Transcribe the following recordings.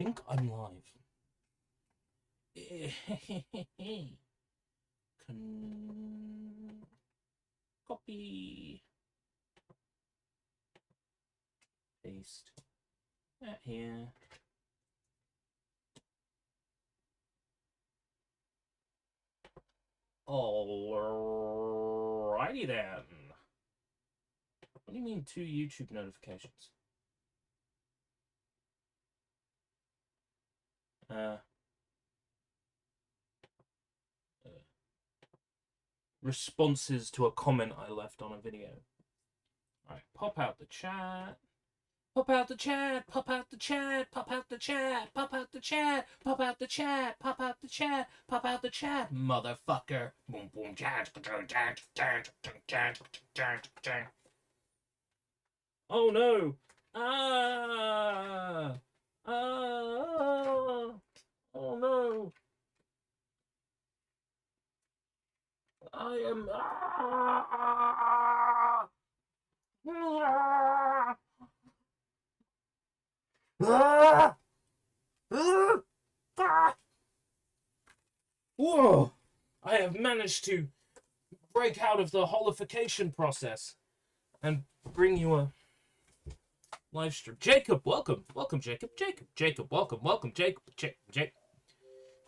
Think I'm live. Copy. Paste. That here. Alrighty then. What do you mean 2 YouTube notifications? Responses to a comment I left on a video. Alright, pop out the chat. Pop out the chat, pop out the chat, pop out the chat, pop out the chat, pop out the chat, pop out the chat, pop out the chat, motherfucker. Boom boom chat. Oh no. Ah. Ah. Oh no. I am Whoa! I have managed to break out of the holification process and bring you a live stream. Jacob, welcome. Welcome, Jacob. Jacob, welcome. Jacob.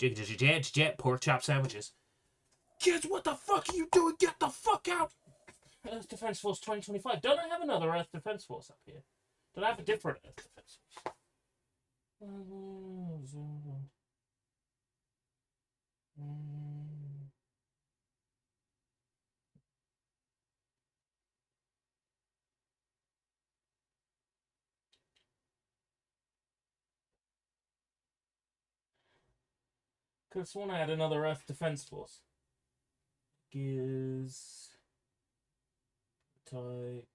Jacob, pork chop sandwiches. Kids, what the fuck are you doing? Get the fuck out! Earth Defense Force 2025. Don't I have another Earth Defense Force up here? Don't I have a different Earth Defense Force? Could have sworn I had another Earth Defense Force. Gears. Type.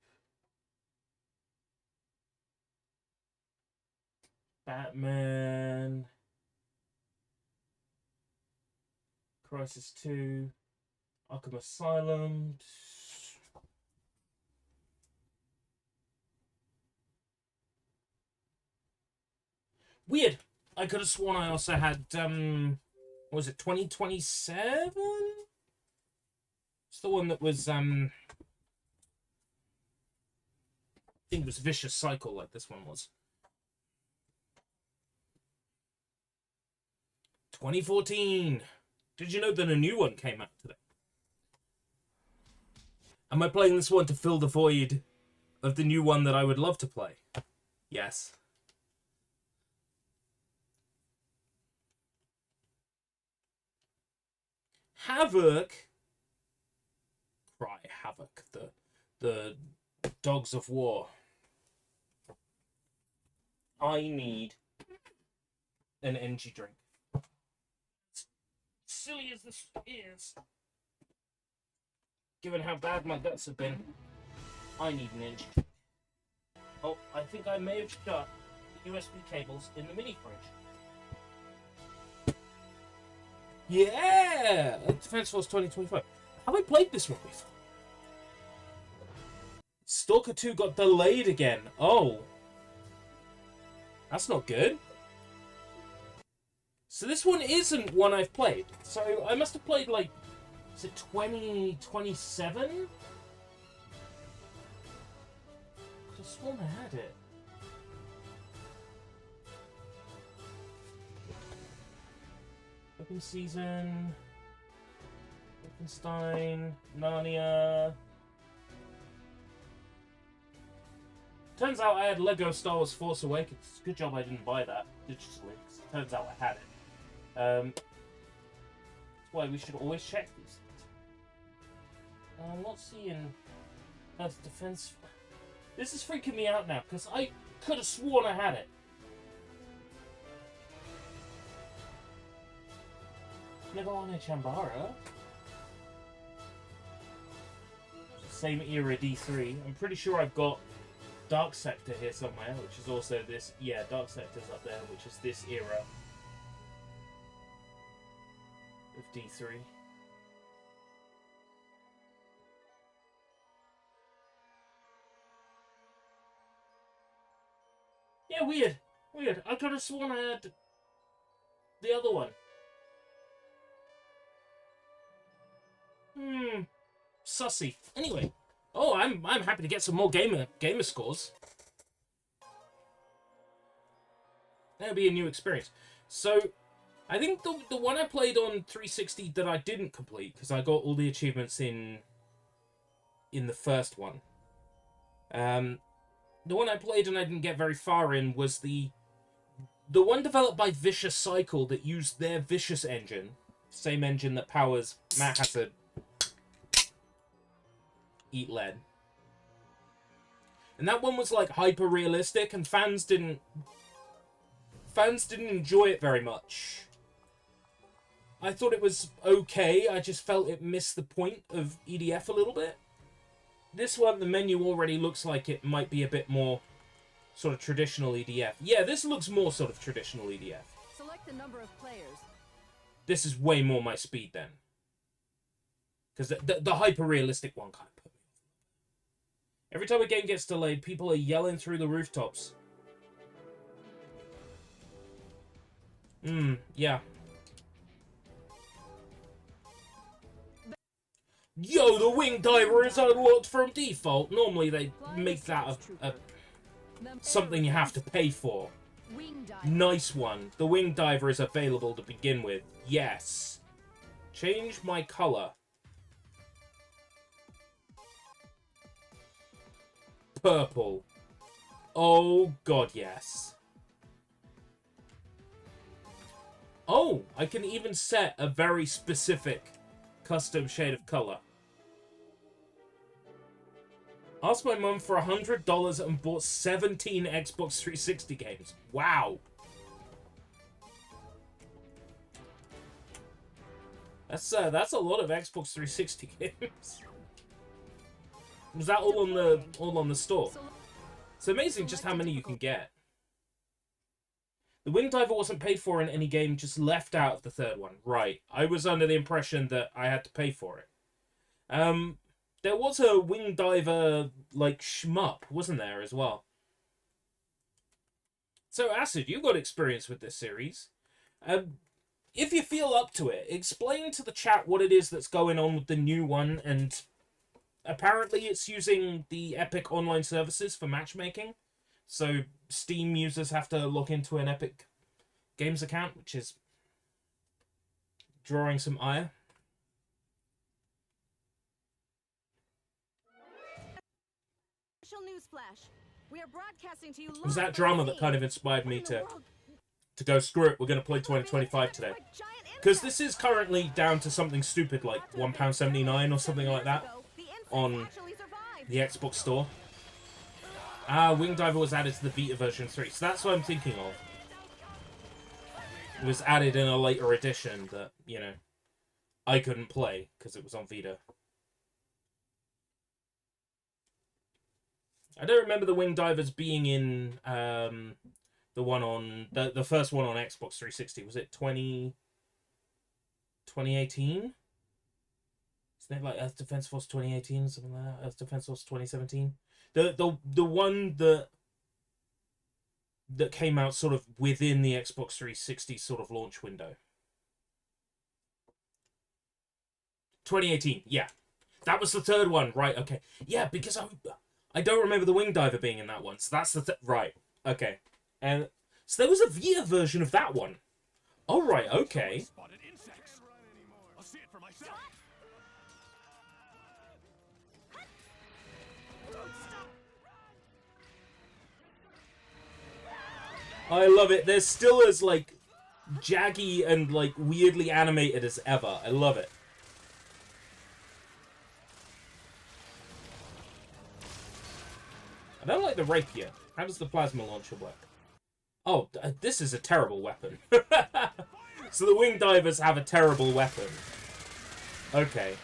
Batman. Crisis 2. Arkham Asylum. Weird. I could have sworn I also had, what was it, 2027? It's the one that was, I think it was Vicious Cycle, like this one was. 2014. Did you know that a new one came out today? Am I playing this one to fill the void of the new one that I would love to play? Yes. Havoc. Cry Havoc. The Dogs of War. I need an energy drink. Silly as this is, given how bad my guts have been, I need an energy drink. Oh, I think I may have shut the USB cables in the mini fridge. Yeah! Defense Force 2025. Have I played this one before? Stalker 2 got delayed again. Oh. That's not good. So this one isn't one I've played. So I must have played, like, is it 2027? I could have sworn I had it. Open Season, Wolfenstein, Narnia. Turns out I had Lego Star Wars Force Awakens. Good job I didn't buy that digitally, because it turns out I had it. That's why we should always check these things. I'm not seeing Earth Defense. This is freaking me out now, because I could have sworn I had it. Nagane Chambara. Same era D3. I'm pretty sure I've got Dark Sector here somewhere, which is also this. Yeah, Dark Sector's up there, which is this era of D3. Yeah, weird. Weird. I could have sworn I had the other one. Sussy. Anyway. Oh, I'm happy to get some more gamer scores. That'll be a new experience. So, I think the one I played on 360 that I didn't complete, because I got all the achievements in the first one. The one I played and I didn't get very far in was the one developed by Vicious Cycle that used their Vicious engine. Same engine that powers Matt has to eat lead. And that one was like hyper realistic, and fans didn't enjoy it very much. I thought it was okay, I just felt it missed the point of EDF a little bit. This one, the menu already looks like it might be a bit more sort of traditional EDF. Yeah, this looks more sort of traditional EDF. Select the number of players. This is way more my speed then. Because the hyper-realistic one kind of put me off. Every time a game gets delayed, people are yelling through the rooftops. Yeah. Yo, the wing diver is unlocked from default. Normally they make that something you have to pay for. Nice one. The wing diver is available to begin with. Yes. Change my color. Purple. Oh god, yes. Oh, I can even set a very specific custom shade of color. Asked my mum for $100 and bought 17 Xbox 360 games. Wow. That's a lot of Xbox 360 games. Was that all on the store? It's amazing just how many you can get. The Wing Diver wasn't paid for in any game, just left out of the third one. Right. I was under the impression that I had to pay for it. There was a Wing Diver, like, shmup, wasn't there, as well? So, Acid, you've got experience with this series. If you feel up to it, explain to the chat what it is that's going on with the new one, and apparently it's using the Epic online services for matchmaking. So, Steam users have to log into an Epic Games account, which is drawing some ire. News flash. We are broadcasting to you live. It was that drama that kind of inspired me to go, screw it, we're going to play 2025 today. Because this is currently down to something stupid like £1.79 or something like that on the Xbox store. Wing Diver was added to the beta version 3, so that's what I'm thinking of. It was added in a later edition that, you know, I couldn't play because it was on Vita. I don't remember the Wing Divers being in the one on the first one on Xbox 360. Was it 2018? Isn't it like Earth Defense Force 2018, something like that? Earth Defense Force 2017. The one that came out sort of within the Xbox 360 sort of launch window. 2018, yeah. That was the third one, right, okay. Yeah, because I don't remember the Wing Diver being in that one, so that's the right, okay. And so there was a Vita version of that one. Oh, right, okay. I love it. They're still as, like, jaggy and, like, weirdly animated as ever. I love it. I don't like the rapier. How does the plasma launcher work? Oh, this is a terrible weapon. So the Wing Divers have a terrible weapon. Okay.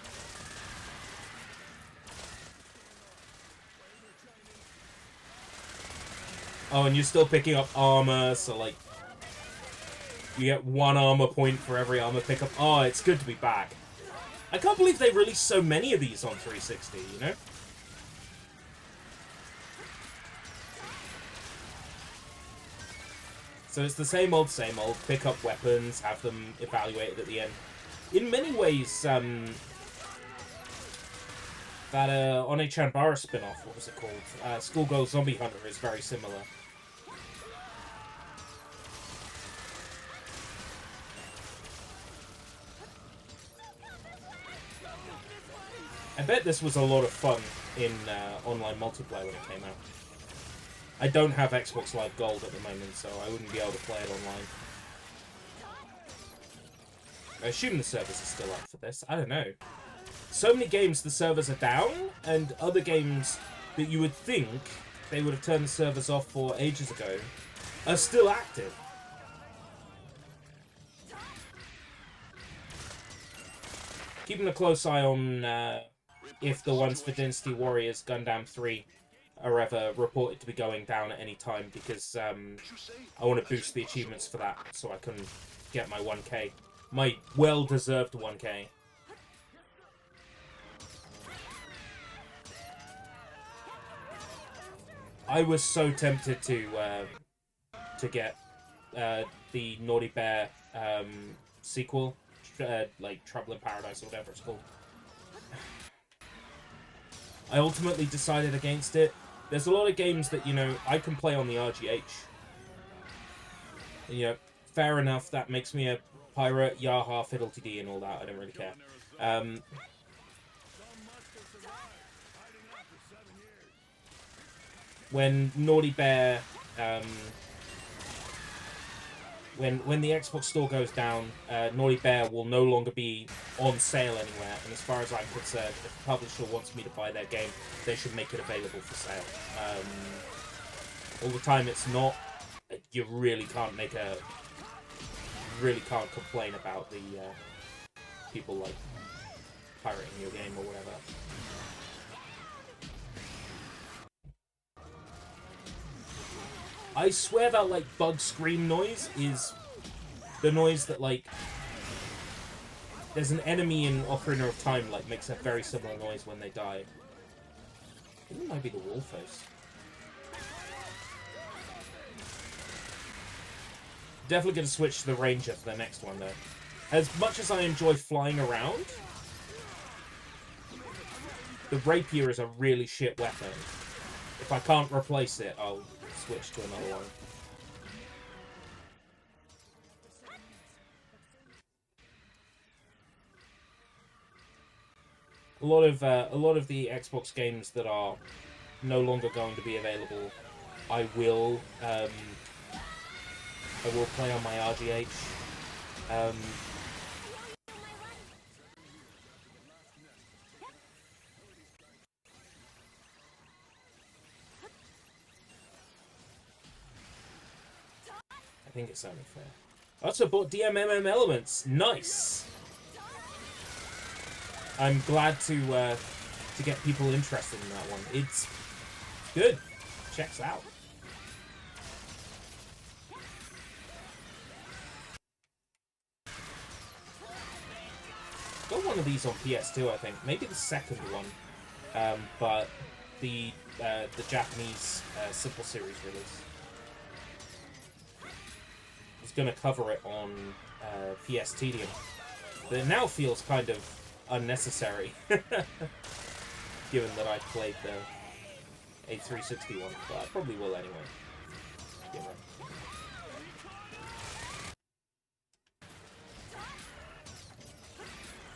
Oh, and you're still picking up armor, so, like, you get 1 armor point for every armor pickup. Oh, it's good to be back. I can't believe they released so many of these on 360, you know? So it's the same old, pick up weapons, have them evaluated at the end. In many ways, that One-Chanbara spin-off, what was it called? Schoolgirl Zombie Hunter is very similar. I bet this was a lot of fun in online multiplayer when it came out. I don't have Xbox Live Gold at the moment, so I wouldn't be able to play it online. I assume the servers are still up for this. I don't know. So many games the servers are down, and other games that you would think they would have turned the servers off for ages ago are still active. Keeping a close eye on if the ones for Dynasty Warriors Gundam 3 are ever reported to be going down at any time, because I want to boost the achievements for that so I can get my 1k. My well-deserved 1k. I was so tempted to get the Naughty Bear sequel, like Trouble in Paradise or whatever it's called. I ultimately decided against it. There's a lot of games that, you know, I can play on the RGH. And, you know, fair enough, that makes me a pirate, Yaha, Fiddle-Dee-Dee and all that. I don't really care. When Naughty Bear, when the Xbox store goes down, Naughty Bear will no longer be on sale anywhere. And as far as I'm concerned, if the publisher wants me to buy their game, they should make it available for sale. All the time it's not, you really can't complain about the people like pirating your game or whatever. I swear that, like, bug scream noise is the noise that, like, there's an enemy in Ocarina of Time, like, makes a very similar noise when they die. I think it might be the wall face. Definitely going to switch to the Ranger for the next one, though. As much as I enjoy flying around, the Rapier is a really shit weapon. If I can't replace it, I'll switch to another one. A lot of the Xbox games that are no longer going to be available, I will play on my RGH. I think it's only fair. I also bought DMMM Elements. Nice. I'm glad to get people interested in that one. It's good. Checks out. Got one of these on PS2, I think. Maybe the second one, but the Japanese Simple Series release. I was going to cover it on PS Tedium, but it now feels kind of unnecessary, given that I played the A360 one, but I probably will anyway. Yeah, right.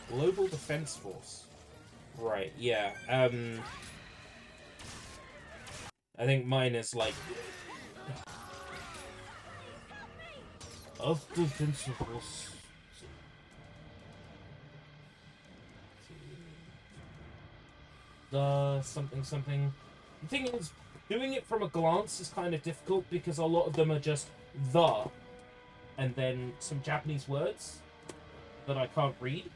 Global Defense Force. Right, yeah. I think mine is like... Of Defense Force. Something. The thing is, doing it from a glance is kind of difficult because a lot of them are just the, and then some Japanese words that I can't read.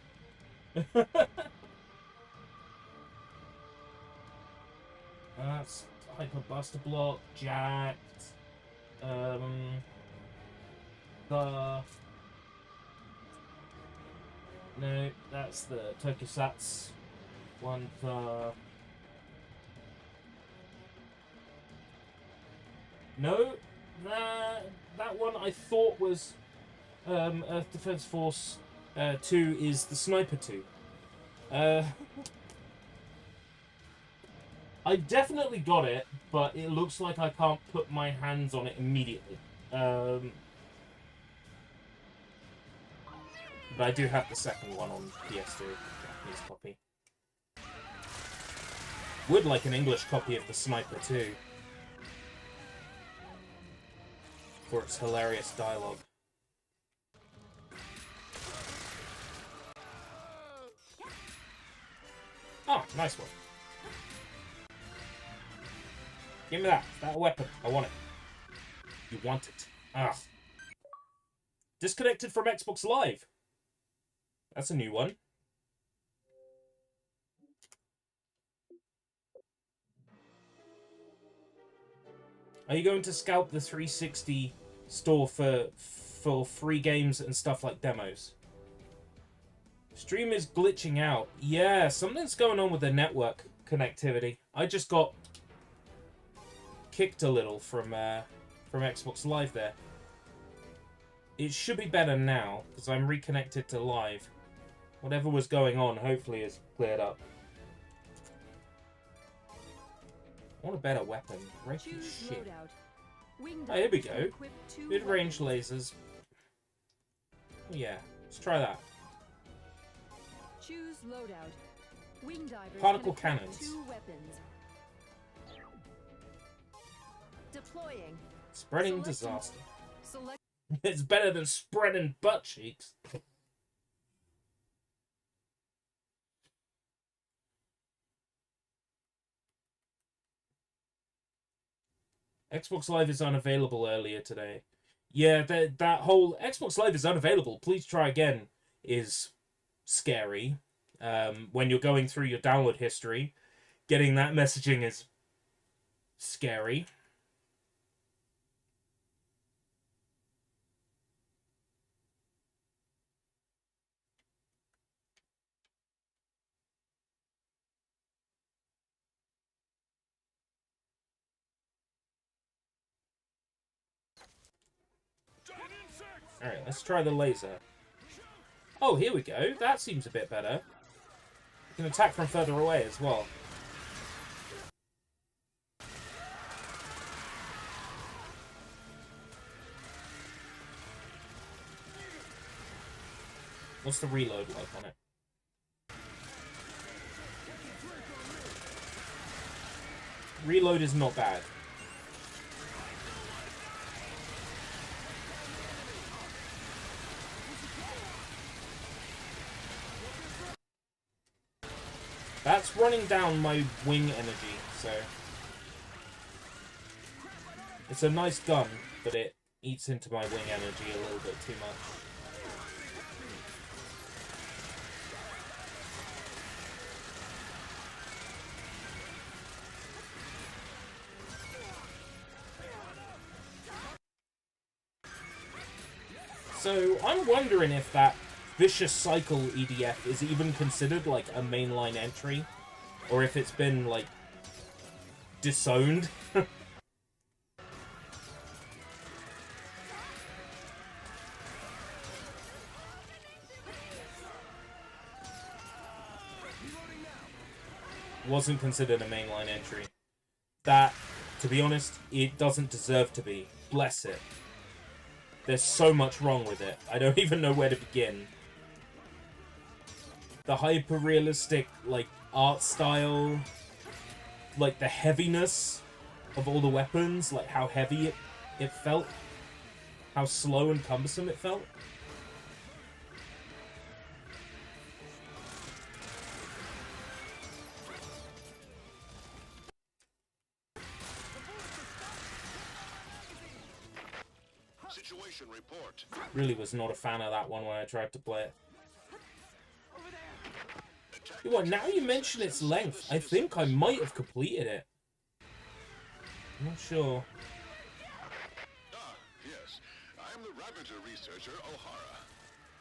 That's Hyper Buster Block, Jacked, no, that's the Tokusatsu one, no, that one I thought was Earth Defense Force 2 is the Sniper 2. I definitely got it, but it looks like I can't put my hands on it immediately. But I do have the second one on PS2, Japanese copy. Would like an English copy of the Sniper 2 for its hilarious dialogue. Oh, nice one. Give me that. That weapon. I want it. You want it. Ah. Disconnected from Xbox Live. That's a new one. Are you going to scalp the 360 store for free games and stuff like demos? Stream is glitching out. Yeah, something's going on with the network connectivity. I just got kicked a little from Xbox Live there. It should be better now, because I'm reconnected to Live. Whatever was going on, hopefully, is cleared up. I want a better weapon. Reiki shit. Oh, here we go. Mid-range lasers. Oh, yeah, let's try that. Choose loadout. Wing divers Particle can equip cannons. 2 weapons. Deploying. Spreading disaster. Select. It's better than spreading butt cheeks. Xbox Live is unavailable earlier today. Yeah, that whole Xbox Live is unavailable. Please try again is scary. When you're going through your download history, getting that messaging is scary. Alright, let's try the laser. Oh, here we go. That seems a bit better. You can attack from further away as well. What's the reload like on it? Reload is not bad. That's running down my wing energy, so... It's a nice gun, but it eats into my wing energy a little bit too much. So, I'm wondering if that Vicious Cycle EDF is even considered, like, a mainline entry. Or if it's been, like, disowned. Wasn't considered a mainline entry. That, to be honest, it doesn't deserve to be. Bless it. There's so much wrong with it. I don't even know where to begin. The hyper-realistic, like, art style, like, the heaviness of all the weapons, like, how heavy it felt, how slow and cumbersome it felt. Situation report. Really was not a fan of that one when I tried to play it. You know what, now you mention its length, I think I might have completed it. I'm not sure. Ah, yes. I'm the Ravager researcher, O'Hara.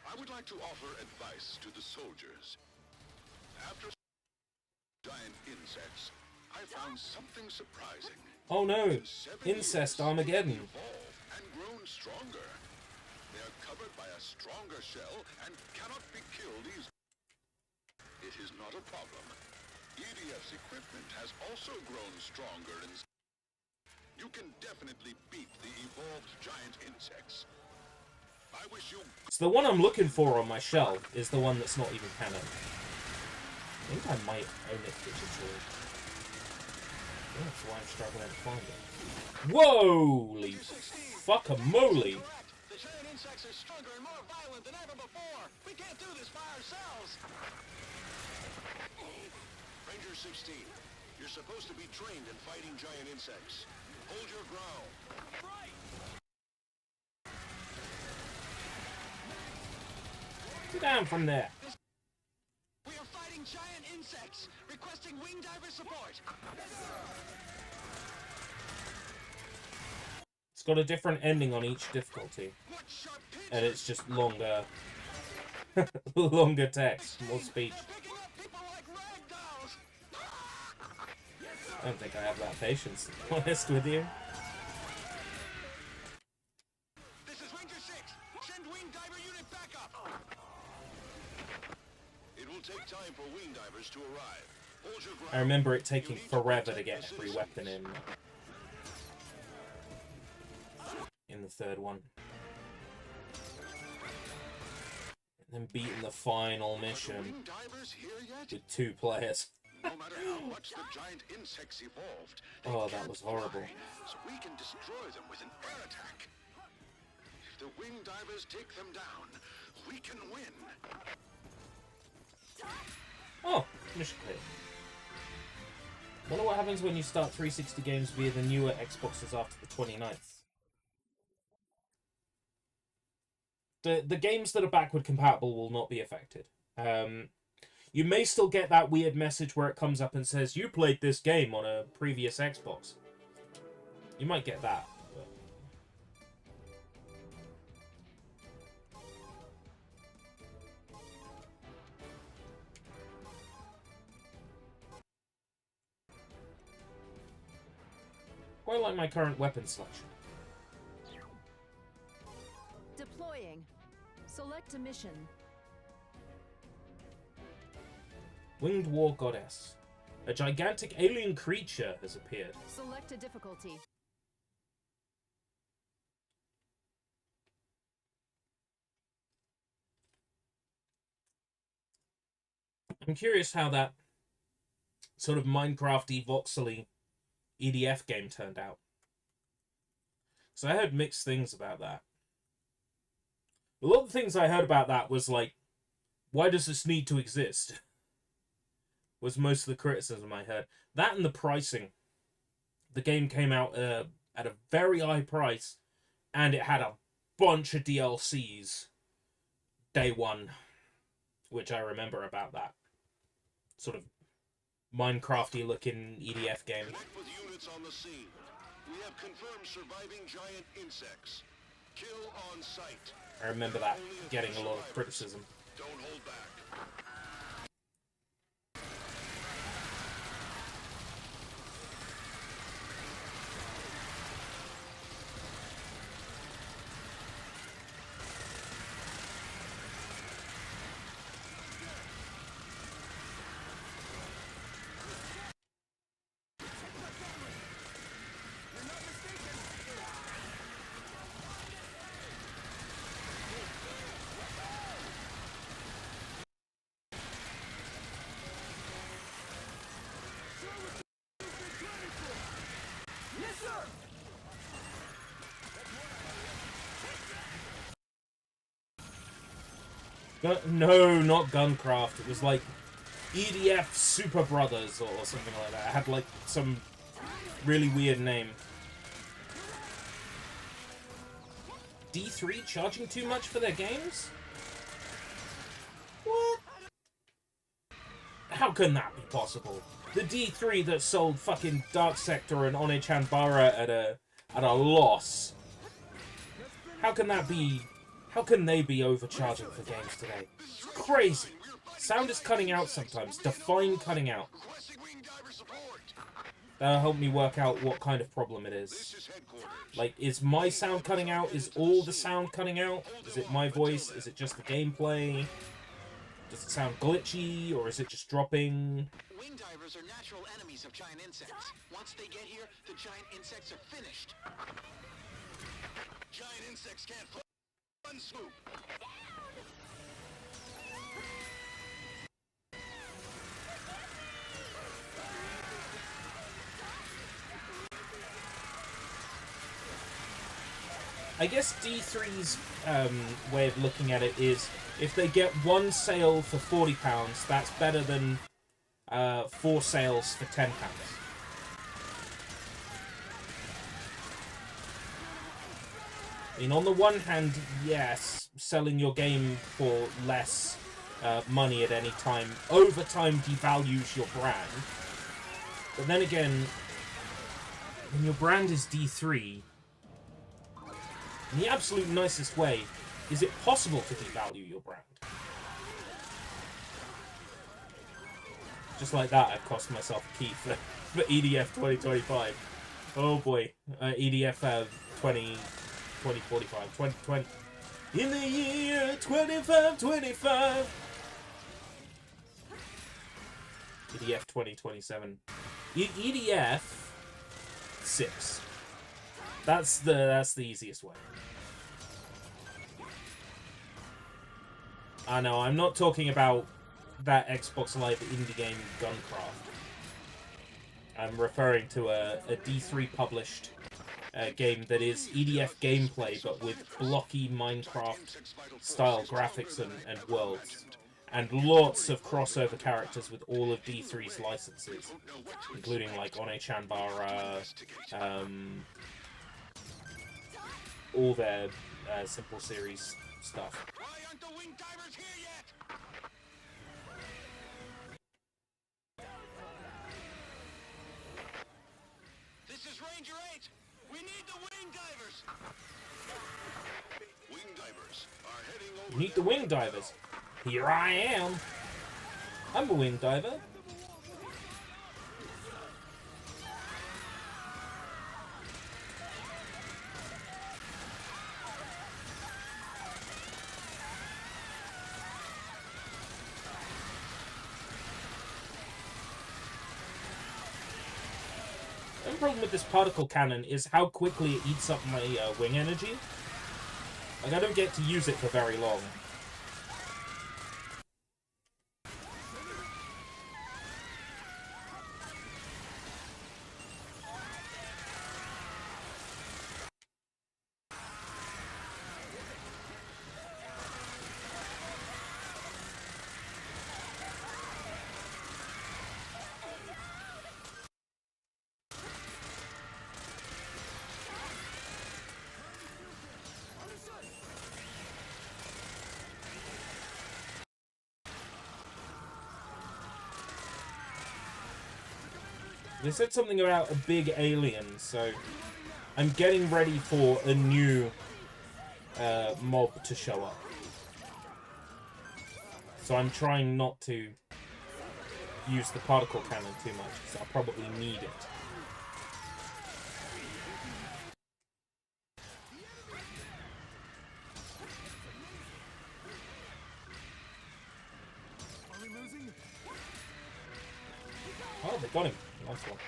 I would like to offer advice to the soldiers. After giant insects, I found something surprising. Oh no, Incest Armageddon. and grown stronger. They are covered by a stronger shell and cannot be killed easily. It is not a problem. EDF's equipment has also grown stronger and you can definitely beat the evolved giant insects. I wish you... So the one I'm looking for on my shelf is the one that's not even canon. I think I might own it digitally. That's why I'm struggling to find it. Whoa! Fuck-a-moly! The giant insects are stronger and more violent than ever before. We can't do this by ourselves. Ranger 16, you're supposed to be trained in fighting giant insects. Hold your ground. Right. Get down from there. We are fighting giant insects. Requesting wing diver support. It's got a different ending on each difficulty. And it's just longer. Longer text, more speech. I don't think I have that patience, to be honest with you. This is Ranger 6. Send wing diver unit backup. It will take time for wing divers to arrive. Hold your ground. I remember it taking forever to get every weapon in the third one. And then beating the final mission with 2 players. No matter how much the giant insects evolved, Oh, that was horrible. so we can destroy them with an air attack. If the wing divers take them down, we can win. Oh, mission clear. Wonder what happens when you start 360 games via the newer Xboxes after the 29th. The games that are backward compatible will not be affected. You may still get that weird message where it comes up and says, you played this game on a previous Xbox. You might get that. But... quite like my current weapon selection. Deploying. Select a mission. Winged War Goddess. A gigantic alien creature has appeared. Select a difficulty. I'm curious how that sort of Minecraft-y, voxely EDF game turned out. So I heard mixed things about that. A lot of the things I heard about that was like, why does this need to exist? Was most of the criticism I heard. That and the pricing. The game came out at a very high price, and it had a bunch of DLCs day one, which I remember about that. Sort of Minecraft-y looking EDF game. Connect with units on the scene. We have confirmed surviving giant insects. Kill on sight. I remember that getting a lot of criticism. Don't hold back. No, not Guncraft. It was like EDF Super Brothers or something like that. It had like some really weird name. D3 charging too much for their games? What? How can that be possible? The D3 that sold fucking Dark Sector and Onechanbara at a loss. How can that be? How can they be overcharging for games today? It's crazy. Sound is cutting out sometimes. Define cutting out. That'll help me work out what kind of problem it This is. is headquarters. Like, is my sound cutting out? Is all the sound cutting out? Is it my voice? Is it just the gameplay? Does it sound glitchy, or is it just dropping? Wing divers are natural enemies of giant insects. Once they get here, the giant insects are finished. Giant insects can't one swoop. I guess D3's way of looking at it is, if they get one sale for £40, that's better than 4 sales for £10. I mean, on the one hand, yes, selling your game for less money at any time, over time devalues your brand. But then again, when your brand is D3, in the absolute nicest way, is it possible to devalue your brand? Just like that, I've cost myself a key for EDF 2025. Oh boy, EDF 2045, 2020. In the year 2525. EDF 2027. EDF 6. That's the easiest way. I know, I'm not talking about that Xbox Live indie game Guncraft. I'm referring to a D3 published game that is EDF gameplay, but with blocky Minecraft-style graphics and worlds. And lots of crossover characters with all of D3's licenses, including, like, One-Chanbara, all their Simple Series stuff. Why aren't the wing divers here yet? This is Ranger 8. We need the wing divers. Wing divers are heading over. You need the wing divers. Here I am. I'm a wing diver. The problem with this particle cannon is how quickly it eats up my wing energy. Like, I don't get to use it for very long. They said something about a big alien, so I'm getting ready for a new mob to show up. So I'm trying not to use the particle cannon too much, because I'll probably need it. Are we losing? Oh, they got him. Nice one.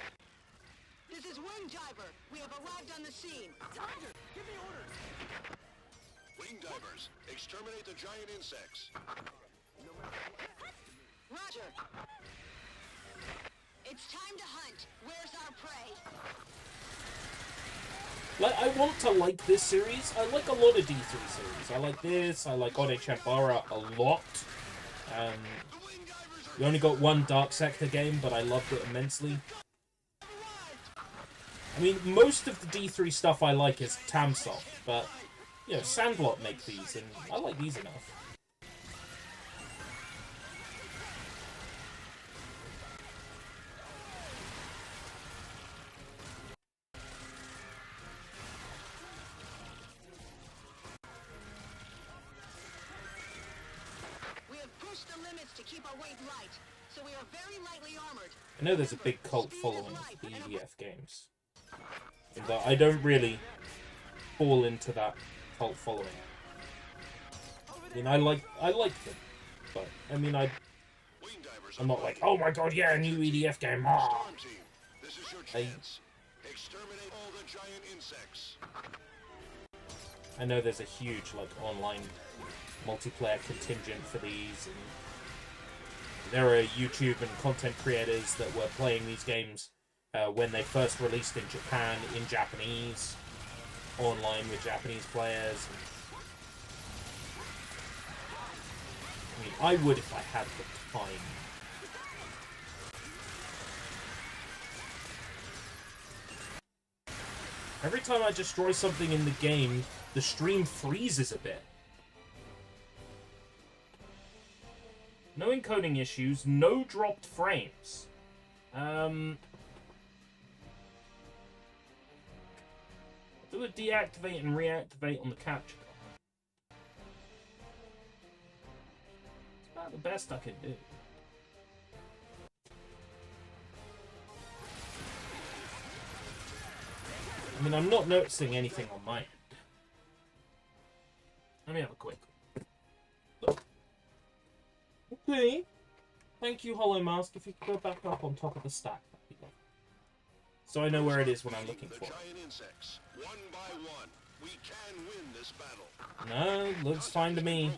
This is Wing Diver. We have arrived on the scene. Tiger, give me orders. Wing divers, exterminate the giant insects. Roger. It's time to hunt. Where's our prey? Like, I want to like this series. I like a lot of D3 series. I like this. I like One-Chanbara a lot. We only got one Dark Sector game, but I loved it immensely. I mean, most of the D3 stuff I like is Tamsoft, but, you know, Sandlot make these, and I like these enough. We have pushed the limits to keep our weight light. so we are very lightly armored. I know there's a big cult following of the EDF games, but I don't really fall into that cult following. I mean, I like them, but I mean, I'm not like, oh my god, yeah, a new EDF game. Ah. This is your chance. Exterminate all the giant insects. I know there's a huge like online multiplayer contingent for these, and there are YouTube and content creators that were playing these games when they first released in Japan, in Japanese, online with Japanese players. I mean, I would if I had the time. Every time I destroy something in the game, the stream freezes a bit. No encoding issues, no dropped frames. Do a deactivate and reactivate on the capture card. It's about the best I can do. I mean, I'm not noticing anything on my end. Let me have a quick look. Okay. Thank you, Hollow Mask. If you could go back up on top of the stack, that'd be lovely. So I know where it is when I'm looking for it. One by one, we can win this battle. No, looks fine to me.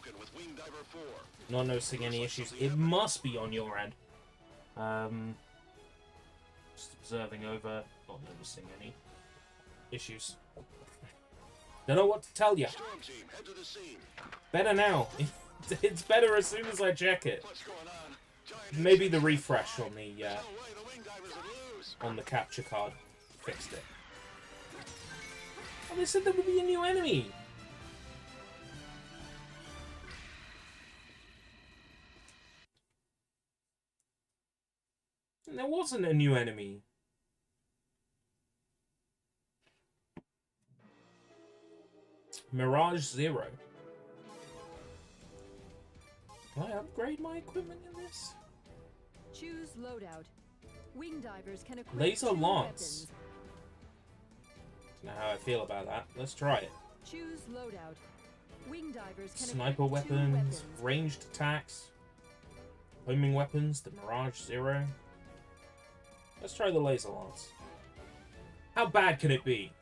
Not noticing any issues. It must be on your end. Just observing over, not noticing any issues. Don't know what to tell you. Better now. It's better as soon as I check it. Maybe the refresh on the capture card fixed it. Oh, they said there would be a new enemy. And there wasn't a new enemy. Mirage Zero. Can I upgrade my equipment in this? Choose loadout. Wing divers can equip Laser 2 lance. weapons. Don't know how I feel about that. Let's try it. Choose loadout. Wing divers can Sniper equip 2 weapons, ranged attacks, homing weapons, the Mirage Zero. Let's try the laser lance. How bad can it be?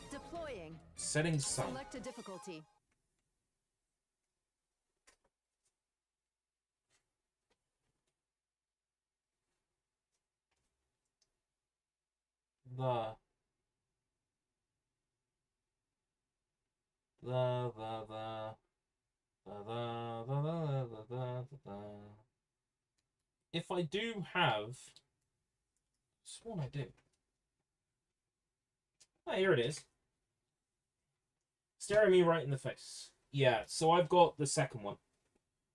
Deploying. Setting sun. Select a difficulty. If I do have, sworn I do. Oh, here it is. Staring me right in the face. Yeah, so I've got the second one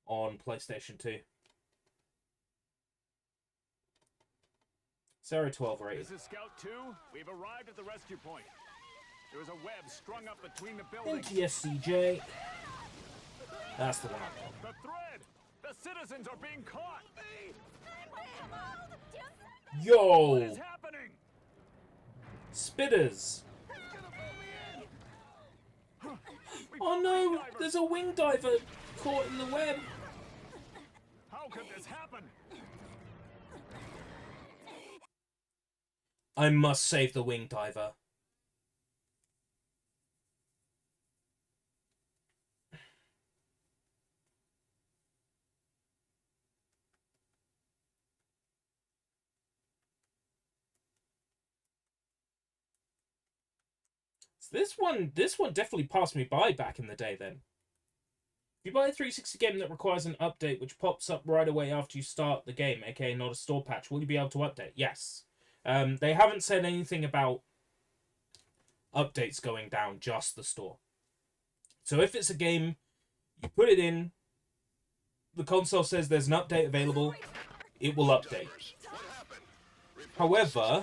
on PlayStation 2. Sarah 12 rated. This is Scout 2. We've arrived at the rescue point. There is a web strung up between the buildings. NTSCJ. That's the one I want. The thread! The citizens are being caught! Yo! What is happening? Spitters! Oh no! There's a wing diver caught in the web! How could this happen? I must save the wing diver. This one definitely passed me by back in the day then. If you buy a 360 game that requires an update which pops up right away after you start the game, aka not a store patch, will you be able to update? Yes. They haven't said anything about updates going down, just the store. So if it's a game, you put it in, the console says there's an update available, it will update. However,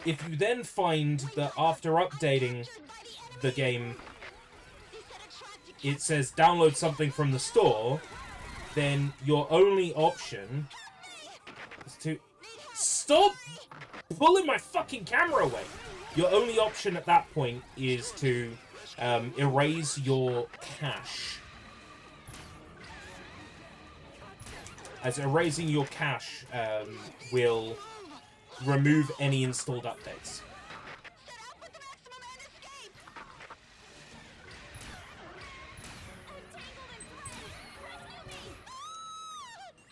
if you then find that after updating the game, it says download something from the store, then your only option is to... Stop pulling my fucking camera away! Your only option at that point is to erase your cache. As erasing your cache will remove any installed updates.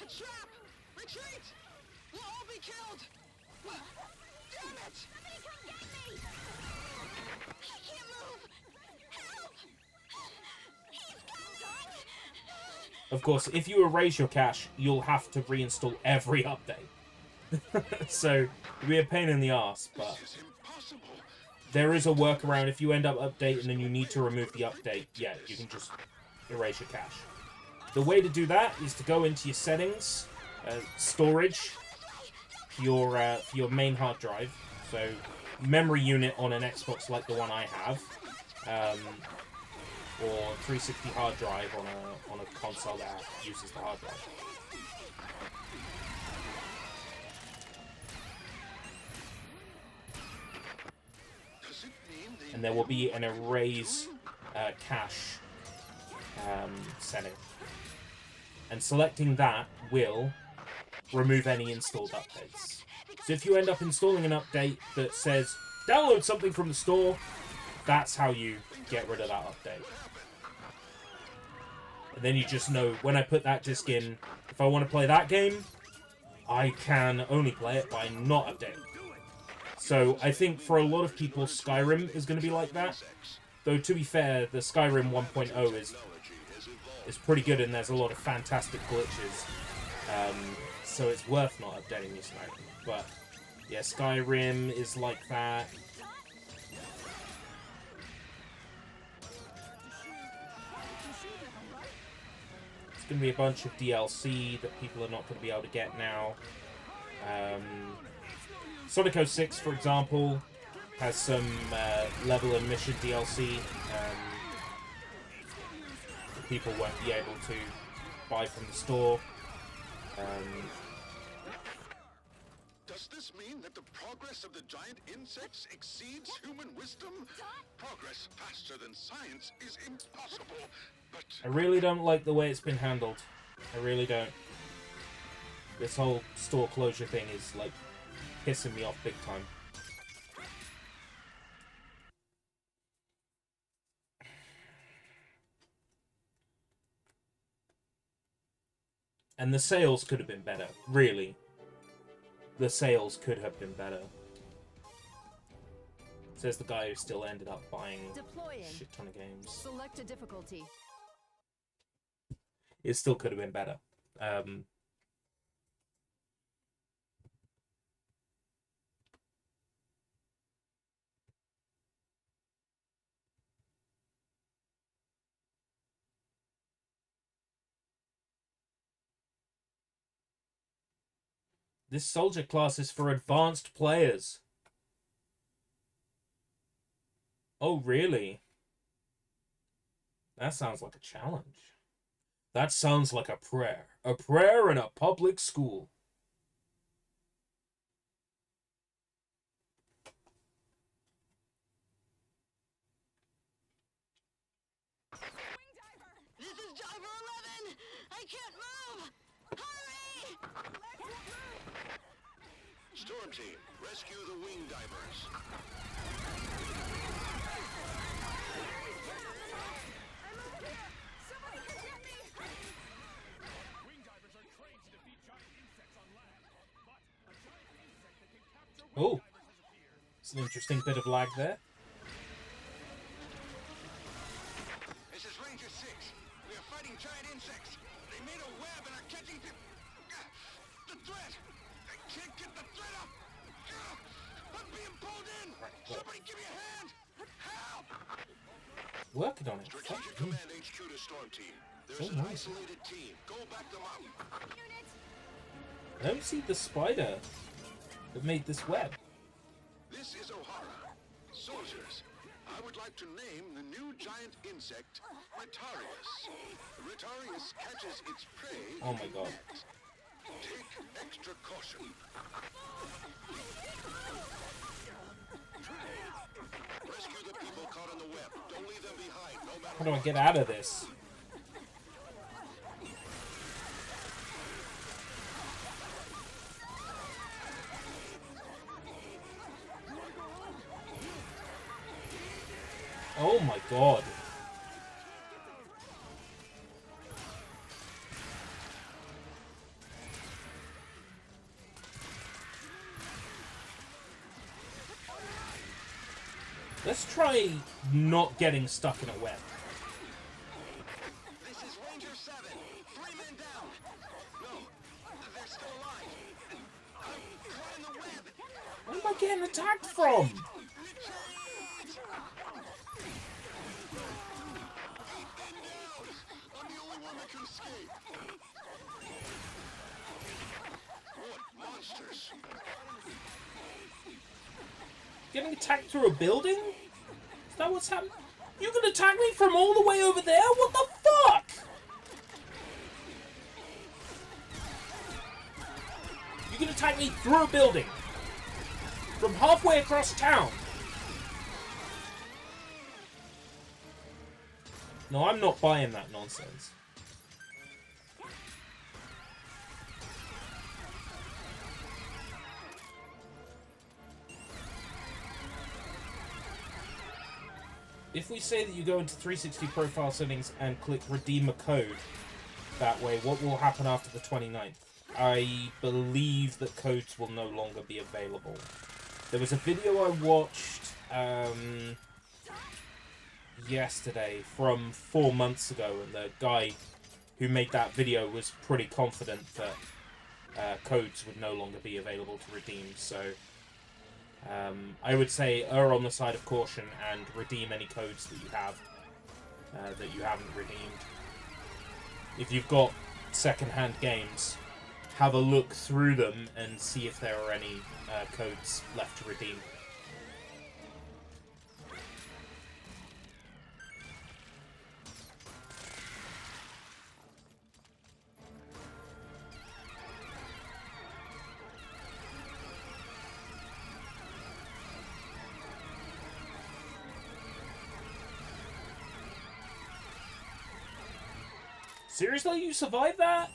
A trap! Retreat! We'll all be killed! Damn it! Somebody come get me! I can't move! Help! He's coming! Of course, if you erase your cache, you'll have to reinstall every update. So, it'll be a pain in the ass, but This is impossible. there is a workaround. If you end up updating and you need to remove the update, yeah, you can just erase your cache. The way to do that is to go into your settings, storage, for your main hard drive. So, memory unit on an Xbox like the one I have, or 360 hard drive on a console that uses the hard drive. Does it mean they And there will be an erase cache setting. And selecting that will remove any installed updates. So if you end up installing an update that says, download something from the store, that's how you get rid of that update. And then you just know, when I put that disc in, if I want to play that game, I can only play it by not updating. So I think for a lot of people, Skyrim is going to be like that. Though to be fair, the Skyrim 1.0 is pretty good, and there's a lot of fantastic glitches. So it's worth not updating your Skyrim. But yeah, Skyrim is like that. It's going to be a bunch of DLC that people are not going to be able to get now. Sonic 06, for example, has some level and mission DLC that people won't be able to buy from the store. Does this mean that the progress of the giant insects exceeds human wisdom? Progress faster than science is impossible, but I really don't like the way it's been handled. I really don't. This whole store closure thing is, like, pissing me off big time. And the sales could have been better, really. The sales could have been better. Says the guy who still ended up buying Deploying. a shit ton of games. Select a difficulty. It still could have been better. This soldier class is for advanced players. Oh, really? That sounds like a challenge. That sounds like a prayer. A prayer in a public school. This is Diver 11! I can't move! Hurry! Storm Team, rescue the wing divers. Wing divers are trained to defeat giant insects on land, but a giant insect that can capture wing Oh, divers has appeared. it's an interesting bit of lag there. This is Ranger 6. We are fighting giant insects. They made a web and are catching the threat. I can't get the threat up. I'm being pulled in. Somebody give me a hand. Help! Working on it. Strategic Fuck. Command HQ to Storm Team. There's So an nice. isolated team. Go back them up. I don't see the spider that made this web. This is O'Hara. Soldiers, I would like to name the new giant insect Ritarius. Ritarius catches its prey. Oh my god. Take extra caution. Rescue the people caught in the web. Don't leave them behind, no matter How do I what. get out of this? Oh my god. Let's try not getting stuck in a web. This is Ranger 7. 3 men down. No, they're still alive. I'm caught in the web. Where am I getting attacked from? I'm the only one that can escape. What monsters? Getting attacked through a building? Is that what's happening? You can attack me from all the way over there? What the fuck? You can attack me through a building. From halfway across town. No, I'm not buying that nonsense. If we say that you go into 360 profile settings and click redeem a code that way, what will happen after the 29th? I believe that codes will no longer be available. There was a video I watched yesterday from 4 months ago, and the guy who made that video was pretty confident that codes would no longer be available to redeem, so I would say err on the side of caution and redeem any codes that you have that you haven't redeemed. If you've got second-hand games, have a look through them and see if there are any codes left to redeem. Seriously, you survived that?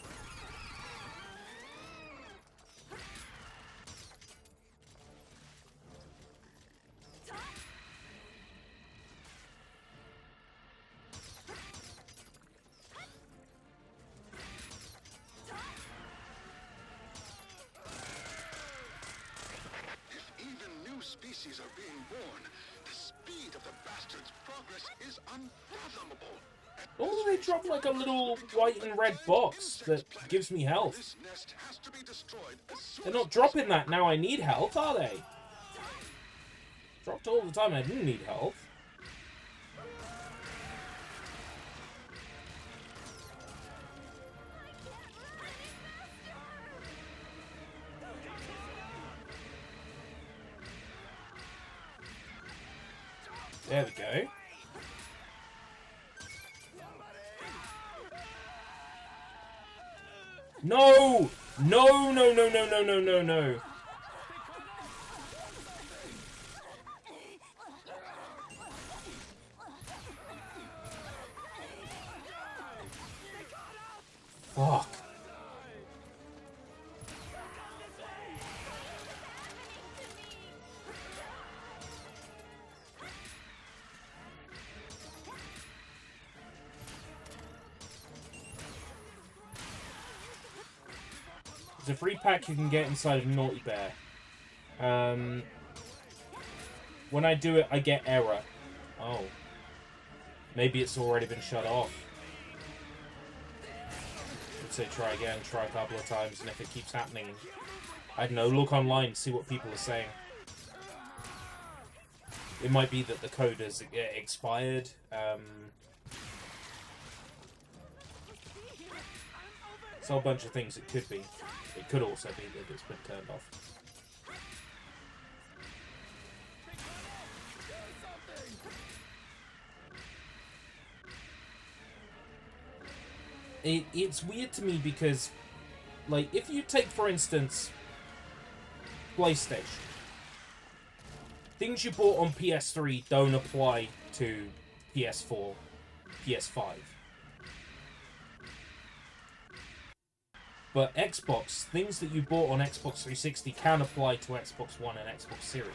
If even new species are being born, the speed of the bastard's progress is unfathomable. Oh, they drop like a little white and red box that gives me health. This nest has to be destroyed as soon They're not dropping that now I need health, are they? Dropped all the time I didn't need health. There we go. No! No, no, no, no, no, no, no, no. Fuck. There's a free pack you can get inside of Naughty Bear. When I do it, I get error. Oh. Maybe it's already been shut off. I'd say try again, try a couple of times, and if it keeps happening, I don't know, look online, see what people are saying. It might be that the code has expired. It's a whole bunch of things it could be. It could also be that it's been turned off. it's weird to me because, like, if you take, for instance, PlayStation, things you bought on PS3 don't apply to PS4, PS5. But Xbox, things that you bought on Xbox 360 can apply to Xbox One and Xbox Series.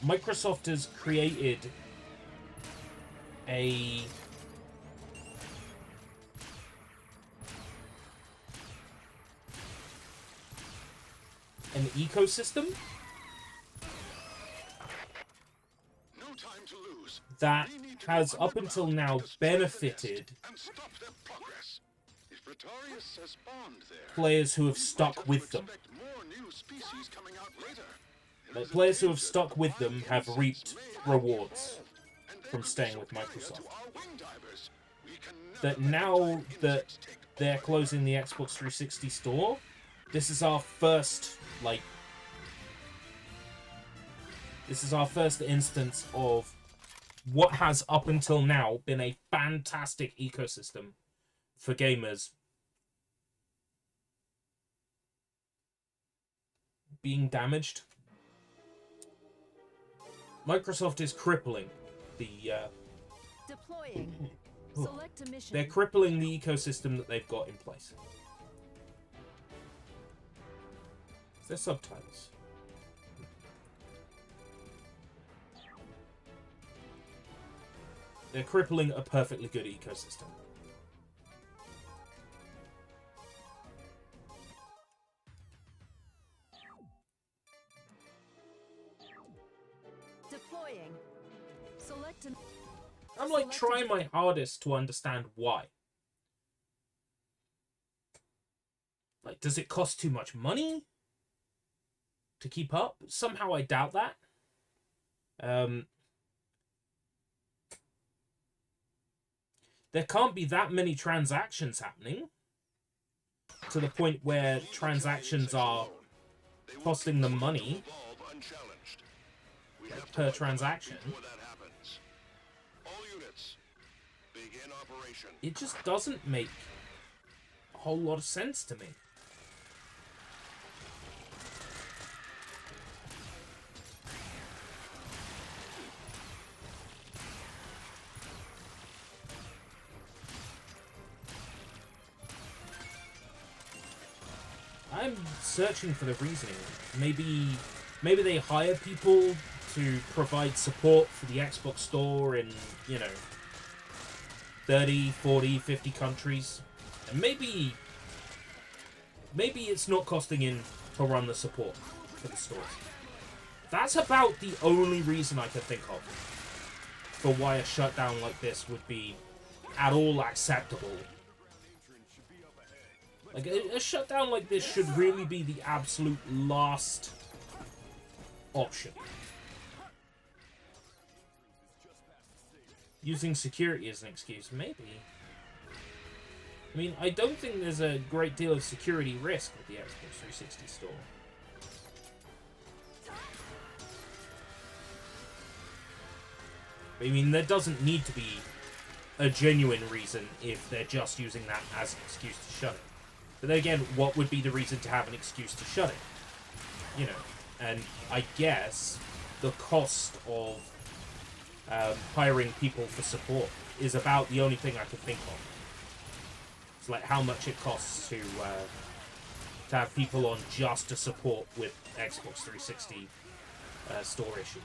Microsoft has created an ecosystem No time to lose. that We need to has go up until underground now to destroy the nest benefited and stop their progress. If Praetorius has spawned there, players who have we stuck might have with to them. expect more new species coming out later. There Like, is a players who have danger stuck that with the them flying have insects reaped may have rewards evolved, and they from could be staying with superior Microsoft. to our wing divers. We can never That let the now giant that insects take they're over closing the Xbox 360 store, this is our first, like, this is our first instance of what has up until now been a fantastic ecosystem for gamers being damaged. Microsoft is crippling the Deploying. Select a mission. they're crippling the ecosystem that they've got in place. Is there subtitles? They're crippling a perfectly good ecosystem. Deploying. Select an. I'm like trying my hardest to understand why. Like, does it cost too much money to keep up? Somehow I doubt that. There can't be that many transactions happening to the point where transactions are costing them money per transaction. It just doesn't make a whole lot of sense to me. I'm searching for the reasoning. Maybe they hire people to provide support for the Xbox store in, you know, 30, 40, 50 countries. And maybe it's not costing in to run the support for the stores. That's about the only reason I can think of for why a shutdown like this would be at all acceptable. Like, a shutdown like this should really be the absolute last option. Using security as an excuse, maybe. I mean, I don't think there's a great deal of security risk with the Xbox 360 store. I mean, there doesn't need to be a genuine reason if they're just using that as an excuse to shut it. But then again, what would be the reason to have an excuse to shut it? You know, and I guess the cost of hiring people for support is about the only thing I could think of. It's like how much it costs to have people on just to support with Xbox 360 store issues.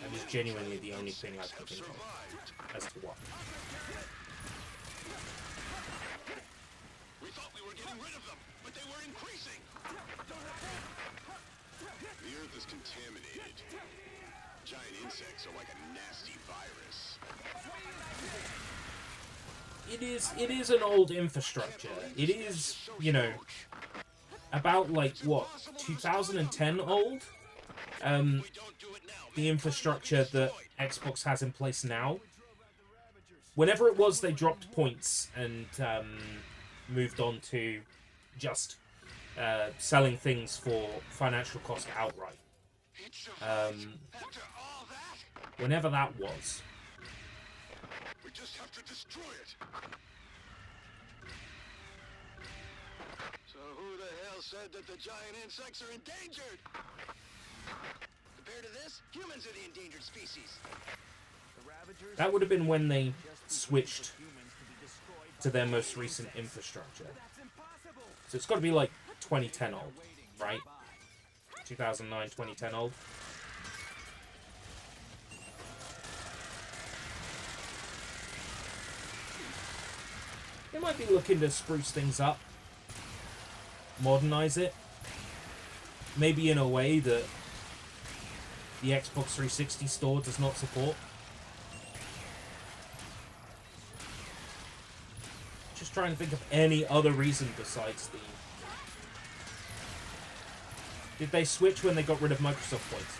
That is genuinely the only thing I can think of as to why. We thought we were getting rid of them, but they were increasing. The Earth is contaminated. Giant insects are like a nasty virus. It is an old infrastructure. It is, you know, about like what, 2010 old? The infrastructure that Xbox has in place now. Whenever it was they dropped points and moved on to just selling things for financial cost outright. Whenever that was, just have to destroy it. So who the hell said that the giant insects are endangered? Compared to this, humans are the endangered species. The Ravagers That would have been when they just switched humans to be destroyed to their most recent infrastructure. That's impossible. So it's got to be like 2010 old, right? 2009, 2010 old. They might be looking to spruce things up, modernize it, maybe in a way that the Xbox 360 store does not support. Just trying to think of any other reason besides the... Did they switch when they got rid of Microsoft points?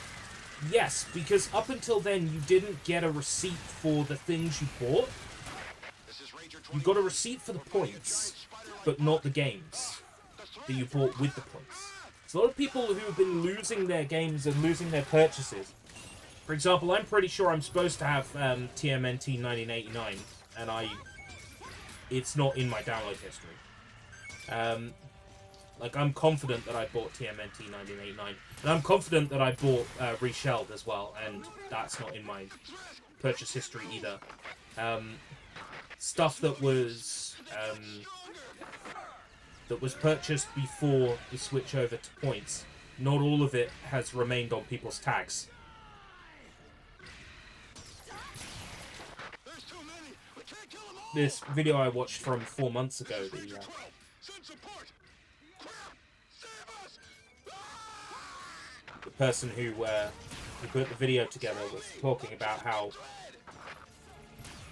Yes, because up until then you didn't get a receipt for the things you bought. You got a receipt for the points, but not the games that you bought with the points. So a lot of people who have been losing their games and losing their purchases. For example, I'm pretty sure I'm supposed to have TMNT 1989, and it's not in my download history. Like, I'm confident that I bought TMNT 1989, and I'm confident that I bought Reshelled as well, and that's not in my purchase history either. Stuff that was purchased before the switch over to points, not all of it has remained on people's tags. This video I watched from 4 months ago, the person who put the video together was talking about how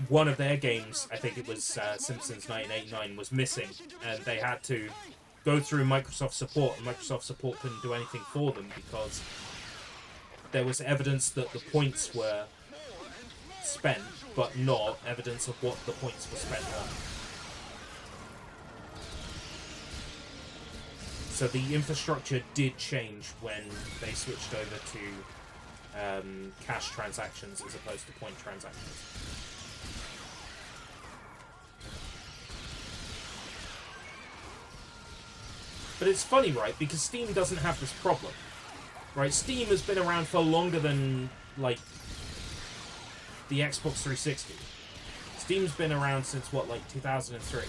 one of their games, I think it was Simpsons 1989, was missing, and they had to go through Microsoft support, and Microsoft support couldn't do anything for them because there was evidence that the points were spent, but not evidence of what the points were spent on. So the infrastructure did change when they switched over to cash transactions as opposed to point transactions. But it's funny, right? Because Steam doesn't have this problem. Right? Steam has been around for longer than, like, the Xbox 360. Steam's been around since, what, like, 2003?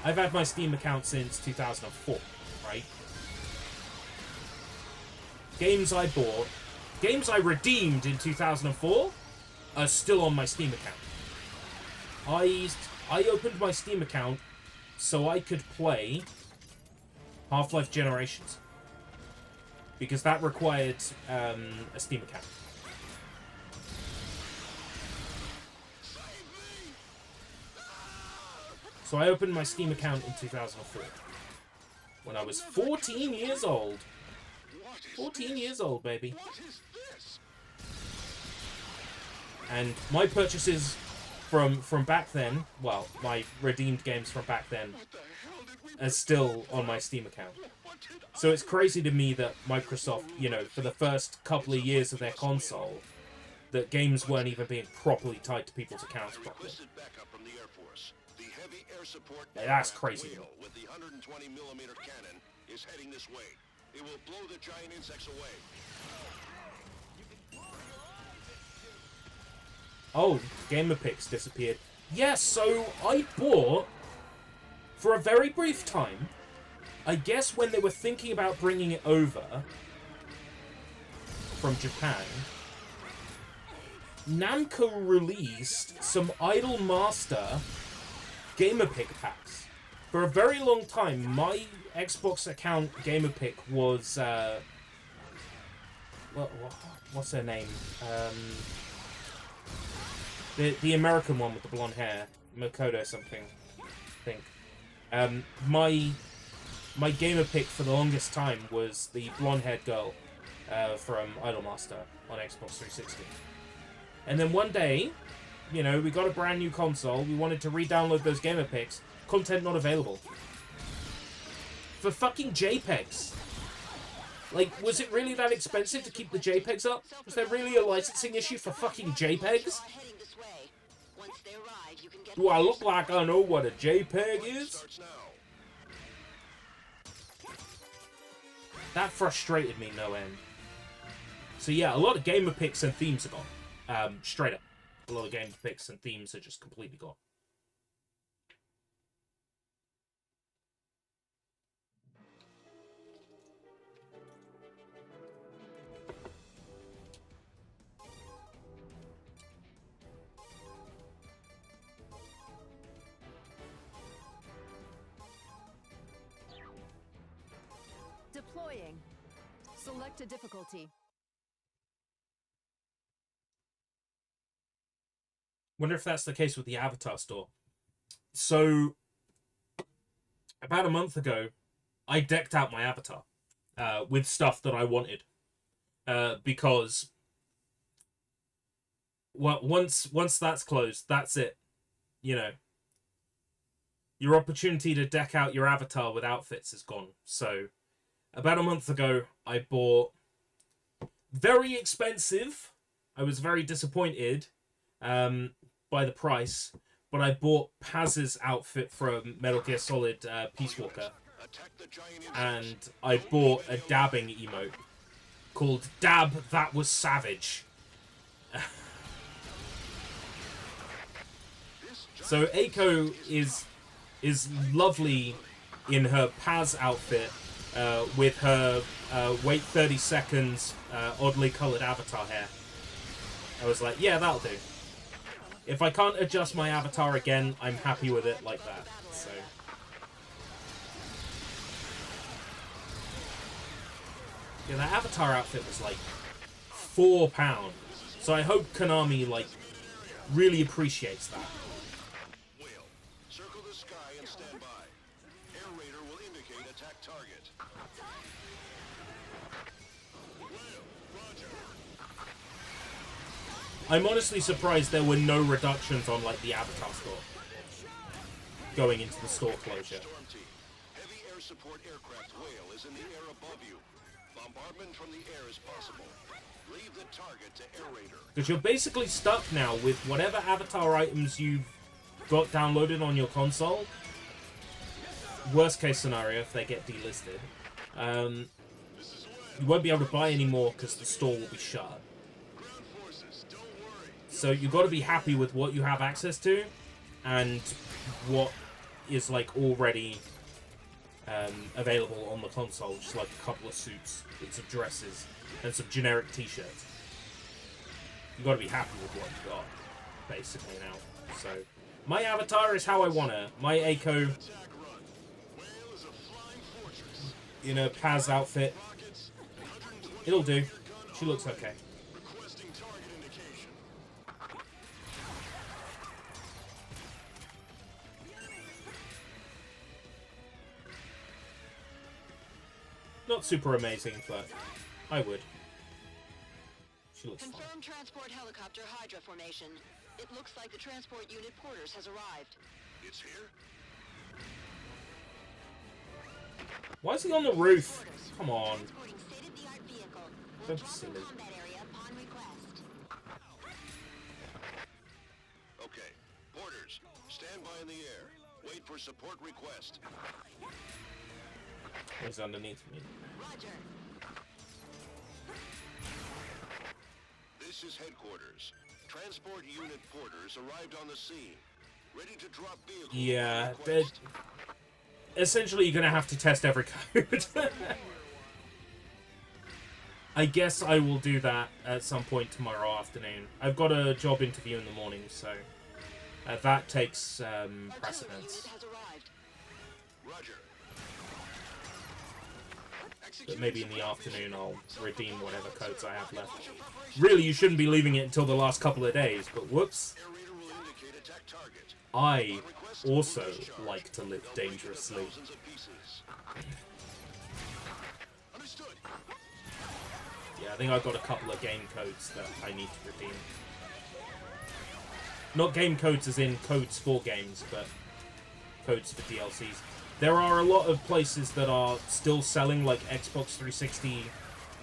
I've had my Steam account since 2004, right? Games I bought, games I redeemed in 2004 are still on my Steam account. I opened my Steam account so I could play Half-Life Generations, because that required a Steam account. So I opened my Steam account in 2004, when I was 14 years old. 14 years old, baby. And my purchases from back then, well, my redeemed games from back then, are still on my Steam account. So it's crazy to me that Microsoft, you know, for the first couple of years of their console, that games weren't even being properly tied to people's accounts properly. Yeah, that's crazy. With the 120mm cannon is heading this way. It will blow the giant insects away. Oh, GamerPix disappeared. Yes, so I bought, for a very brief time, I guess when they were thinking about bringing it over from Japan, Namco released some Idol Master GamerPick packs. For a very long time, my Xbox account GamerPick was, what's her name? The American one with the blonde hair, Makoto something, I think. My GamerPick for the longest time was the blonde-haired girl from Idolmaster on Xbox 360. And then one day, you know, we got a brand new console, we wanted to re-download those GamerPicks, content not available. For fucking JPEGs. Like, was it really that expensive to keep the JPEGs up? Was there really a licensing issue for fucking JPEGs? Once they arrive, you can get Do I look like I know what a JPEG is? Starts now. That frustrated me no end. So yeah, a lot of gamer picks and themes are gone. Straight up. A lot of gamer picks and themes are just completely gone. Deploying. Select a difficulty. Wonder if that's the case with the Avatar store. So, about a month ago, I decked out my Avatar with stuff that I wanted. Because, well, once that's closed, that's it. You know, your opportunity to deck out your Avatar with outfits is gone. So, about a month ago, I bought very expensive. I was very disappointed by the price, but I bought Paz's outfit from Metal Gear Solid Peace Walker, and I bought a dabbing emote called Dab That Was Savage. So Eiko is lovely in her Paz outfit with her wait 30 seconds oddly coloured avatar hair. I was like, yeah, that'll do. If I can't adjust my avatar again, I'm happy with it like that. So yeah, that avatar outfit was like £4. So I hope Konami like really appreciates that. Whale, circle the sky and stand by. Air Raider will indicate attack target. Whale, roger. I'm honestly surprised there were no reductions on like the Avatar store going into the store closure. Storm team, heavy air support aircraft Whale is in the air above you. Bombardment from the air is possible. Leave the target to Air Raider. Because you're basically stuck now with whatever Avatar items you've got downloaded on your console. Worst case scenario, if they get delisted. You won't be able to buy any more because the store will be shut. Ground forces, don't worry. So you've got to be happy with what you have access to and what is like already available on the console, just like a couple of suits and some dresses and some generic t-shirts. You've got to be happy with what you've got, basically, now. So, my avatar is how I want her. My Eiko Attack run. Whale is a flying fortress. in a Paz outfit. Rockets, 120 It'll do. gun She looks okay. requesting target indication. Not super amazing, but I would. She looks fine. Confirmed transport helicopter Hydra formation. It looks like the transport unit Porters has arrived. It's here. Why is he on the roof? Come on. Transporting state-of-the-art vehicle. Will Don't drop in silly. combat area upon request. Okay, Porters, stand by in the air. Wait for support request. He's underneath me. Roger. This is headquarters. Transport unit Porters arrived on the scene. Ready to drop vehicle. Yeah, upon that... request. Essentially, you're going to have to test every code. I guess I will do that at some point tomorrow afternoon. I've got a job interview in the morning, so that takes Artillery precedence. unit has arrived. Roger. But maybe in the afternoon I'll redeem whatever codes I have left. Really, you shouldn't be leaving it until the last couple of days, but whoops. Air Raider will indicate attack target. I also like to live dangerously. Thousands of pieces. Understood. Yeah, I think I've got a couple of game codes that I need to redeem. Not game codes as in codes for games, but codes for DLCs. There are a lot of places that are still selling like Xbox 360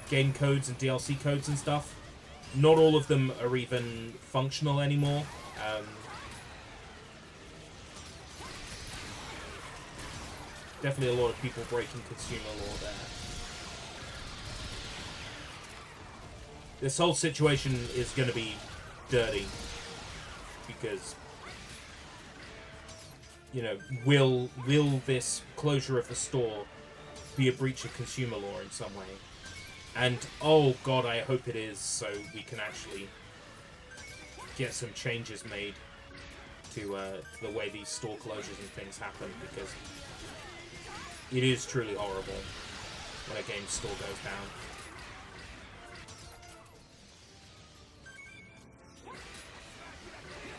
game codes and DLC codes and stuff. Not all of them are even functional anymore. Definitely a lot of people breaking consumer law there. This whole situation is going to be dirty because, you know, will this closure of the store be a breach of consumer law in some way? And oh god, I hope it is, so we can actually get some changes made to the way these store closures and things happen, because it is truly horrible when a game's store goes down.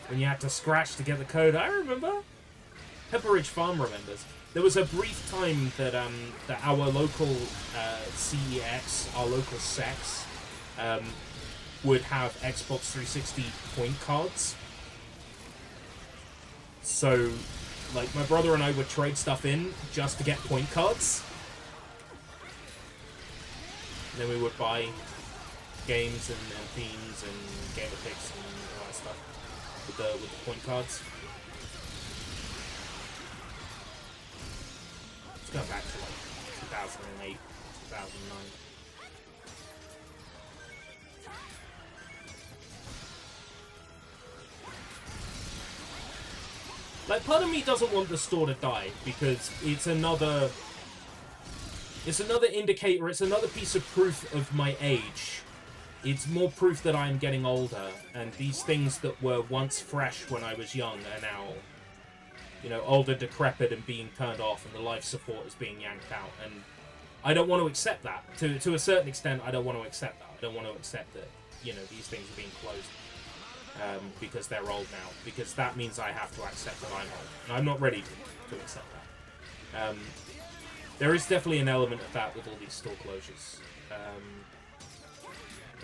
When you had to scratch to get the code, I remember. Pepperidge Farm remembers. There was a brief time that that our local CEX, our local sex, would have Xbox 360 point cards. So, like, my brother and I would trade stuff in just to get point cards. And then we would buy games and themes and gamer picks and all that stuff with the point cards. Let's go back to like 2008, 2009. Like, part of me doesn't want the store to die, because it's another indicator, it's another piece of proof of my age. It's more proof that I'm getting older, and these things that were once fresh when I was young are now, you know, older, decrepit, and being turned off, and the life support is being yanked out. And I don't want to accept that. To a certain extent, I don't want to accept that. I don't want to accept that, you know, these things are being closed. Because they're old now. Because that means I have to accept that I'm old. And I'm not ready to accept that. There is definitely an element of that with all these store closures.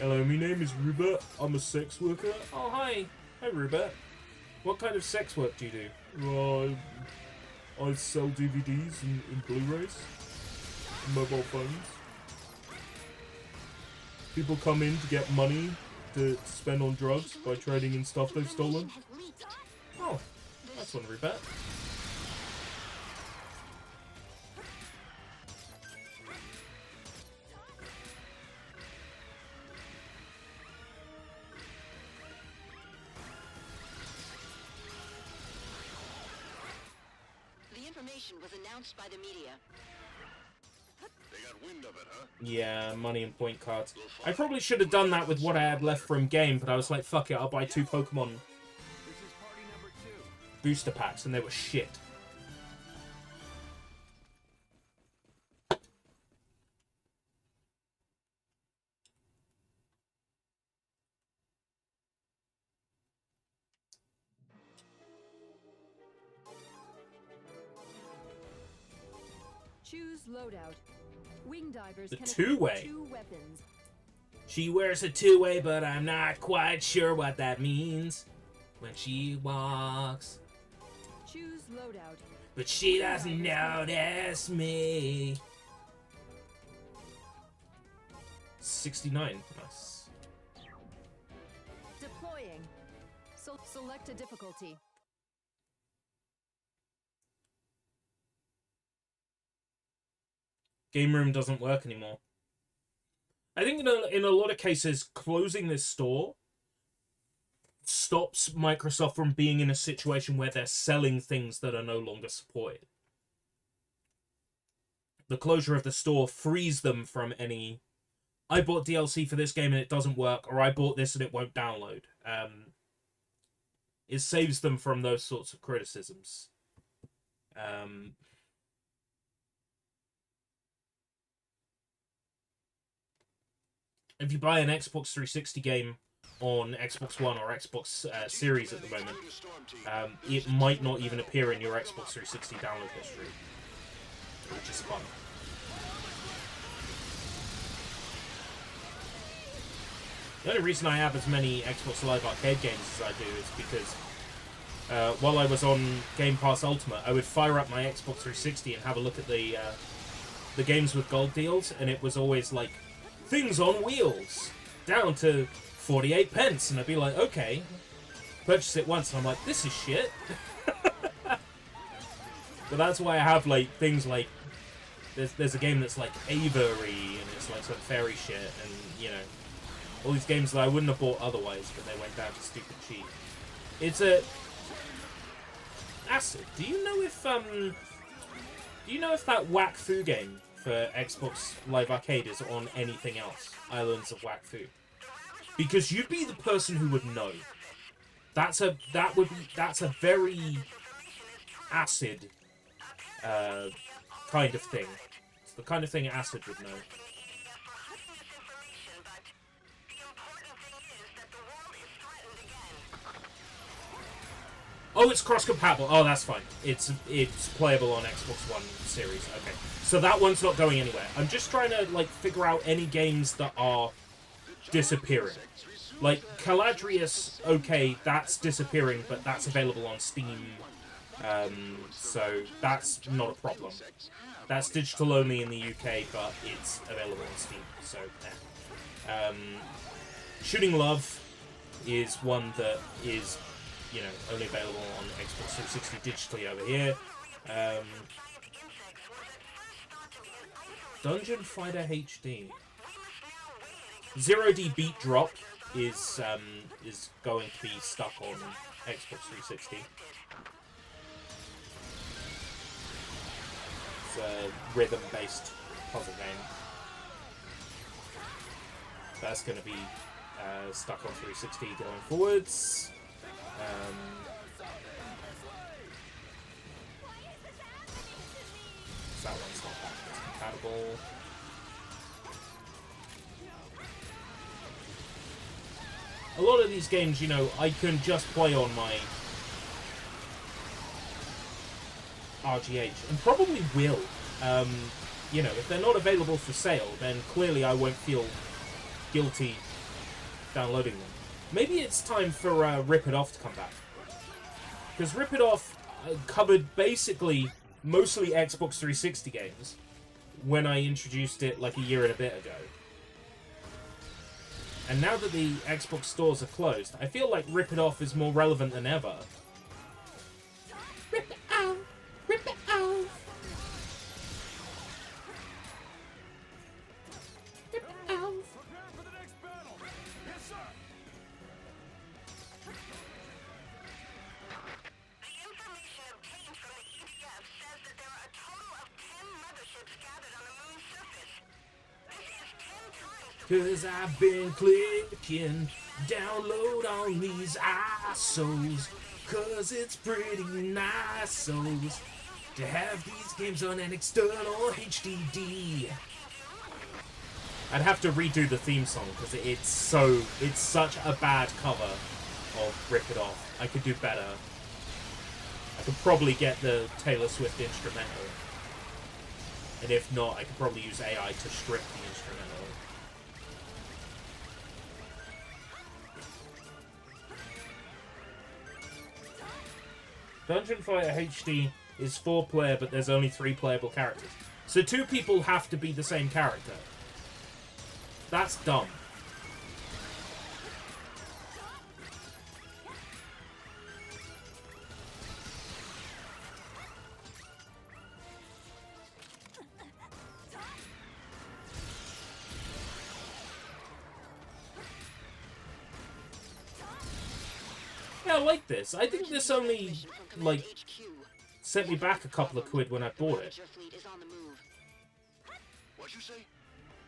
Hello, my name is Rupert. I'm a sex worker. Oh, hi. Hi, Rupert. What kind of sex work do you do? Well, I sell DVDs and Blu-rays. Mobile phones. People come in to get money to spend on drugs by trading in stuff they've stolen. Oh, that's one Rupert. The information was announced by the media. They got wind of it, huh? Yeah, money and point cards. I probably should have done that with what I had left from game, but I was like, fuck it, I'll buy 2 Pokemon This is party number 2. booster packs, and they were shit. Choose loadout. Wing divers The can two-way. equip 2 weapons. She wears a 2-way, but I'm not quite sure what that means when she walks. Choose loadout. But she doesn't notice me. 69. Nice. Deploying. Select a difficulty. Game room doesn't work anymore. I think in a lot of cases, closing this store stops Microsoft from being in a situation where they're selling things that are no longer supported. The closure of the store frees them from any, I bought DLC for this game and it doesn't work, or I bought this and it won't download. It saves them from those sorts of criticisms. If you buy an Xbox 360 game on Xbox One or Xbox Series at the moment, it might not even appear in your Xbox 360 download history, which is fun. The only reason I have as many Xbox Live Arcade games as I do is because while I was on Game Pass Ultimate, I would fire up my Xbox 360 and have a look at the games with gold deals, and it was always like, things on wheels, down to 48 pence, and I'd be like, okay. Purchase it once, and I'm like, this is shit. But that's why I have like things like there's a game that's like Avery and it's like some fairy shit and you know all these games that I wouldn't have bought otherwise, but they went down to stupid cheap. It's a Acid. Do you know if that Whack Fu game for Xbox Live Arcade is on anything else? Islands of Whack Fu. Because you'd be the person who would know. That's a very Acid kind of thing. It's the kind of thing Acid would know. Oh, it's cross-compatible. Oh, that's fine. It's playable on Xbox One series. Okay. So that one's not going anywhere. I'm just trying to, like, figure out any games that are disappearing. Like, Caladrius, okay, that's disappearing, but that's available on Steam. So that's not a problem. That's digital only in the UK, but it's available on Steam. So, Shooting Love is one that is, you know, only available on Xbox 360 digitally over here. Dungeon Fighter HD. 0D Beat Drop is going to be stuck on Xbox 360. It's a rhythm-based puzzle game. That's going to be stuck on 360 going forwards. That one's not backwards compatible. A lot of these games, you know, I can just play on my RGH, and probably will. You know, if they're not available for sale, then clearly I won't feel guilty downloading them. Maybe it's time for Rip It Off to come back. Because Rip It Off covered basically mostly Xbox 360 games when I introduced it like a year and a bit ago. And now that the Xbox stores are closed, I feel like Rip It Off is more relevant than ever. Rip it off! Rip it off! Rip it off! Prepare for the next battle. Yes, sir. The information obtained from the EDF says that there are a total of 10 motherships gathered on the moon's surface. This is 10 times the 'Cause I've been clicking download on these ISOs. 'Cause it's pretty nice to have these games on an external HDD. I'd have to redo the theme song because it's such a bad cover of Rip It Off. I could do better. I could probably get the Taylor Swift instrumental. And if not, I could probably use AI to strip the instrumental. Dungeon Fighter HD is 4-player, but there's only 3 playable characters. So 2 people have to be the same character. That's dumb. Yeah, I like this. I think this only, like, sent me back a couple of quid when I bought it. fleet is on the move. What'd you say?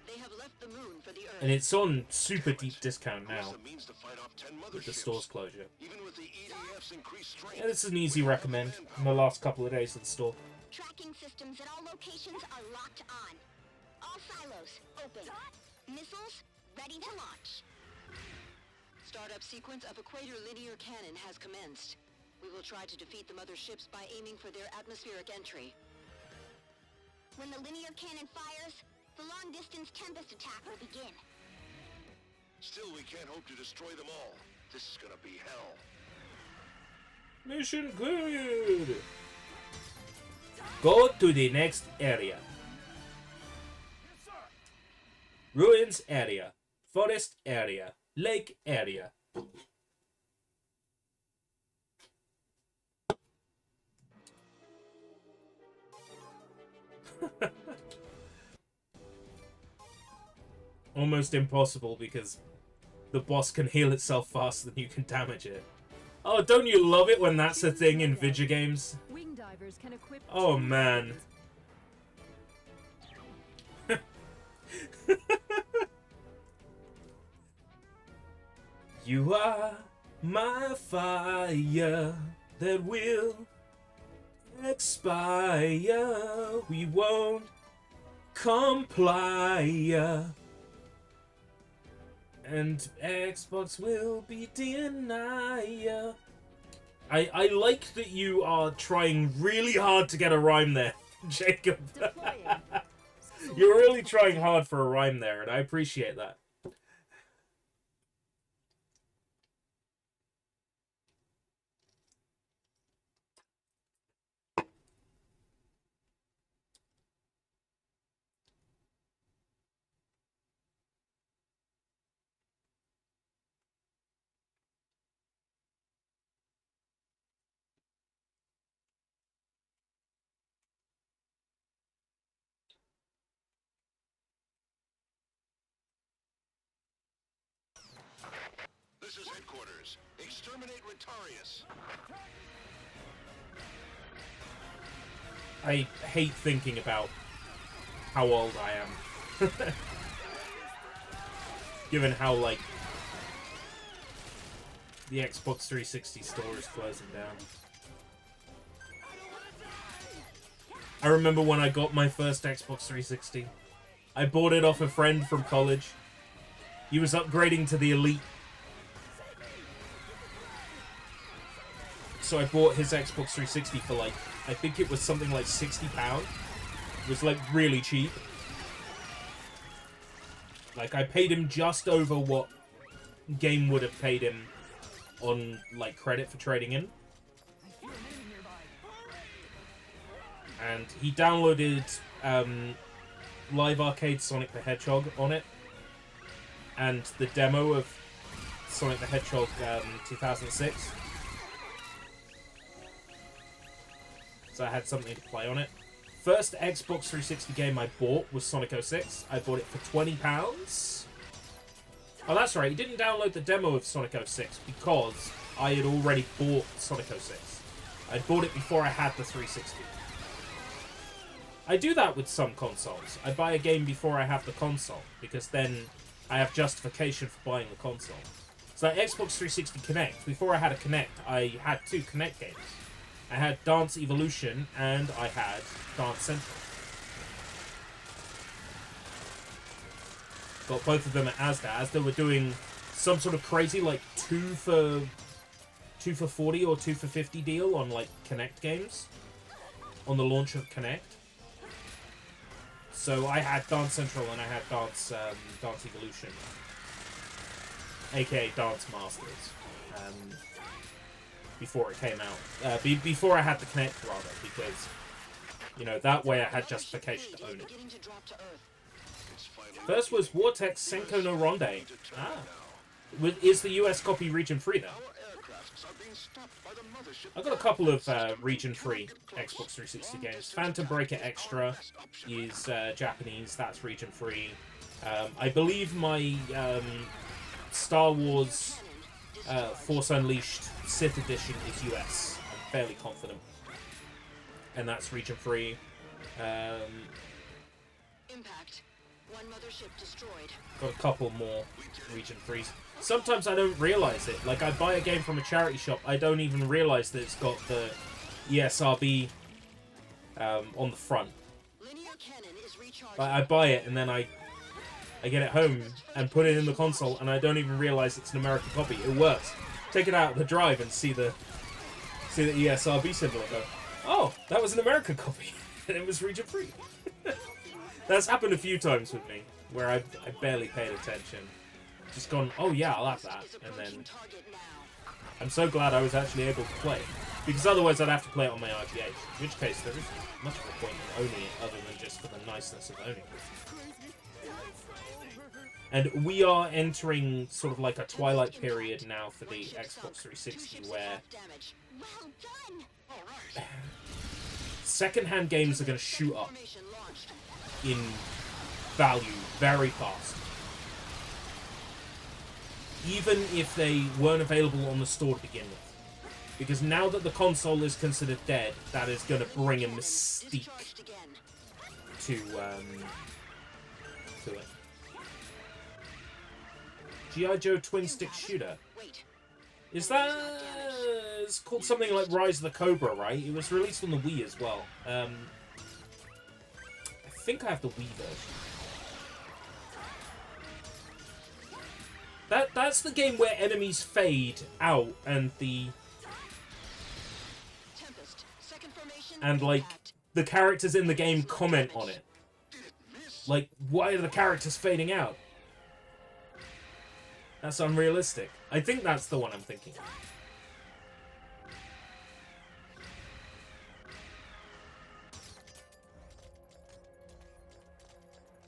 They have left the moon for the Earth. And it's on super deep discount now It means to fight off 10 with the motherships. store's closure. Even with the EDF's increased strength. Yeah, this is an easy recommend in the last couple of days at the store. Tracking systems at all locations are locked on. All silos open. Missiles ready to launch. Startup sequence of Equator linear cannon has commenced. We will try to defeat the motherships by aiming for their atmospheric entry. When the linear cannon fires, the long-distance Tempest attack will begin. Still, we can't hope to destroy them all. This is gonna be hell. Mission good! Go to the next area. Ruins area. Forest area. Lake area. Almost impossible because the boss can heal itself faster than you can damage it. Oh, don't you love it when that's a thing in video games? Wing divers can equip Oh, 2 man. You are my fire that will expire. We won't comply. And Xbox will be denied. I like that you are trying really hard to get a rhyme there, Jacob. Deploying. You're really trying hard for a rhyme there, and I appreciate that. This is headquarters. Exterminate Retarius. I hate thinking about how old I am. Given how, like, the Xbox 360 store is closing down. I remember when I got my first Xbox 360. I bought it off a friend from college. He was upgrading to the Elite. So I bought his Xbox 360 for, like, I think it was something like £60. It was, like, really cheap. Like, I paid him just over what Game would have paid him on, like, credit for trading in. And he downloaded Live Arcade Sonic the Hedgehog on it. And the demo of Sonic the Hedgehog 2006. So I had something to play on it. First Xbox 360 game I bought was Sonic 06. I bought it for £20. Oh, that's right. He didn't download the demo of Sonic 06 because I had already bought Sonic 06. I bought it before I had the 360. I do that with some consoles. I buy a game before I have the console because then I have justification for buying the console. So like Xbox 360 Kinect. Before I had a Kinect, I had 2 Kinect games. I had Dance Evolution and I had Dance Central. Got both of them at Asda. Asda were doing some sort of crazy like 2 for 40 or 2 for 50 deal on like Kinect games on the launch of Kinect. So I had Dance Central and I had Dance Evolution, aka Dance Masters. Before it came out. Before I had the Kinect, rather, because, you know, that way I had justification to own it. First was Vortex Senko no Ronde. Ah. Is the US copy region-free, though? I've got a couple of region-free Xbox 360 games. Phantom Breaker Extra is Japanese, that's region-free. I believe my Star Wars Force Unleashed Sith Edition is US. I'm fairly confident. And that's region-free. Impact. One mothership destroyed. Got a couple more region-frees. Sometimes I don't realise it. Like, I buy a game from a charity shop, I don't even realise that it's got the ESRB on the front. Linear cannon is recharging. Like, I buy it, and then I get it home and put it in the console, and I don't even realise it's an American copy. It works. Take it out of the drive and see the ESRB symbol and go, oh, that was an American copy. And it was region-free. That's happened a few times with me, where I barely paid attention. Just gone, oh yeah, I'll have that. And then I'm so glad I was actually able to play it. Because otherwise I'd have to play it on my RGH. In which case there isn't much of a point in owning it other than just for the niceness of owning it. And we are entering sort of like a twilight period now for the Xbox 360 where secondhand games are going to shoot up Formation launched. in value very fast. Even if they weren't available on the store to begin with. Because now that the console is considered dead, that is going to bring a mystique Discharged again. to it. G.I. Joe Twin Stick Shooter. Wait. Is that... It's called something like Rise of the Cobra, right? It was released on the Wii as well. I think I have the Wii version. That's the game where enemies fade out and the... Tempest. Second formation. And, like, impact. the characters in the game comment on it. Did it miss? Like, why are the characters fading out? That's unrealistic. I think that's the one I'm thinking of.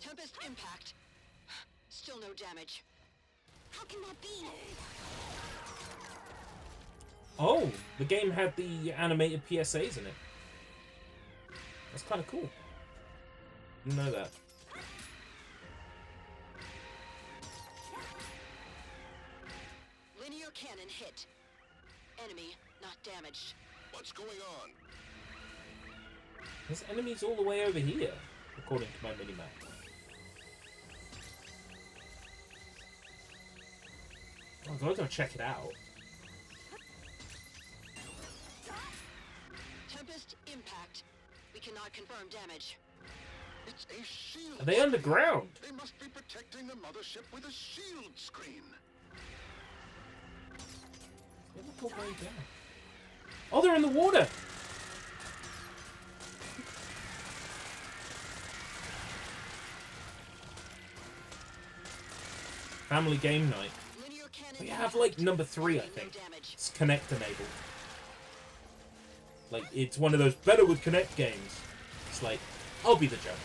Tempest impact. Still no damage. How can that be? Oh, the game had the animated PSAs in it. That's kind of cool. Didn't know that. Linear cannon hit. Enemy not damaged. What's going on? There's enemies all the way over here, according to my minimap. Oh, I'm gonna go check it out. Tempest impact. We cannot confirm damage. It's a shield. Are they underground? They must be protecting the mothership with a shield screen. They look all the way down. Oh, they're in the water! Family game night. Linear cannon. We have, like, number 3, I No think. damage. It's Connect enabled. Like, it's one of those better with Connect games. It's like, I'll be the Joker.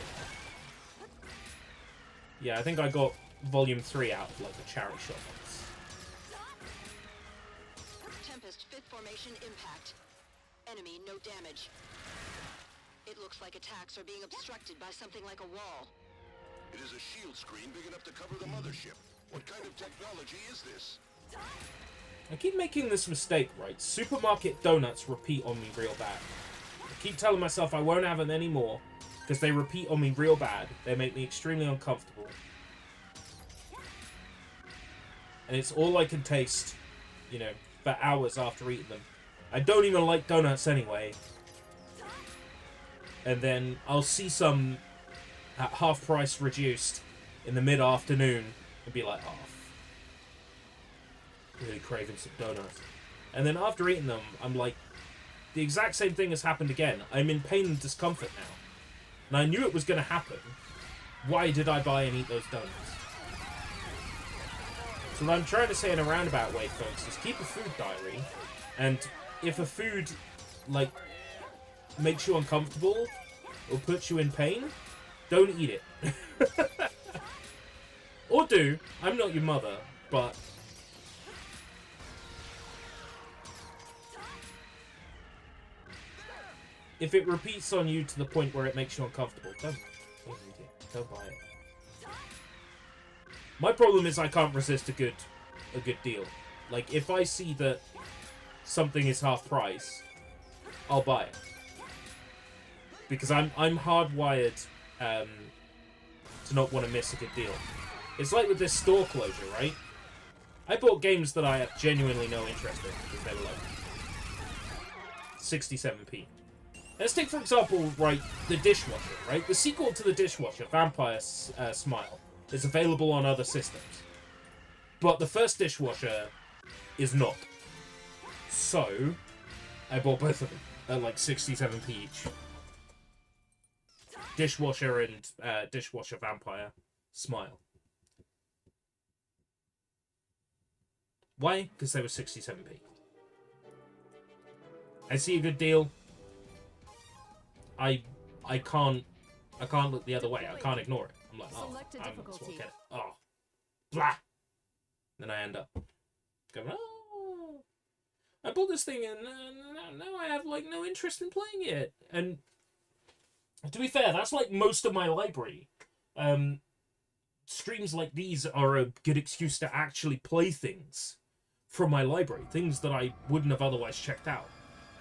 Yeah, I think I got Volume 3 out of, like, a charity shop once. Tempest fifth formation impact. Enemy no damage. It looks like attacks are being obstructed by something like a wall. It is a shield screen big enough to cover the mothership. What kind of technology is this? I keep making this mistake, right? Supermarket donuts repeat on me real bad. I keep telling myself I won't have them anymore because they repeat on me real bad. They make me extremely uncomfortable. And it's all I can taste, you know, for hours after eating them. I don't even like donuts anyway. And then I'll see some at half price reduced in the mid-afternoon and be like, oh, really craving some donuts. And then after eating them, I'm like, the exact same thing has happened again. I'm in pain and discomfort now. And I knew it was going to happen. Why did I buy and eat those donuts? So what I'm trying to say in a roundabout way, folks, is keep a food diary. And if a food, like, makes you uncomfortable or puts you in pain, don't eat it. Or do. I'm not your mother, but... if it repeats on you to the point where it makes you uncomfortable, don't eat it. Don't buy it. My problem is I can't resist a good deal. Like, if I see that something is half price, I'll buy it. Because I'm hardwired to not want to miss a good deal. It's like with this store closure, right? I bought games that I have genuinely no interest in because they were like 67p. Let's take, for example, right, The Dishwasher, right? The sequel to The Dishwasher, Vampire Smile, is available on other systems. But the first Dishwasher is not. So, I bought both of them at like 67p each. Dishwasher and Dishwasher Vampire Smile. Why? Because they were 67p. I see a good deal. I can't look the other way. I can't ignore it. I'm like, oh, Select a I might as well difficulty. get it. Oh, blah. Then I end up going, oh, I bought this thing and now I have like no interest in playing it. And To be fair, that's like most of my library. Streams like these are a good excuse to actually play things from my library, things that I wouldn't have otherwise checked out.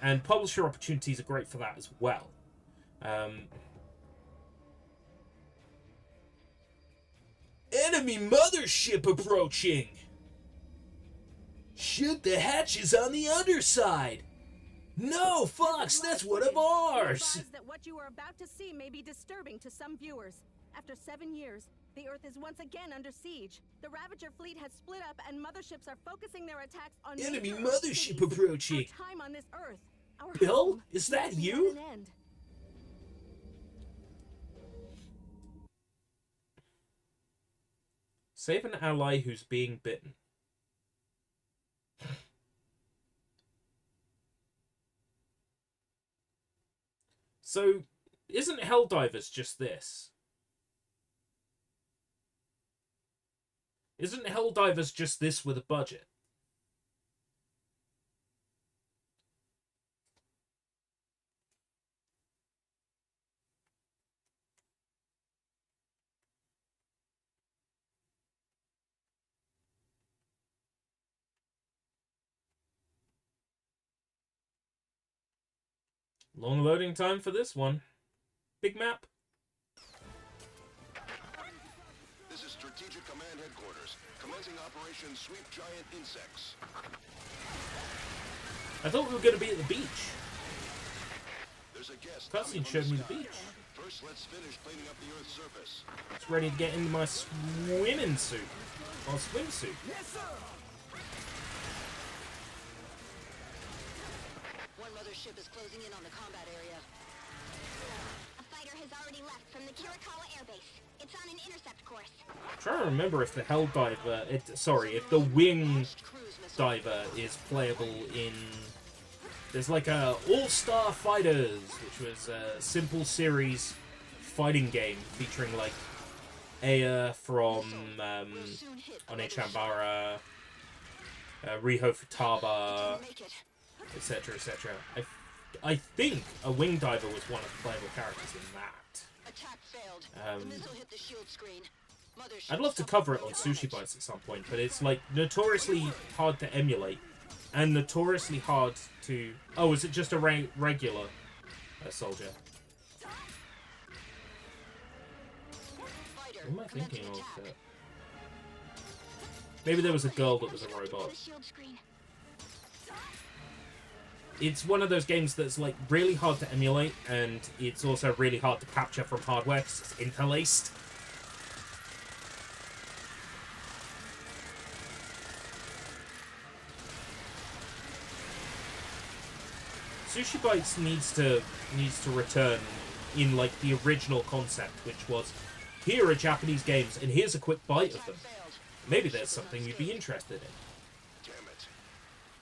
And publisher opportunities are great for that as well. Enemy mothership approaching! Shoot the hatches on the underside! No, Fox, that's one of ours! That what you are about to see may be disturbing to some viewers. After 7 years, the Earth is once again under siege. The Ravager fleet has split up, and motherships are focusing their attacks on enemy major Earth mothership cities. approaching. Our time on this Earth, our Bill, home, is that will be you? at an end. Save an ally who's being bitten. So, isn't Helldivers just this? Isn't Helldivers just this with a budget? Long loading time for this one. Big map. This is Strategic Command Headquarters, commencing Operation Sweep Giant Insects. I thought we were going to be at the beach. There's a guest Cutscene coming showed from me the the sky. beach. First, let's finish cleaning up the Earth's surface. It's ready to get into my swimming suit. Or swimsuit. One mothership is closing in on the combat area. A fighter has already left from the Kirikawa airbase. It's on an intercept course. I'm trying to remember if the Helldiver... if the Wing Last cruise missile. Diver is playable in... There's like a All-Star Fighters, which was a simple series fighting game featuring like Aya from Will soon hit the Onechambara, Riho Futaba, mothership. Make it. etc., etc. I think a Wing Diver was one of the playable characters in that. Attack failed. The missile hit the shield screen. Mothership I'd love to suffered cover it great on Sushi damage. Bites at some point, but it's like notoriously hard to emulate and notoriously hard to... Oh, is it just a regular soldier? Fighter, What am I thinking commencing of? attack. Maybe there was a girl that was a robot. The shield screen. It's one of those games that's like really hard to emulate, and it's also really hard to capture from hardware because it's interlaced. Sushi Bites needs to return in like the original concept, which was here are Japanese games and here's a quick bite of them. Failed. Maybe there's something you'd be interested in. Damn it.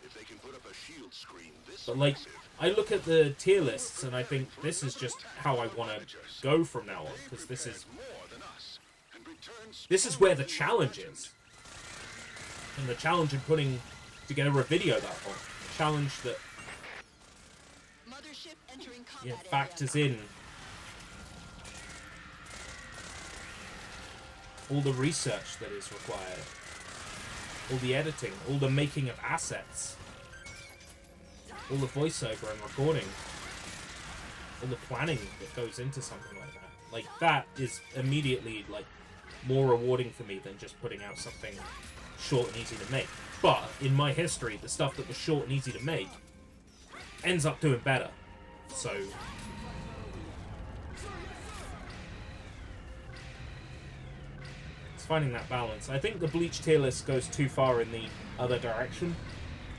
If they can put up a shield screen this But like, massive, I look at the tier lists and I think this is just how I want to go from now on, because this is more than us, and returns where the challenge is. And the challenge in putting together a video that long. The challenge that Mothership entering combat factors in all the research that is required, all the editing, all the making of assets, all the voiceover and recording, all the planning that goes into something like that. Like, that is immediately, like, more rewarding for me than just putting out something short and easy to make. But, in my history, the stuff that was short and easy to make ends up doing better. So... it's finding that balance. I think the Bleach tier list goes too far in the other direction.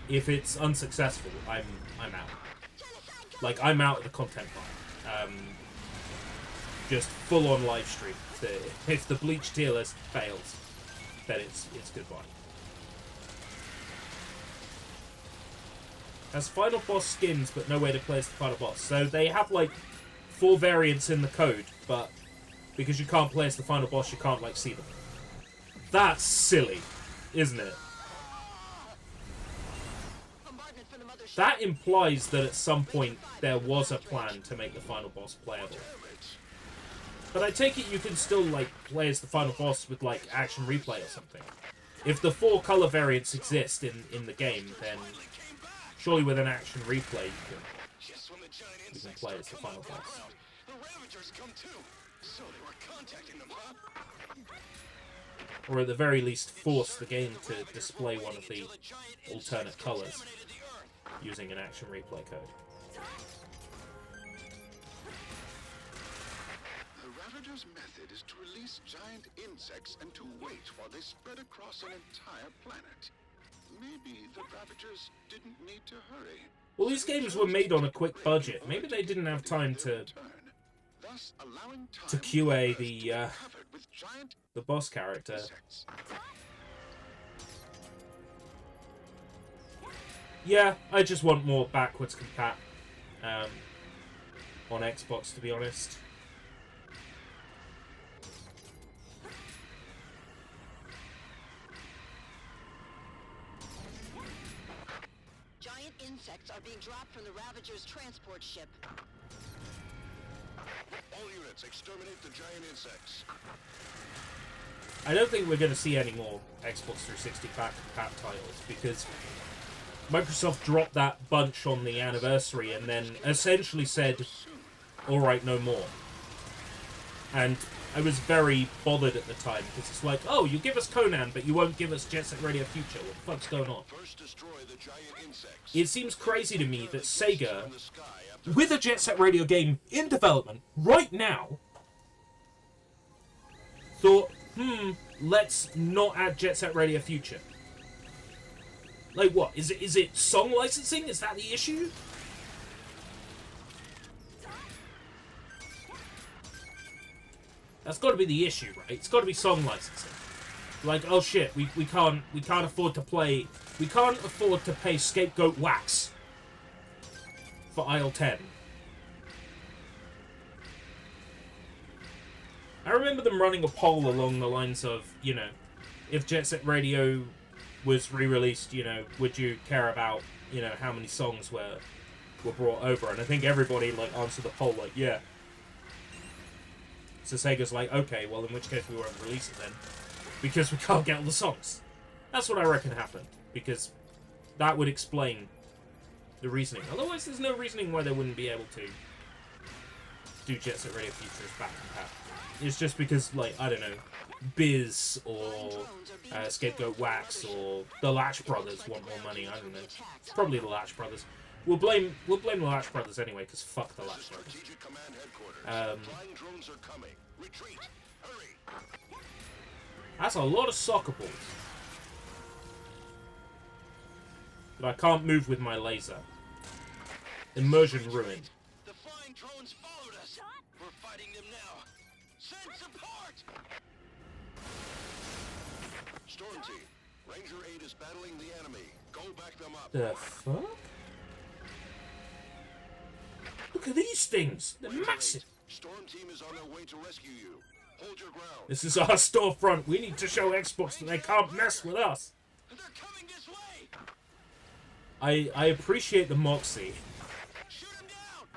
If it's unsuccessful, I'm out. Like, I'm out of the content part. Just full on live stream. If the Bleach tier list fails, then it's goodbye. Has final boss skins, but no way to play as the final boss. So they have like 4 variants in the code, but because you can't play as the final boss, you can't like see them. That's silly, isn't it? Bombardment from the mothership. That implies that at some point there was a plan to make the final boss playable. damage. But I take it you can still, like, play as the final boss with, like, action replay or something. If the 4 color variants exist in the game, then surely with an action replay you can play as the final boss. The Ravagers come too. So they were contacting them, huh? Or at the very least force the game to display one of the alternate colors using an action replay code. The Ravagers' method is to release giant insects and to wait while they spread across an entire planet. Maybe the Ravagers didn't need to hurry. Well, these games were made on a quick budget. Maybe they didn't have time to QA the boss character. Yeah, I just want more backwards compat on Xbox, to be honest. Giant insects are being dropped from the Ravagers' transport ship. All units, exterminate the giant insects. I don't think we're going to see any more Xbox 360 back compat titles, because Microsoft dropped that bunch on the anniversary and then essentially said, alright, no more. And I was very bothered at the time, because it's like, oh, you give us Conan, but you won't give us Jet Set Radio Future. What the fuck's going on? It seems crazy to me that Sega, with a Jet Set Radio game in development right now, thought, let's not add Jet Set Radio Future. Like what? Is it song licensing? Is that the issue? That's got to be the issue, right? It's got to be song licensing. Like, oh shit, we can't afford to play. We can't afford to pay Scapegoat Wax for Isle 10. I remember them running a poll along the lines of, you know, if Jet Set Radio was re-released, you know, would you care about, you know, how many songs were brought over? And I think everybody, like, answered the poll, like, yeah. So Sega's like, okay, well, in which case we won't release it then, because we can't get all the songs. That's what I reckon happened, because that would explain the reasoning. Otherwise, there's no reasoning why they wouldn't be able to do Jet Set Radio Future as back compat. It's just because, like, I don't know, Biz or Scapegoat Wax or the Latch Brothers want more money. I don't know. It's probably the Latch Brothers. We'll blame the Latch Brothers anyway, because fuck the Latch Brothers. That's a lot of soccer balls. But I can't move with my laser. Immersion ruined. The flying drones followed us. We're fighting them now. Send support! Storm Team, Ranger 8 is battling the enemy. Go back them up. The fuck? Look at these things. They're massive. Storm Team is on their way to rescue you. Hold your ground. This is our storefront. We need to show Xbox that they can't mess with us. They're coming this way. I appreciate the moxie. Shoot them down.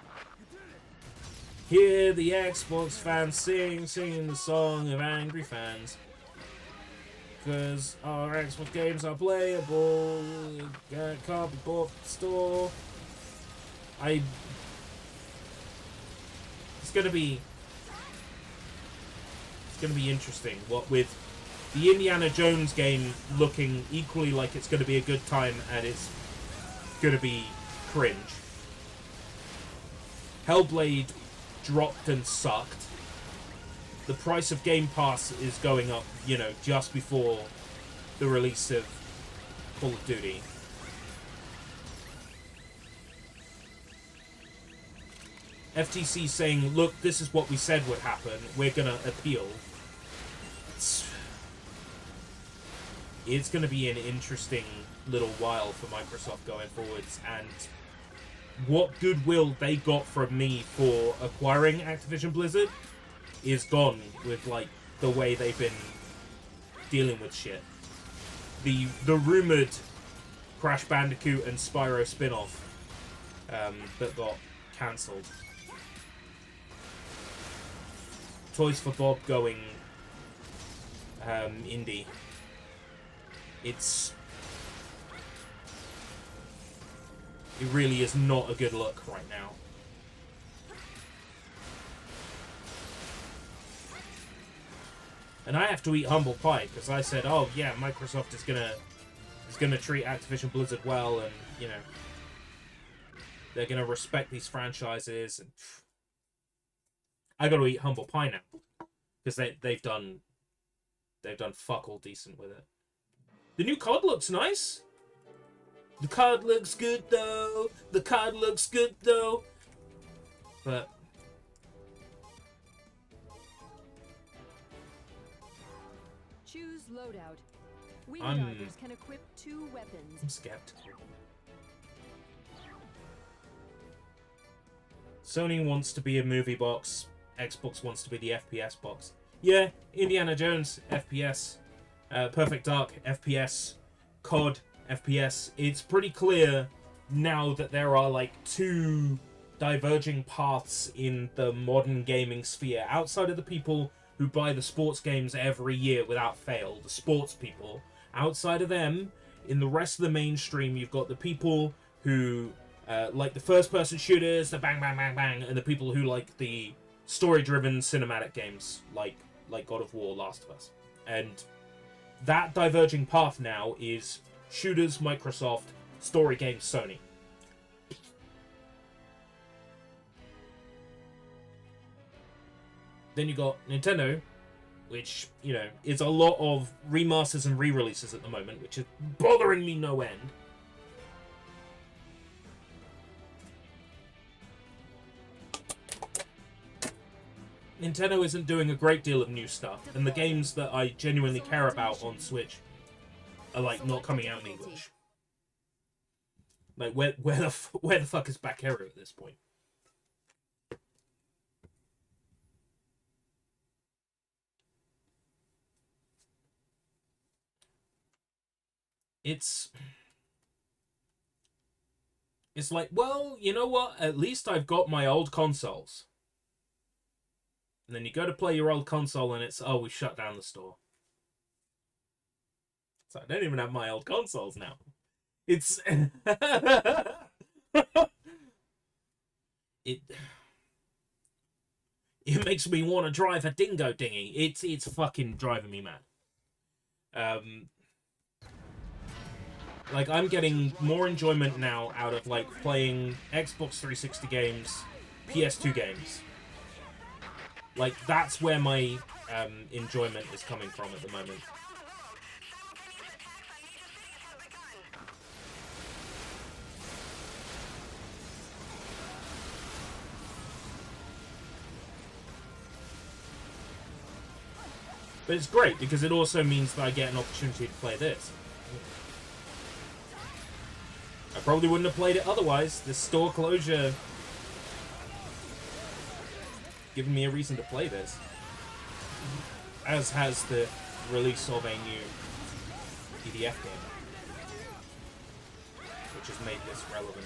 Hear the Xbox fans singing the song of angry fans. Because our Xbox games are playable, can't be bought from the store. It's gonna be interesting. What with the Indiana Jones game looking equally like it's gonna be a good time, and it's gonna be cringe. Hellblade dropped and sucked. The price of Game Pass is going up, you know, just before the release of Call of Duty. FTC saying, look, this is what we said would happen, we're gonna appeal. It's gonna be an interesting little while for Microsoft going forwards, and what goodwill they got from me for acquiring Activision Blizzard is gone with, like, the way they've been dealing with shit. The rumored Crash Bandicoot and Spyro spin-off that got cancelled. Toys for Bob going indie. It really is not a good look right now. And I have to eat humble pie because I said, "Oh yeah, Microsoft is gonna treat Activision Blizzard well, and you know they're gonna respect these franchises." And I got to eat humble pie now because they've done fuck all decent with it. The new COD looks nice. The COD looks good though. The COD looks good though. But Choose loadout. Wing I'm- divers can equip 2 weapons. I'm skeptical. Sony wants to be a movie box. Xbox wants to be the FPS box. Yeah, Indiana Jones, FPS. Perfect Dark, FPS. COD, FPS. It's pretty clear now that there are like 2 diverging paths in the modern gaming sphere. Outside of the people who buy the sports games every year without fail, the sports people. Outside of them, in the rest of the mainstream, you've got the people who like the first-person shooters, the bang, bang, bang, bang, and the people who like the story-driven cinematic games, like God of War, Last of Us. And that diverging path now is shooters, Microsoft, story games, Sony. Then you got Nintendo, which, you know, is a lot of remasters and re-releases at the moment, which is bothering me no end. Nintendo isn't doing a great deal of new stuff, and the games that I genuinely care about on Switch are, like, not coming out in English. Like, where the fuck is Back Arrow at this point? It's like, well, you know what? At least I've got my old consoles. And then you go to play your old console and it's, oh, we shut down the store. So I don't even have my old consoles now. It's... It makes me want to drive a dingo dinghy. It's fucking driving me mad. Like, I'm getting more enjoyment now out of, like, playing Xbox 360 games, PS2 games. Like, that's where my enjoyment is coming from at the moment. But it's great, because it also means that I get an opportunity to play this. I probably wouldn't have played it otherwise. This store closure giving me a reason to play this. As has the release of a new PDF game, which has made this relevant.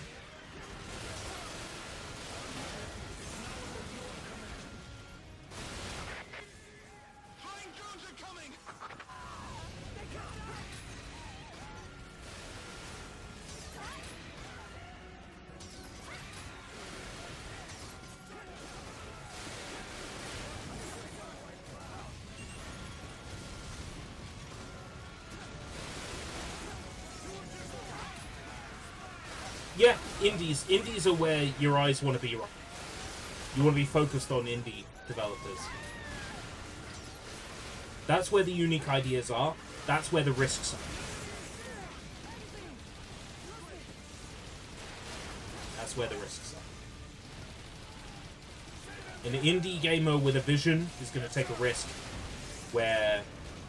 Yeah, indies. Indies are where your eyes want to be right. You want to be focused on indie developers. That's where the unique ideas are. That's where the risks are. That's where the risks are. An indie gamer with a vision is going to take a risk where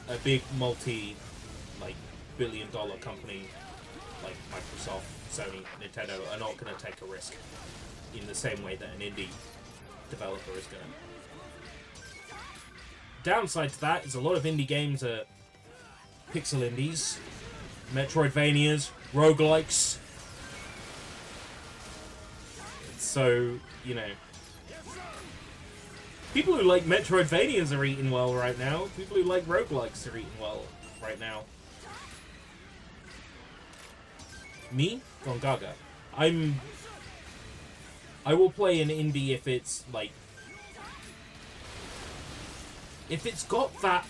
a big multi-billion-dollar company like Microsoft, Sony, Nintendo are not going to take a risk in the same way that an indie developer is going to. Downside to that is a lot of indie games are pixel indies, Metroidvanias, roguelikes. So, you know, People who like Metroidvanias are eating well right now. People who like roguelikes are eating well right now. Me? Gongaga. I will play an indie if it's, like... If it's got that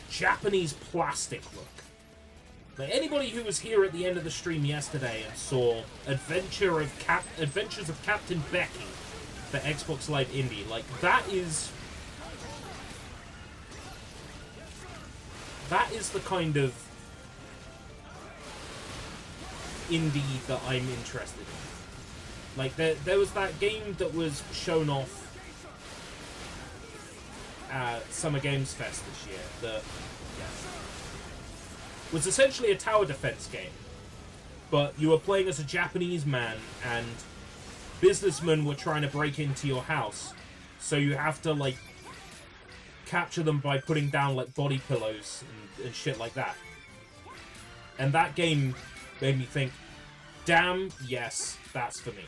Japanese plastic look. Like, anybody who was here at the end of the stream yesterday and saw Adventures of Captain Becky for Xbox Live Indie, like, that is the kind of indie that I'm interested in. Like, there was that game that was shown off at Summer Games Fest this year that was essentially a tower defense game, but you were playing as a Japanese man and businessmen were trying to break into your house, so you have to, like, capture them by putting down, like, body pillows and shit like that. And that game made me think, damn, yes, that's for me.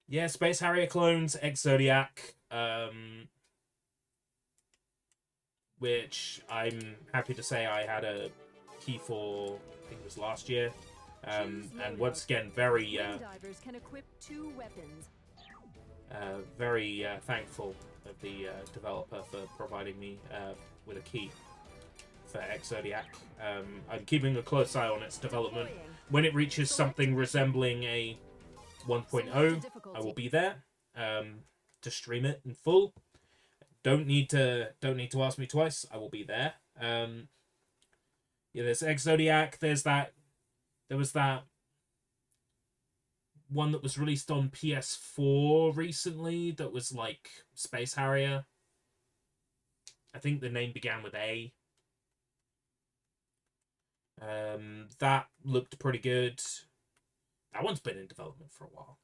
Yeah, Space Harrier clones, Ex-Zodiac, which I'm happy to say I had a key for, I think it was last year. And once again, very Divers can equip 2 weapons. very thankful of the developer for providing me with a key for Ex-Zodiac. I'm keeping a close eye on its development. When it reaches something resembling a 1.0, I will be there to stream it in full. Don't need to ask me twice. I will be there. Yeah, there's Ex-Zodiac. There was that one that was released on PS4 recently that was like Space Harrier. I think the name began with A. That looked pretty good. That one's been in development for a while.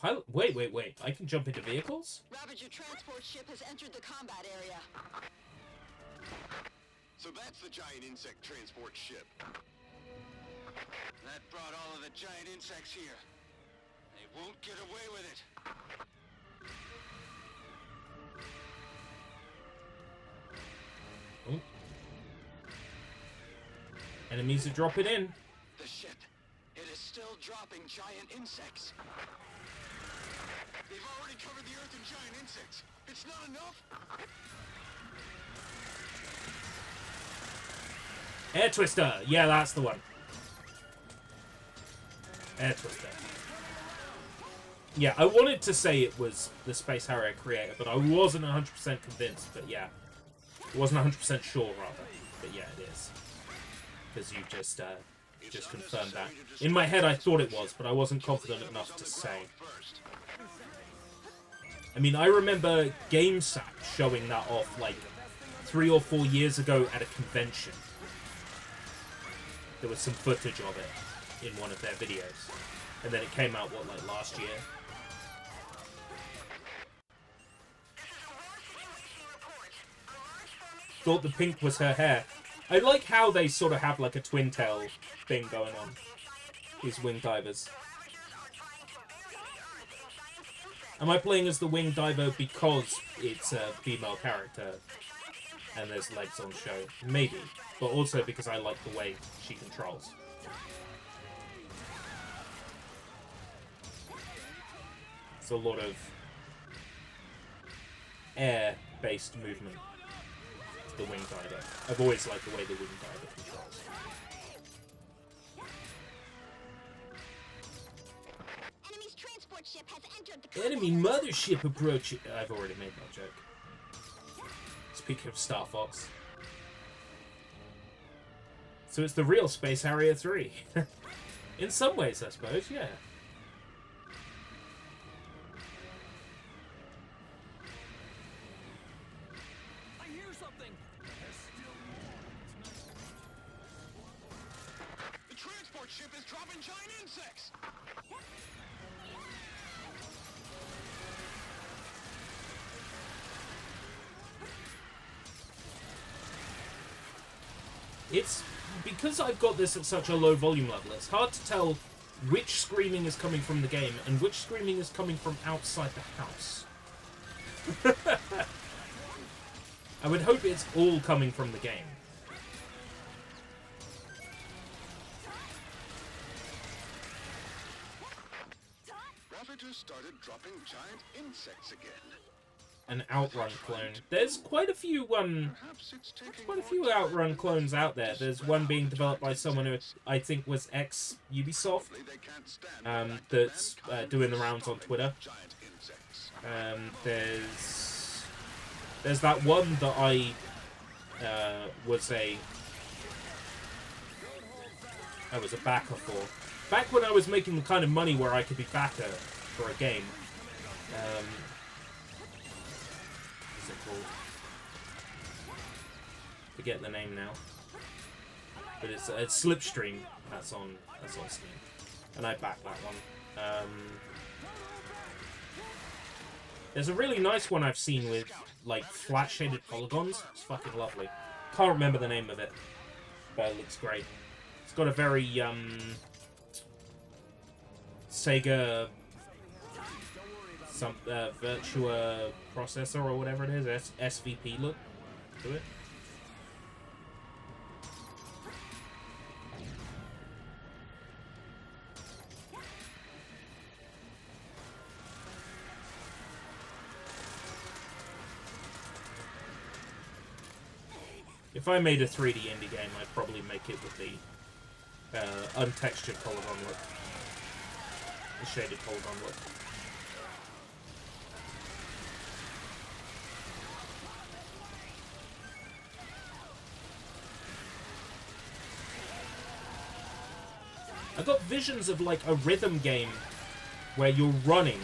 Pilot, wait. I can jump into vehicles? Ravager transport ship has entered the combat area. So that's the giant insect transport ship. That brought all of the giant insects here. They won't get away with it. Oh. Enemies are dropping in. The ship, it is still dropping giant insects. They've already covered the Earth in giant insects. It's not enough. Air Twister. Yeah, that's the one. Air Twister. Yeah, I wanted to say it was the Space Harrier creator, but I wasn't 100% convinced. But yeah, I wasn't 100% sure, rather. But yeah, it is. Because you just confirmed that. In my head, I thought it was, but I wasn't confident enough to say. I mean, I remember GameSap showing that off like 3 or 4 years ago at a convention. There was some footage of it in one of their videos. And then it came out, what, like last year? Thought the pink was her hair. I like how they sort of have like a twin tail thing going on. These wing divers. Am I playing as the wing diver because it's a female character and there's legs on show? Maybe. But also because I like the way she controls. It's a lot of air-based movement. The wing diver. I've always liked the way the wing diver controls. Enemy's transport ship has entered the Enemy mothership approaching. I've already made that joke. Speaking of Star Fox. So it's the real Space Harrier 3. In some ways, I suppose, yeah. I hear something. The transport ship is dropping giant insects. It's because I've got this at such a low volume level, it's hard to tell which screaming is coming from the game and which screaming is coming from outside the house. I would hope it's all coming from the game. Ravagers started dropping giant insects again. An Outrun clone. There's quite a few Perhaps it's taking quite a few Outrun clones out there. There's one being developed by someone who I think was ex Ubisoft, they can't stand that's doing the rounds on Twitter. giant insects. There's that one that I was a backer for. Back when I was making the kind of money where I could be backer for a game. What's it called? Forget the name now. But it's Slipstream. That's on Steam, and I backed that one. There's a really nice one I've seen with like flat shaded polygons. It's fucking lovely. Can't remember the name of it, but it looks great. It's got a very Sega Virtua processor or whatever it is, SVP look to it. If I made a 3D indie game, I'd probably make it with the untextured polygon look. The shaded polygon look. I got visions of like a rhythm game where you're running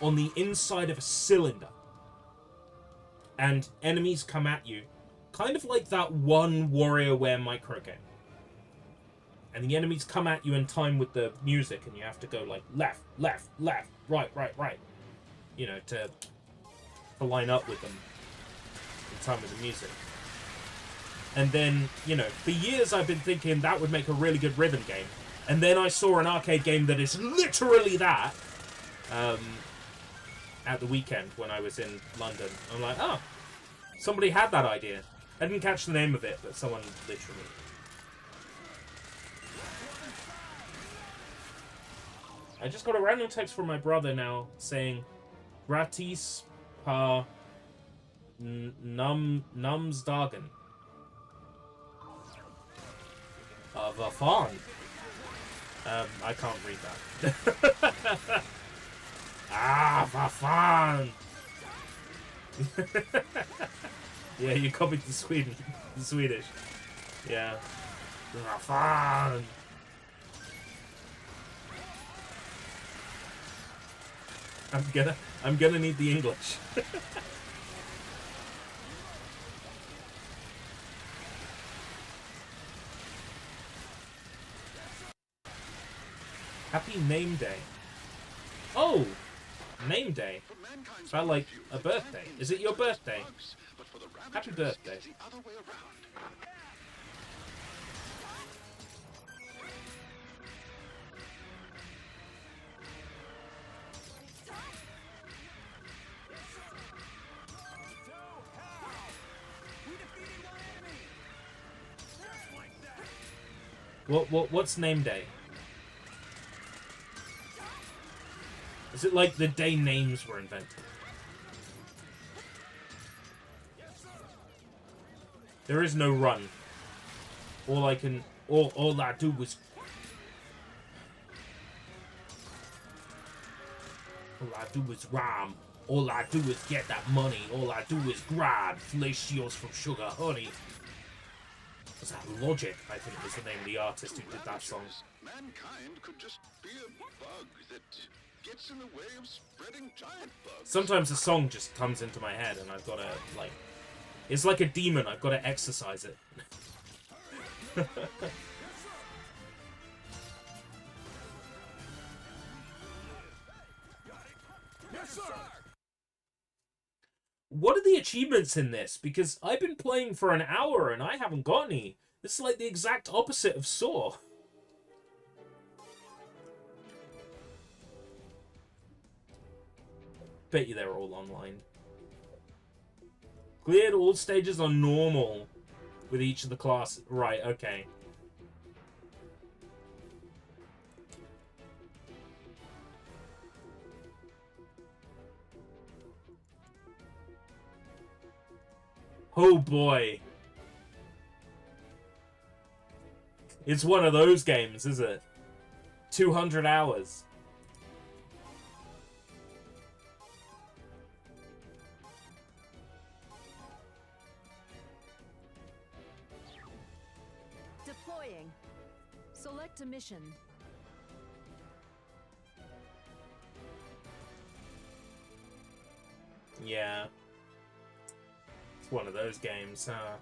on the inside of a cylinder and enemies come at you. Kind of like that one WarioWare micro game. And the enemies come at you in time with the music, and you have to go like left, left, left, right, right, right. You know, to line up with them in time with the music. And then, you know, for years I've been thinking that would make a really good rhythm game. And then I saw an arcade game that is literally that at the weekend when I was in London. I'm like, oh, somebody had that idea. I didn't catch the name of it, but someone literally. I just got a random text from my brother now saying, "Gratis par Namsdagen." Vad fan? I can't read that. Vad fan? Yeah, you copied the Swedish. Yeah. Vad fan? I'm gonna need the English. Happy Name Day. Oh! Name Day. It's about like a birthday. Is it your birthday? Happy birthday. What's Name Day? Is it like the day names were invented? There is no run. All I do is... All I do is rhyme. All I do is get that money. All I do is grind. Flacios from Sugar Honey. Was that Logic, I think was the name of the artist who did that song. Mankind could just be a bug that gets in the way of spreading giant bugs. Sometimes a song just comes into my head and I've got to, like... It's like a demon, I've got to exorcise it. What are the achievements in this? Because I've been playing for an hour and I haven't got any. This is like the exact opposite of Saw. Bet you they're all online. Cleared all stages on normal with each of the classes. Right, okay. Oh boy. It's one of those games, is it? 200 hours. Deploying. Select a mission. Yeah. It's one of those games, huh?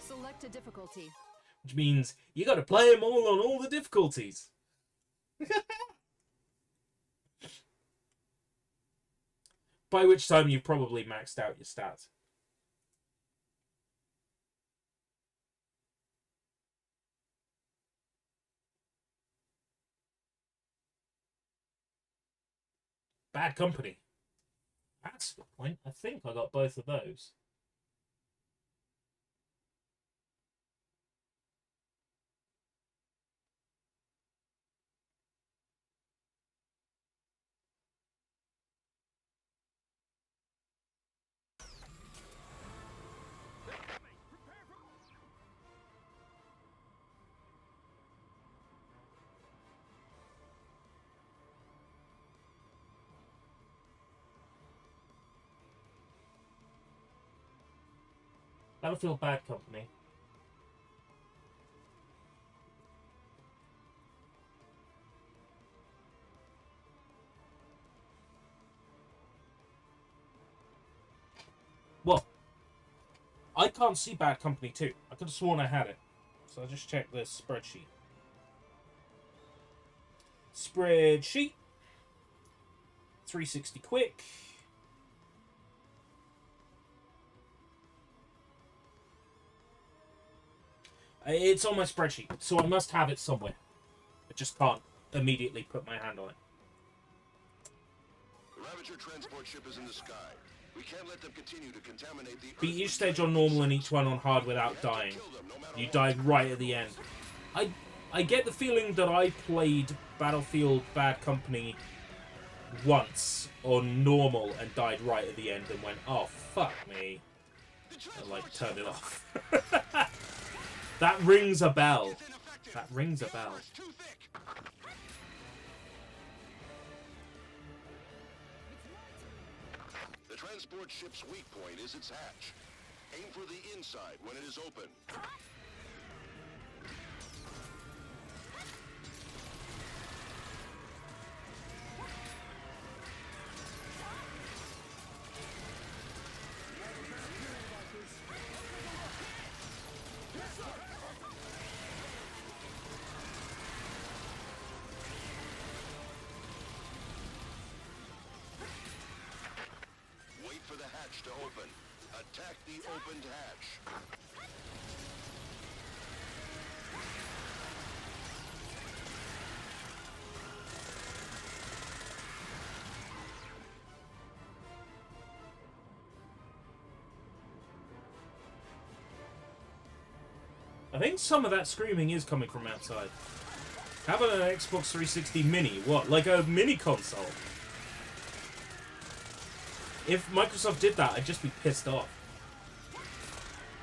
Select a difficulty. Which means you gotta play them all on all the difficulties. By which time you've probably maxed out your stats. Bad Company. That's a good point. I think I got both of those. Battlefield Bad Company. Well, I can't see Bad Company 2. I could have sworn I had it. So I'll just check this spreadsheet. Spreadsheet. 360 quick. It's on my spreadsheet, so I must have it somewhere. I just can't immediately put my hand on it. The Ravager transport ship is in the sky. We can't let them continue to contaminate the Beat each stage on normal and each one on hard without dying. You died right at the end. I get the feeling that I played Battlefield Bad Company once on normal and died right at the end and went, oh, fuck me. And, like, turned it off. That rings a bell. That rings a bell. The transport ship's weak point is its hatch. Aim for the inside when it is open. Wait for the hatch to open. Attack the opened hatch. I think some of that screaming is coming from outside. How about an Xbox 360 Mini? What, like a mini console? If Microsoft did that, I'd just be pissed off.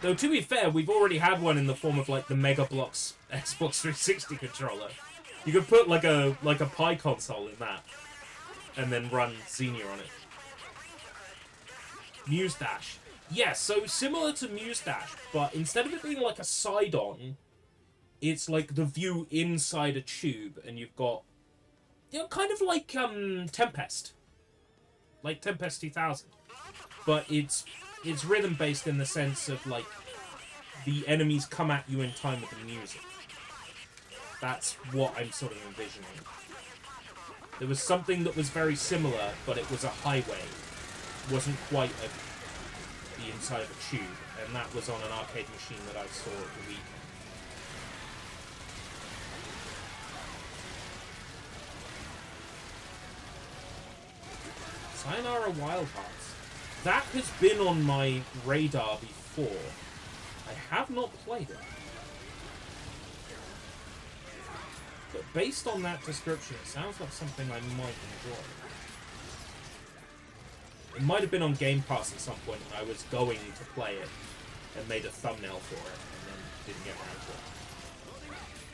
Though, to be fair, we've already had one in the form of, like, the Mega Bloks Xbox 360 controller. You could put, like a Pi console in that, and then run Xenia on it. Muse Dash. Yes, so similar to Muse Dash, but instead of it being like a side-on, it's like the view inside a tube, and you've got, you know, kind of like Tempest. Like Tempest 2000. But it's rhythm-based in the sense of, like, the enemies come at you in time with the music. That's what I'm sort of envisioning. There was something that was very similar, but it was a highway. It wasn't quite the inside of a tube, and that was on an arcade machine that I saw at the weekend. Sayonara Wild Hearts. That has been on my radar before. I have not played it. But based on that description, it sounds like something I might enjoy. It might have been on Game Pass at some point, and I was going to play it, and made a thumbnail for it, and then didn't get around to it.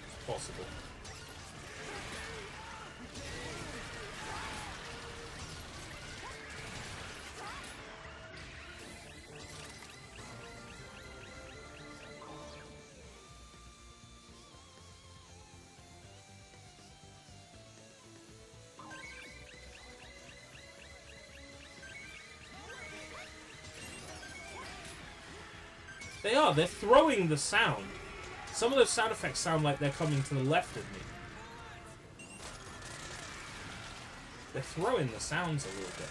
It's possible. They are. They're throwing the sound. Some of those sound effects sound like they're coming to the left of me. They're throwing the sounds a little bit.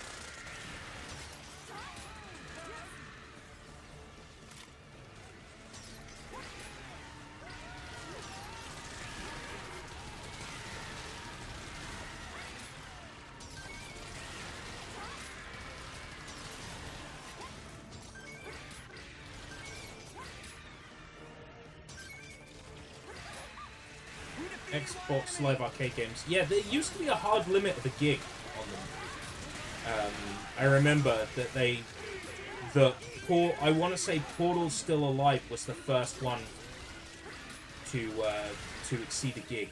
Xbox Live Arcade games. Yeah, there used to be a hard limit of a gig on them. I remember that I want to say Portal Still Alive was the first one to exceed a gig.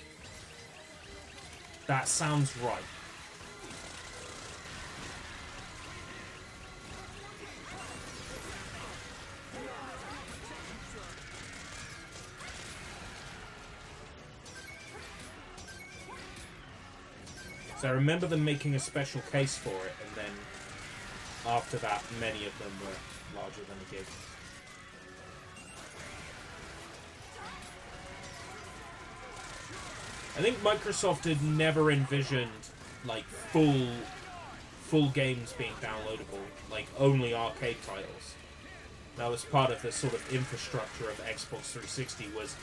That sounds right. So I remember them making a special case for it, and then after that, many of them were larger than a gig. I think Microsoft had never envisioned like full games being downloadable, like only arcade titles. That was part of the sort of infrastructure of Xbox 360 was,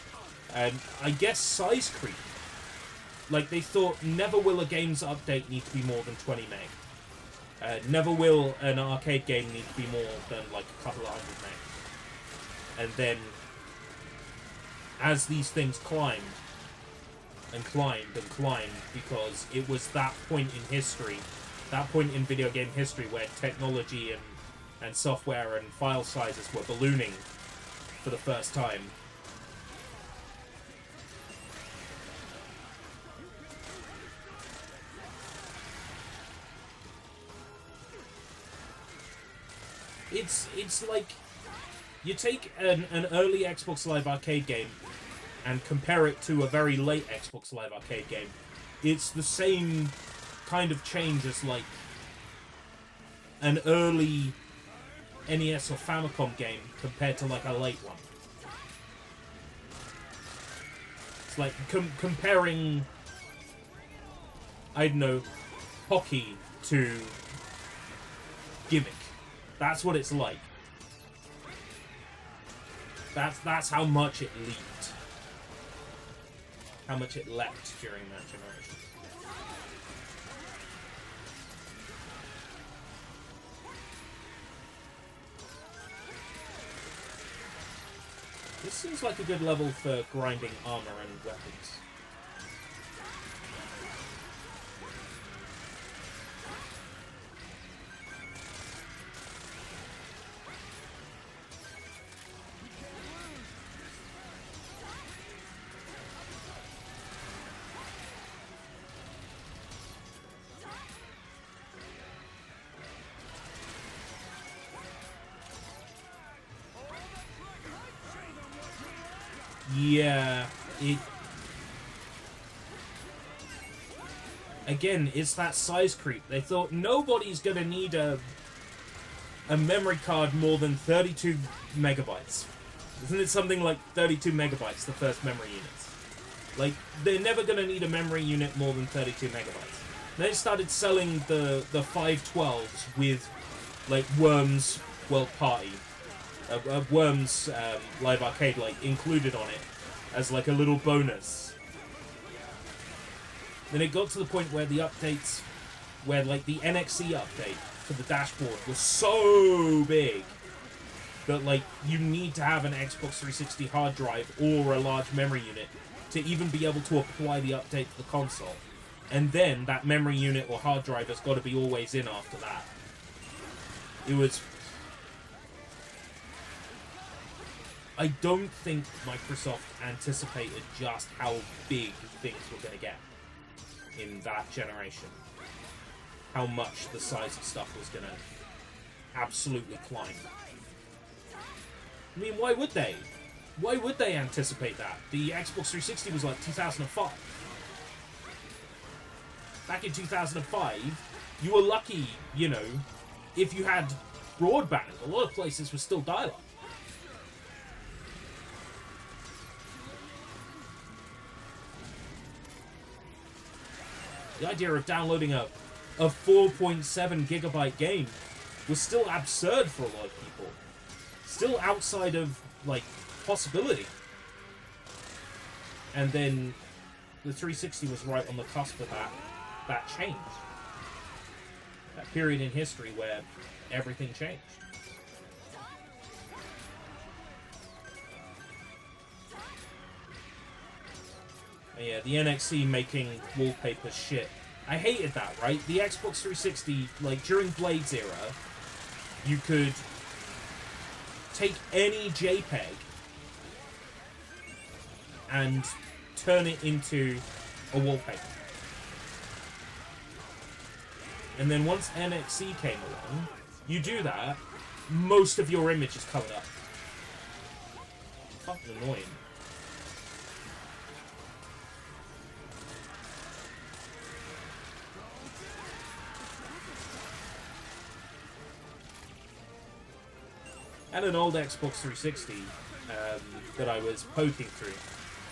I guess, size creep. Like, they thought, never will a game's update need to be more than 20 meg. Never will an arcade game need to be more than, like, a couple of hundred meg. And then, as these things climbed, and climbed, and climbed, because it was that point in history, that point in video game history where technology and software and file sizes were ballooning for the first time. It's like you take an early Xbox Live Arcade game and compare it to a very late Xbox Live Arcade game. It's the same kind of change as like an early NES or Famicom game compared to like a late one. It's like comparing, I don't know, hockey to Gimmick. That's what it's like. That's how much it leaped. How much it leapt during that generation. This seems like a good level for grinding armor and weapons. Yeah, again, it's that size creep. They thought nobody's gonna need a memory card more than 32 megabytes. Isn't it something like 32 megabytes, the first memory units? Like, they're never gonna need a memory unit more than 32 megabytes. They started selling the 512s with like Worms World Party, Worms Live Arcade like included on it as like a little bonus. Then it got to the point where the updates, where like the NXE update for the dashboard was so big that like you need to have an Xbox 360 hard drive or a large memory unit to even be able to apply the update to the console. And then that memory unit or hard drive has got to be always in after that. It was... I don't think Microsoft anticipated just how big things were going to get in that generation. How much the size of stuff was going to absolutely climb. I mean, why would they? Why would they anticipate that? The Xbox 360 was like 2005. Back in 2005, you were lucky, you know, if you had broadband. A lot of places were still dial-up. The idea of downloading a 4.7 gigabyte game was still absurd for a lot of people. Still outside of, like, possibility. And then the 360 was right on the cusp of that change. That period in history where everything changed. And yeah, the NXE making wallpaper shit. I hated that, right? The Xbox 360, like, during Blade's era, you could take any JPEG and turn it into a wallpaper. And then once NXE came along, you do that, most of your image is covered up. Fucking annoying. And an old Xbox 360 that I was poking through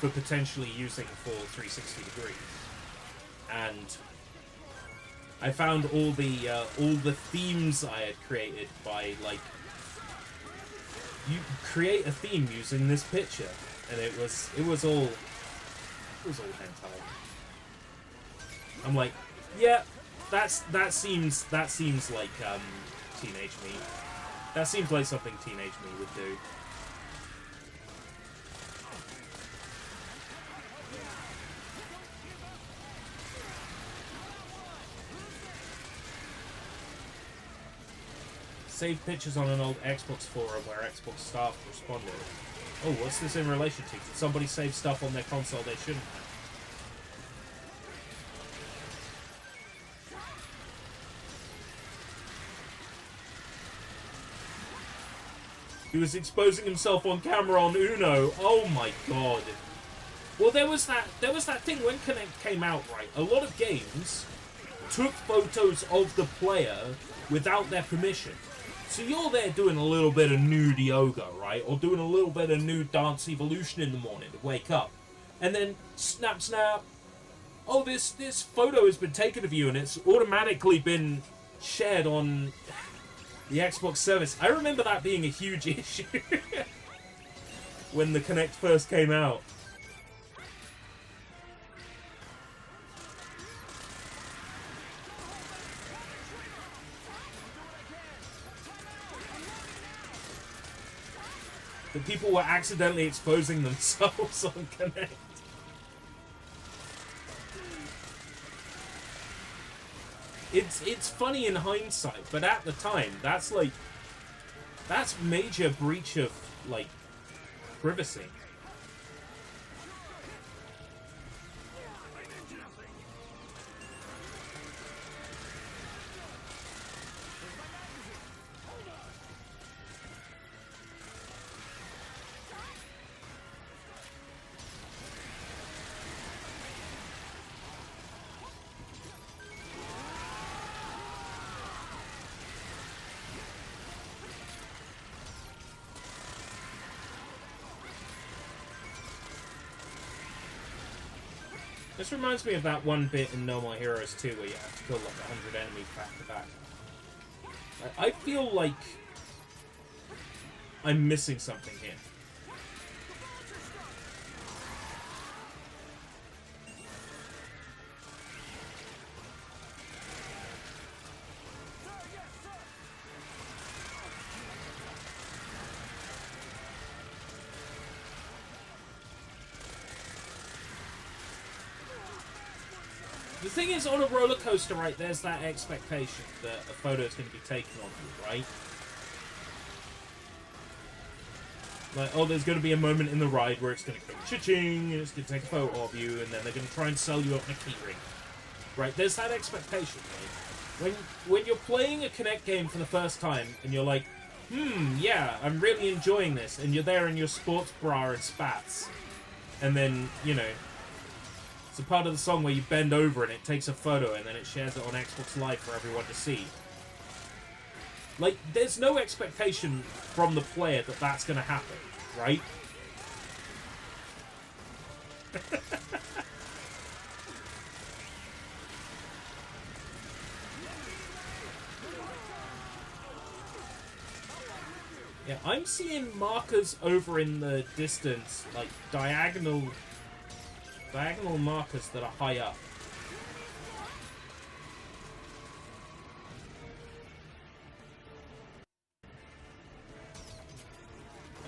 for potentially using for 360 degrees. And I found all the themes I had created by, like, you create a theme using this picture, and it was all hentai. I'm like, yeah, that seems like teenage me. That seems like something teenage me would do. Saved pictures on an old Xbox forum where Xbox staff responded. Oh, what's this in relation to? Did somebody save stuff on their console they shouldn't have? He was exposing himself on camera on Uno. Oh my god. Well, there was that thing when Kinect came out, right? A lot of games took photos of the player without their permission. So you're there doing a little bit of nude yoga, right? Or doing a little bit of nude Dance Evolution in the morning to wake up. And then, snap, snap. Oh, this photo has been taken of you and it's automatically been shared on the Xbox service. I remember that being a huge issue when the Kinect first came out. The people were accidentally exposing themselves on Kinect. It's funny in hindsight, but at the time, that's major breach of, like, privacy. This reminds me of that one bit in No More Heroes 2 where you have to kill like 100 enemies back to back. I feel like I'm missing something here. The thing is, on a roller coaster, right, there's that expectation that a photo is going to be taken of you, right? Like, oh, there's going to be a moment in the ride where it's going to go cha-ching, and it's going to take a photo of you, and then they're going to try and sell you up in a keyring. Right, there's that expectation, right? When you're playing a Kinect game for the first time, and you're like, yeah, I'm really enjoying this, and you're there in your sports bra and spats, and then, you know, it's a part of the song where you bend over and it takes a photo and then it shares it on Xbox Live for everyone to see. Like, there's no expectation from the player that that's going to happen, right? Yeah, I'm seeing markers over in the distance, like diagonal markers that are high up.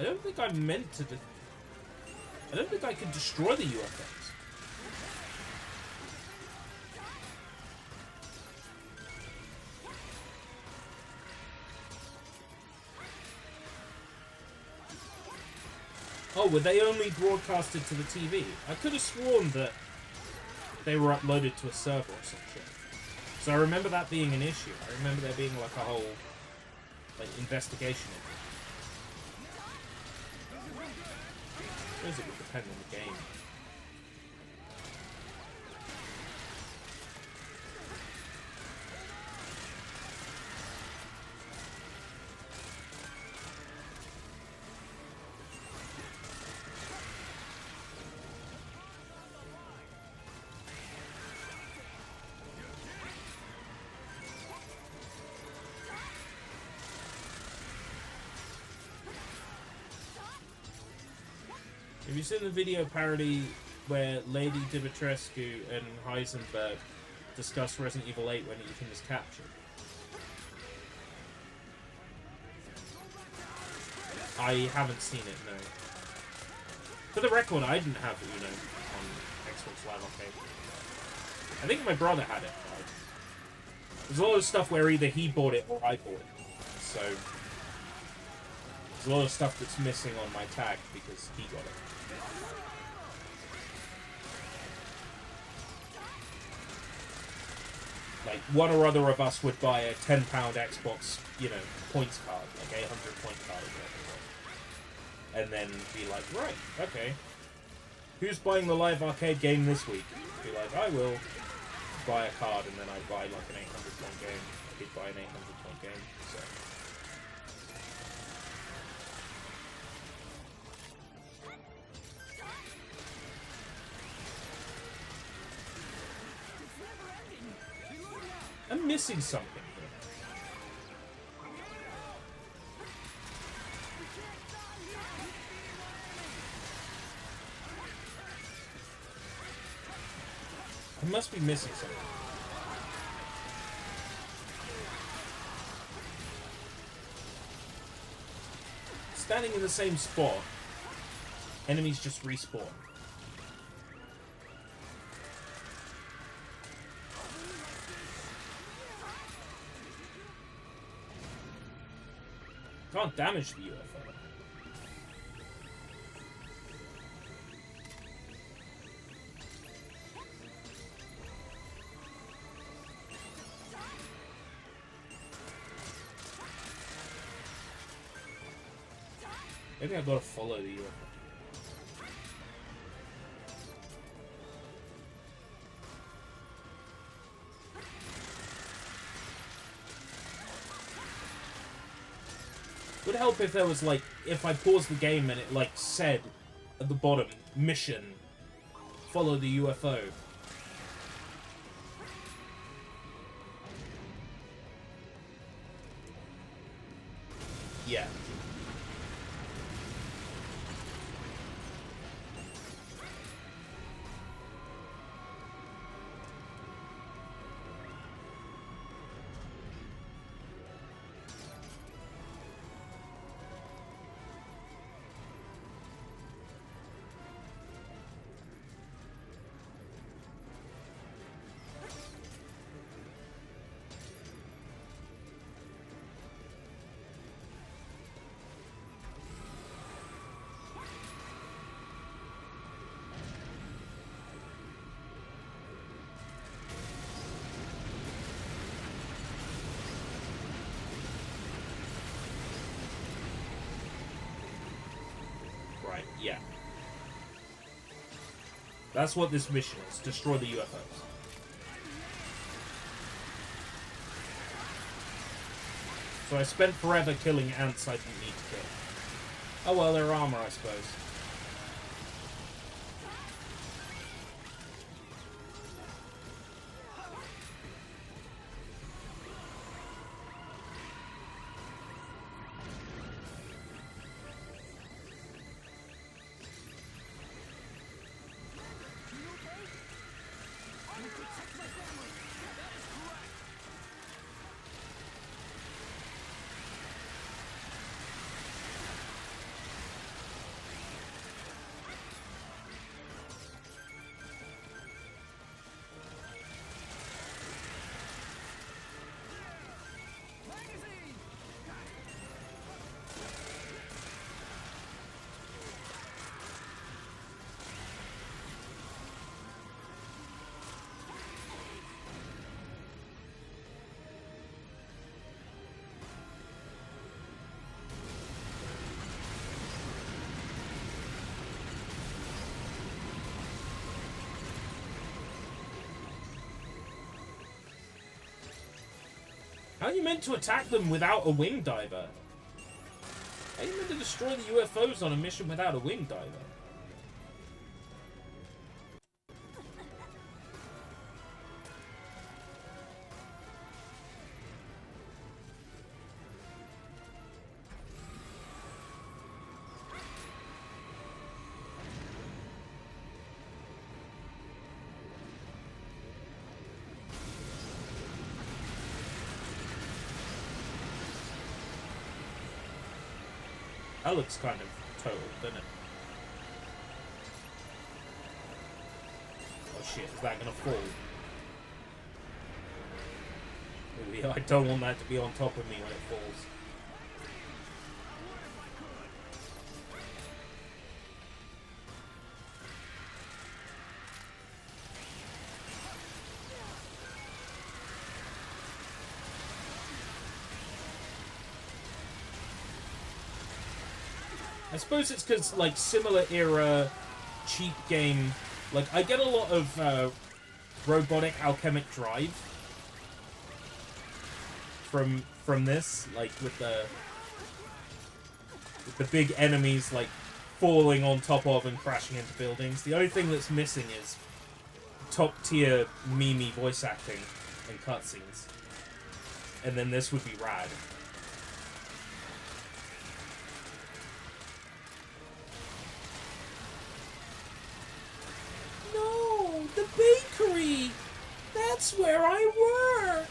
I don't think I meant to. I don't think I could destroy the UFOs. Oh, were they only broadcasted to the TV? I could have sworn that they were uploaded to a server or some shit. So I remember that being an issue. I remember there being like a whole like investigation into it. I suppose it would depend on the game. Have you seen the video parody where Lady Dimitrescu and Heisenberg discuss Resident Evil 8 when Ethan is captured? I haven't seen it, no. For the record, I didn't have Uno on Xbox Live Arcade. I think my brother had it. Right? There's a lot of stuff where either he bought it or I bought it. So, there's a lot of stuff that's missing on my tag because he got it. Like, one or other of us would buy a £10 Xbox, you know, points card, like a 100-point card or whatever it was. And then be like, right, okay. Who's buying the live arcade game this week? Be like, I will buy a card, and then I buy like an 800-point game. He'd buy an 800-point game, so... I'm missing something here. I must be missing something. Standing in the same spot, enemies just respawn. Can't damage the UFO. Maybe I've got to follow the UFO. Would help if there was like, if I paused the game and it like said at the bottom, mission, follow the UFO, Yeah. Right, yeah. That's what this mission is. Destroy the UFOs. So I spent forever killing ants I didn't need to kill. Oh well, they're armor, I suppose. How are you meant to attack them without a wing diver? How are you meant to destroy the UFOs on a mission without a wing diver? That looks kind of total, doesn't it? Oh shit, is that gonna fall? Ooh, yeah, I don't want that to be on top of me when it falls. I suppose it's because, like, similar era cheap game, like, I get a lot of robotic alchemic drive from this, like, with the big enemies, like, falling on top of and crashing into buildings. The only thing that's missing is top-tier Mimi voice acting and cutscenes. And then this would be rad. The bakery! That's where I work!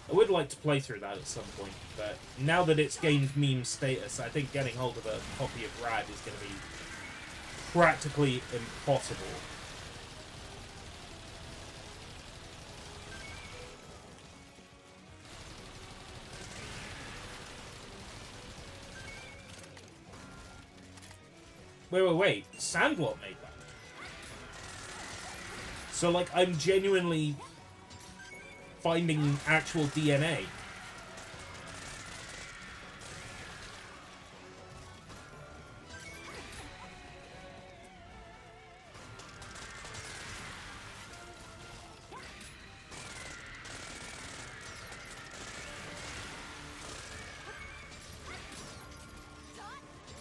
I would like to play through that at some point, but now that it's gained meme status, I think getting hold of a copy of Rad is going to be practically impossible. Wait. Sandlot made that. So, like, I'm genuinely finding actual DNA.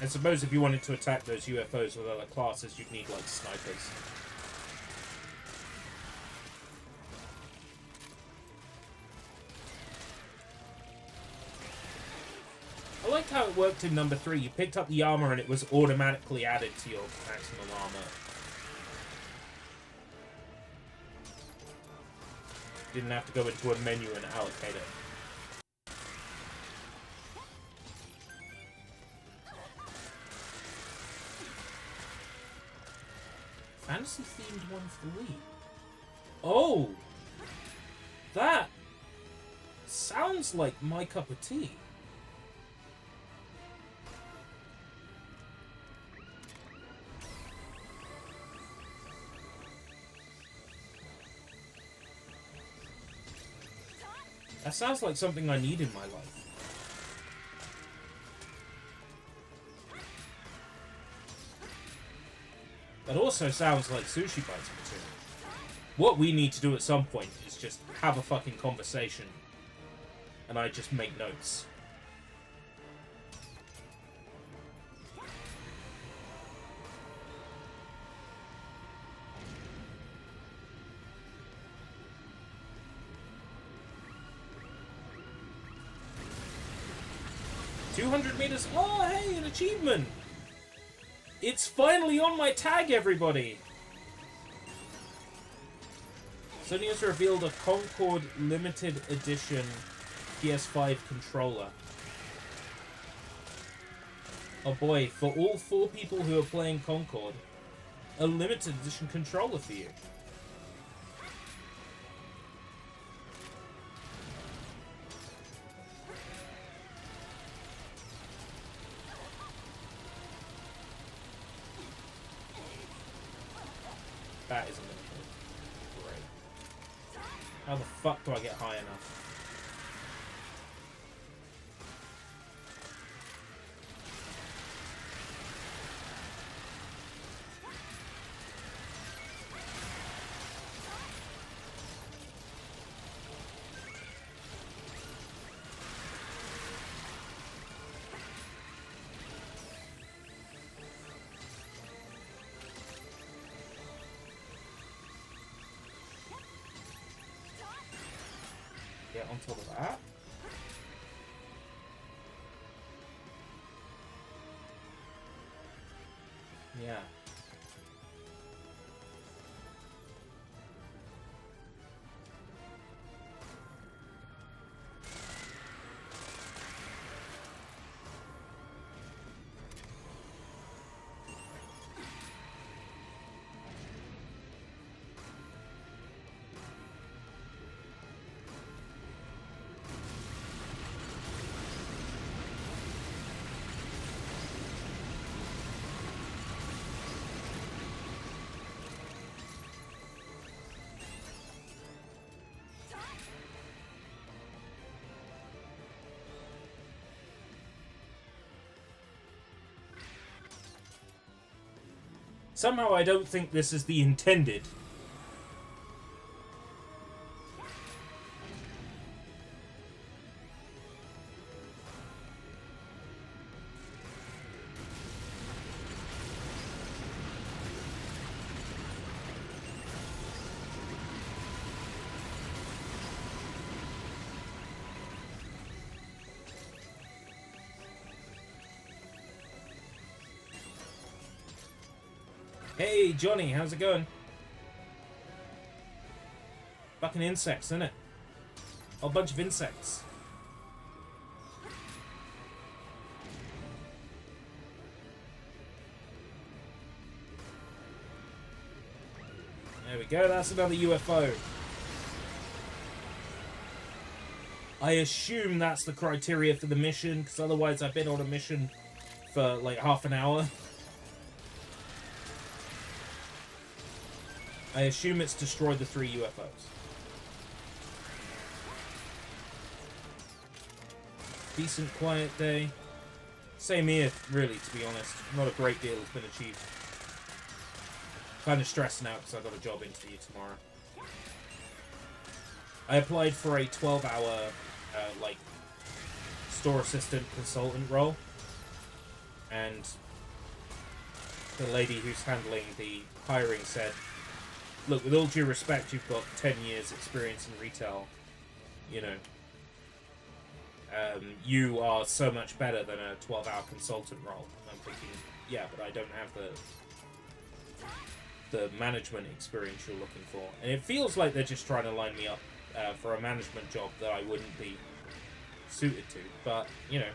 I suppose if you wanted to attack those UFOs with other classes, you'd need, like, snipers. I like it worked in number 3. You picked up the armor and it was automatically added to your maximum armor. You didn't have to go into a menu and allocate it. Fantasy-themed one for the Wii. Oh! That sounds like my cup of tea. That sounds like something I need in my life. That also sounds like Sushi Bites material. What we need to do at some point is just have a fucking conversation. And I just make notes. $200 meters. Oh, hey, an achievement! It's finally on my tag, everybody! Sony has revealed a Concord limited edition PS5 controller. Oh boy, for all 4 people who are playing Concord, a limited edition controller for you. That isn't gonna be great. How the fuck do I get high enough? Get on top of that. Yeah. Somehow I don't think this is the intended. Hey, Johnny, how's it going? Fucking insects, isn't it? A whole bunch of insects. There we go, that's another UFO. I assume that's the criteria for the mission, because otherwise I've been on a mission for like half an hour. I assume it's destroyed the 3 UFOs. Decent, quiet day. Same here, really, to be honest. Not a great deal has been achieved. Kind of stressing out because I've got a job interview tomorrow. I applied for a 12-hour, like, store assistant consultant role. And the lady who's handling the hiring said, look, with all due respect, you've got 10 years experience in retail, you know. you are so much better than a 12-hour consultant role. I'm thinking, yeah, but I don't have the management experience you're looking for. And it feels like they're just trying to line me up for a management job that I wouldn't be suited to. But, you know,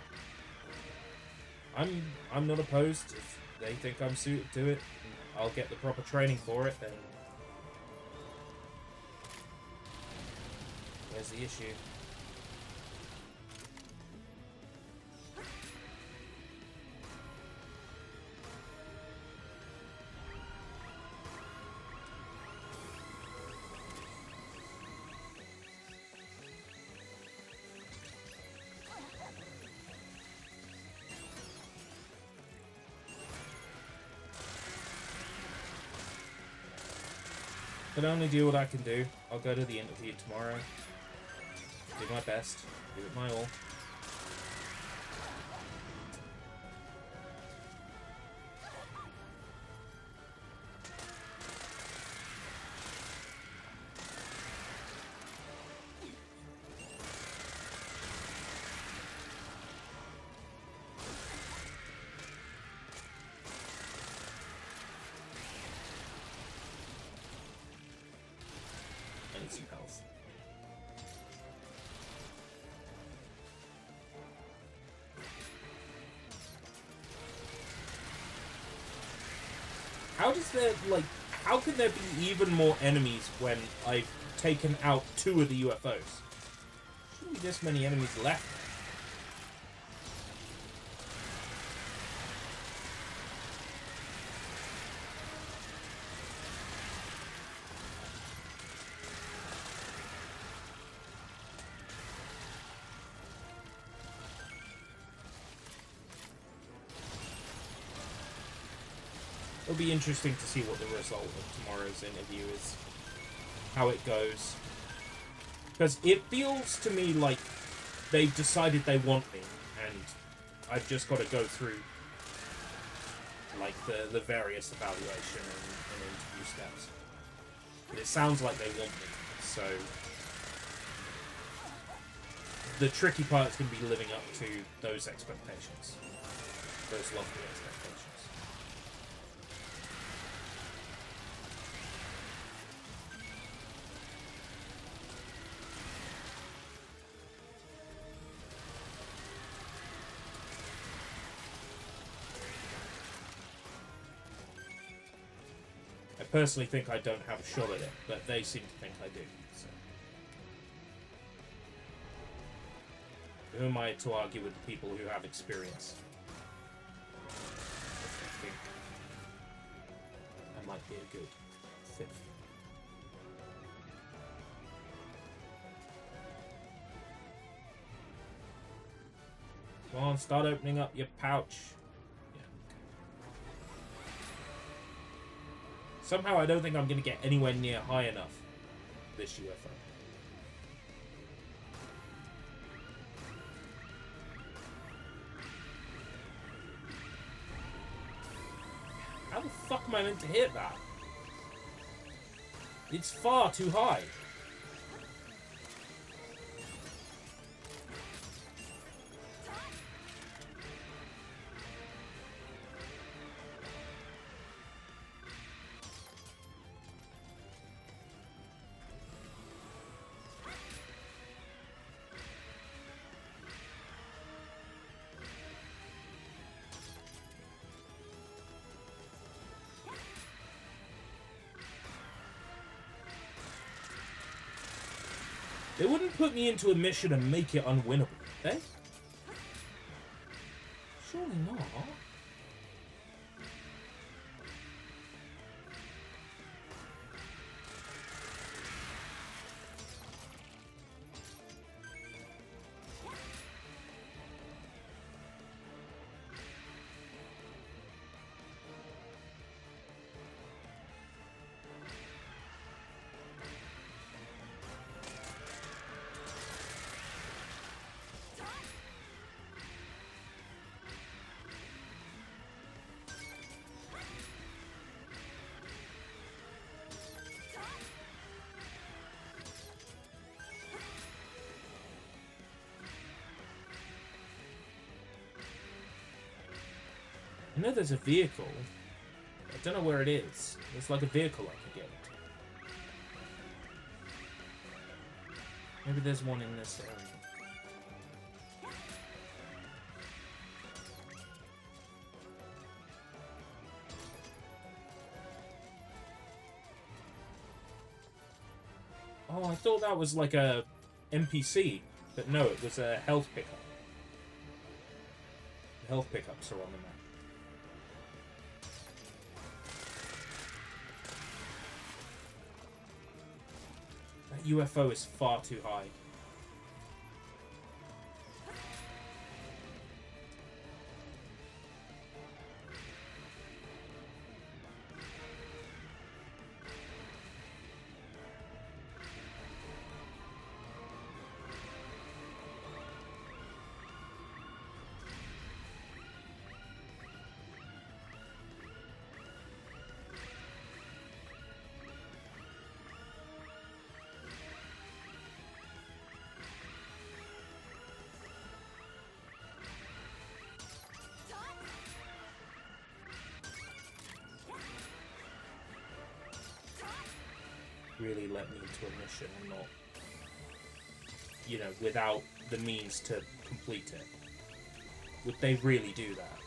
I'm not opposed. If they think I'm suited to it, and I'll get the proper training for it, then where's the issue? Can only do what I can do. I'll go to the interview tomorrow. Do my best. Give it my all. I need some health. How does there, like, how can there be even more enemies when I've taken out 2 of the UFOs? Shouldn't be this many enemies left. It'll be interesting to see what the result of tomorrow's interview is. How it goes. Because it feels to me like they've decided they want me, and I've just got to go through like the various evaluation and interview steps. But it sounds like they want me, so the tricky part is going to be living up to those expectations. Those lofty expectations. I personally think I don't have a shot at it, but they seem to think I do. So. Who am I to argue with the people who have experience? I think I might be a good fit. Come on, start opening up your pouch. Somehow I don't think I'm going to get anywhere near high enough this UFO. How the fuck am I meant to hit that? It's far too high. They wouldn't put me into a mission and make it unwinnable, would they? Surely not. I know there's a vehicle. I don't know where it is. There's like a vehicle I could get. Maybe there's one in this area. Oh, I thought that was like a NPC, but no, it was a health pickup. The health pickups are on the map. That UFO is far too high. Really let me into a mission and not, you know, without the means to complete it. Would they really do that?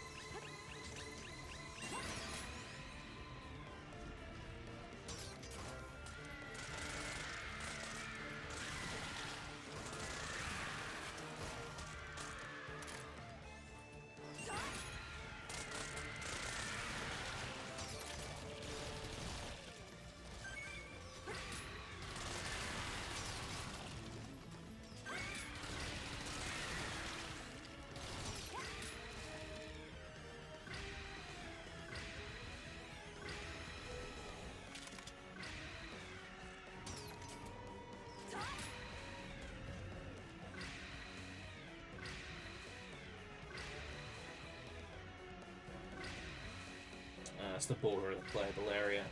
That's the border of the playable area.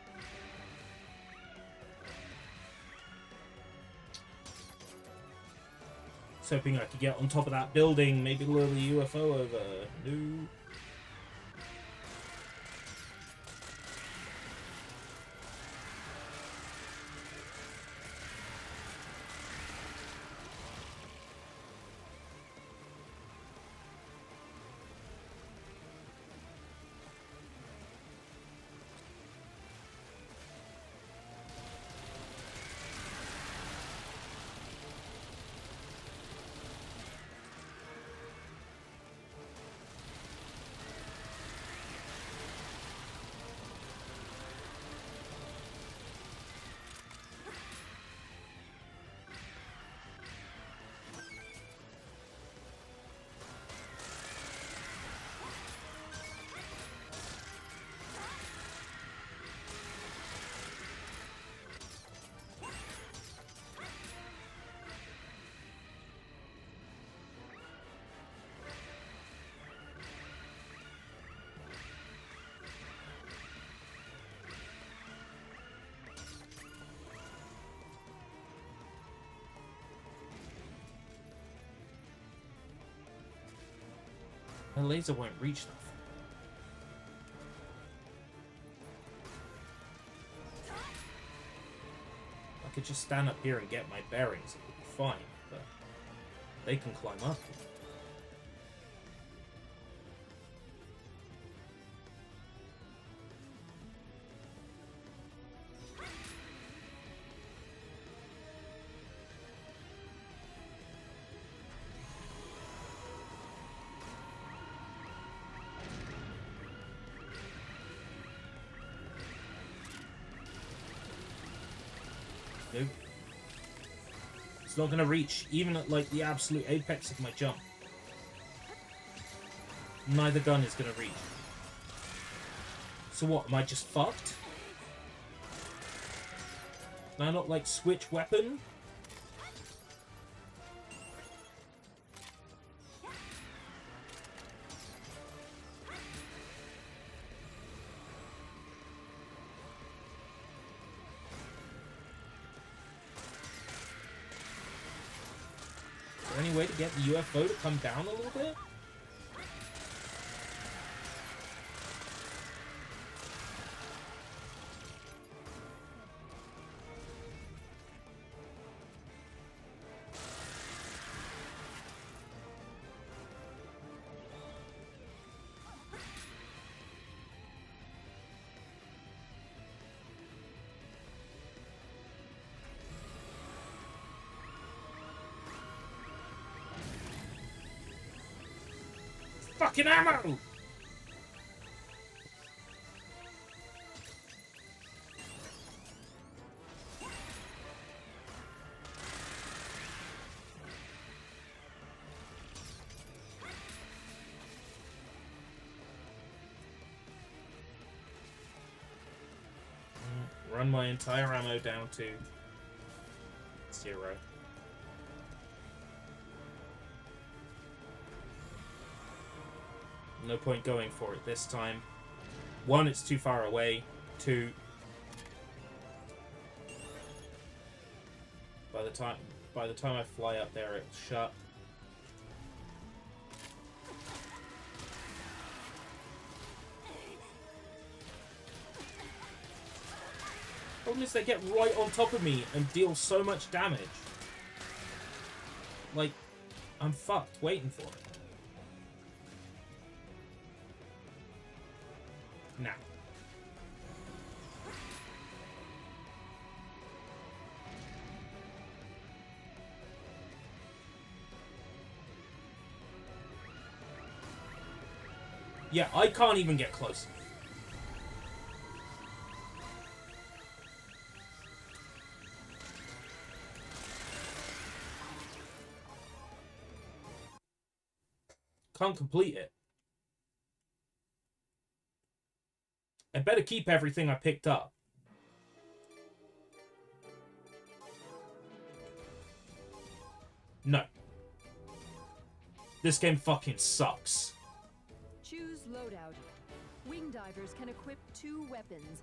I was hoping I could get on top of that building, maybe lure the UFO over. No. My laser won't reach that far. I could just stand up here and get my bearings, it would be fine, but they can climb up here. Nope. It's not gonna reach, even at like the absolute apex of my jump. Neither gun is gonna reach. So what, am I just fucked? Can I not like switch weapon? Is there any way to get the UFO to come down a little bit? fucking ammo! Run my entire ammo down to 0. No point going for it this time. 1, it's too far away. 2, by the time I fly up there, it's shut. Problem is they get right on top of me and deal so much damage. Like, I'm fucked waiting for it. Now. Yeah, I can't even get close. Can't complete it. I better keep everything I picked up. No. This game fucking sucks. Choose loadout. Wing divers can equip 2 weapons.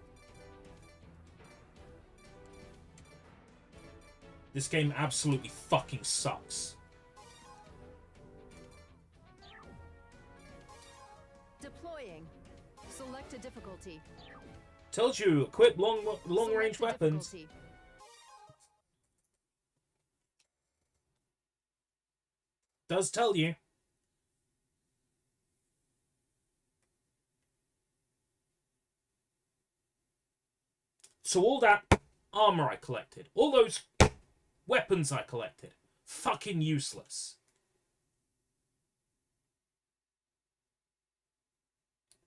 This game absolutely fucking sucks. Deploying. Select a difficulty. Tells you, equip long-range Select a weapons. difficulty. Does tell you. So all that armor I collected, all those weapons I collected, fucking useless.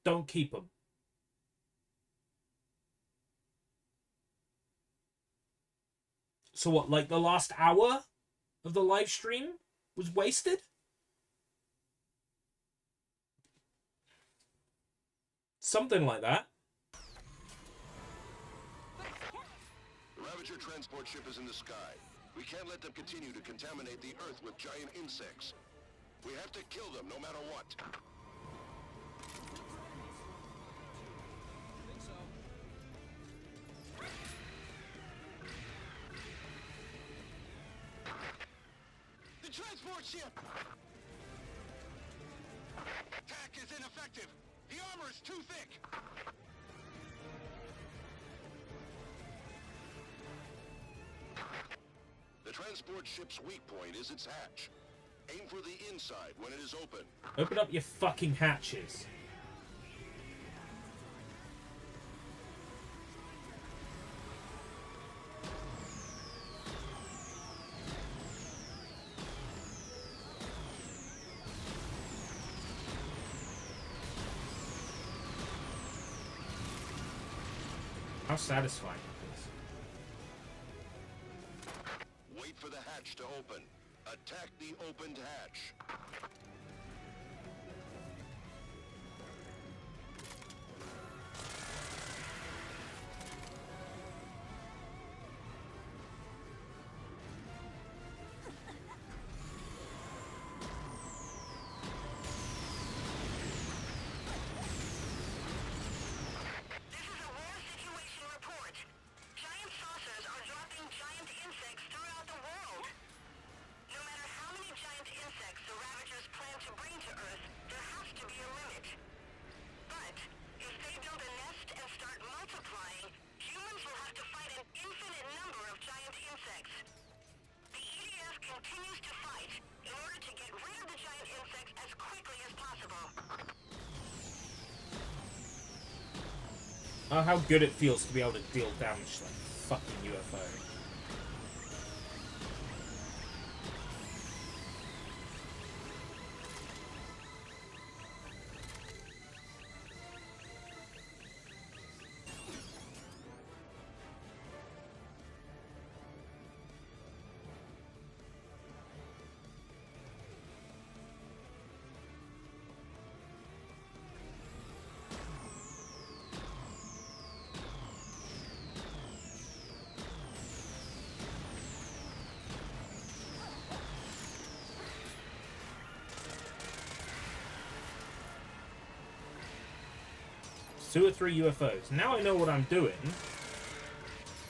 Don't keep them. So what, like the last hour of the live stream was wasted? Something like that. The Ravager transport ship is in the sky. We can't let them continue to contaminate the Earth with giant insects. We have to kill them no matter what. The transport ship! Attack is ineffective! The armor is too thick! The transport ship's weak point is its hatch. Aim for the inside when it is open. Open up your fucking hatches. How satisfying it is. Wait for the hatch to open. Attack the opened hatch. Oh, how good it feels to be able to deal damage like fucking UFO. 2 or 3 UFOs. Now I know what I'm doing.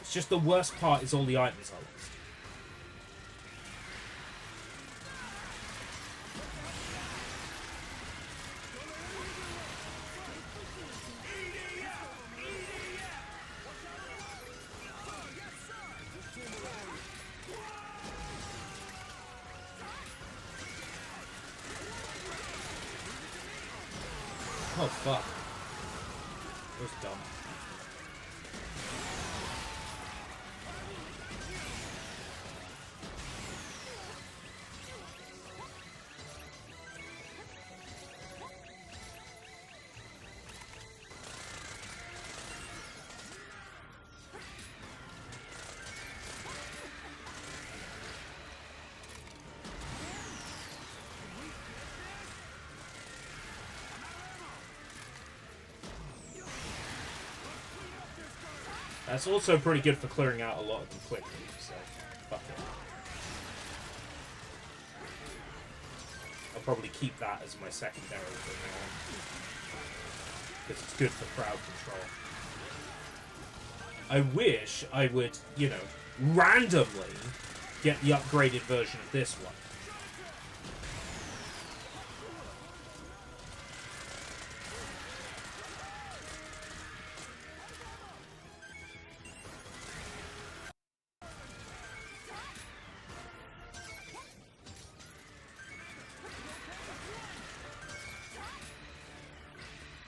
It's just the worst part is all the items I lost. Oh, fuck. That was dumb. That's also pretty good for clearing out a lot of them quickly, so fuck it. I'll probably keep that as my secondary from now on. Because it's good for crowd control. I wish I would, you know, randomly get the upgraded version of this one.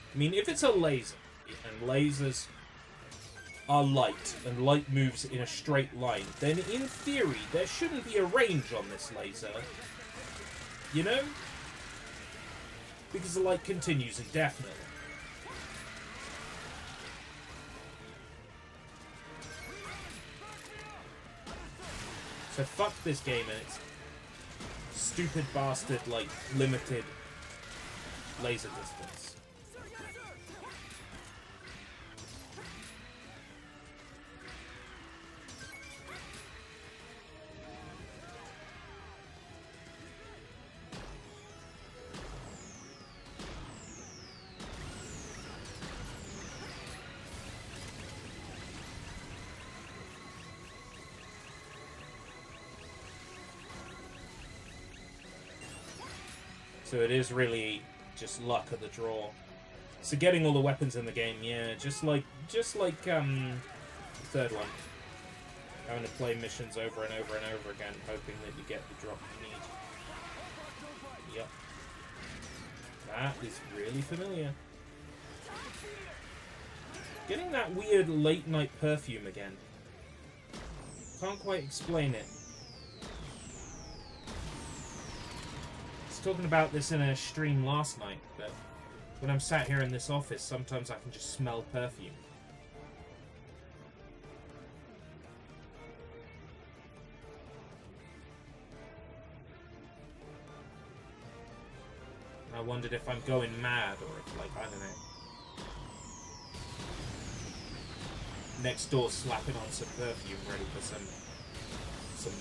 I mean, if it's a laser, and lasers are light, and light moves in a straight line, then in theory, there shouldn't be a range on this laser. You know? Because the light continues indefinitely. So fuck this game and its stupid bastard, like, limited laser distance. So it is really just luck of the draw. So getting all the weapons in the game, yeah, just like the third one. Having to play missions over and over and over again, hoping that you get the drop you need. Yep. That is really familiar. Getting that weird late night perfume again. Can't quite explain it. Talking about this in a stream last night, but when I'm sat here in this office, sometimes I can just smell perfume. I wondered if I'm going mad or if, like, I don't know. Next door slapping on some perfume ready for some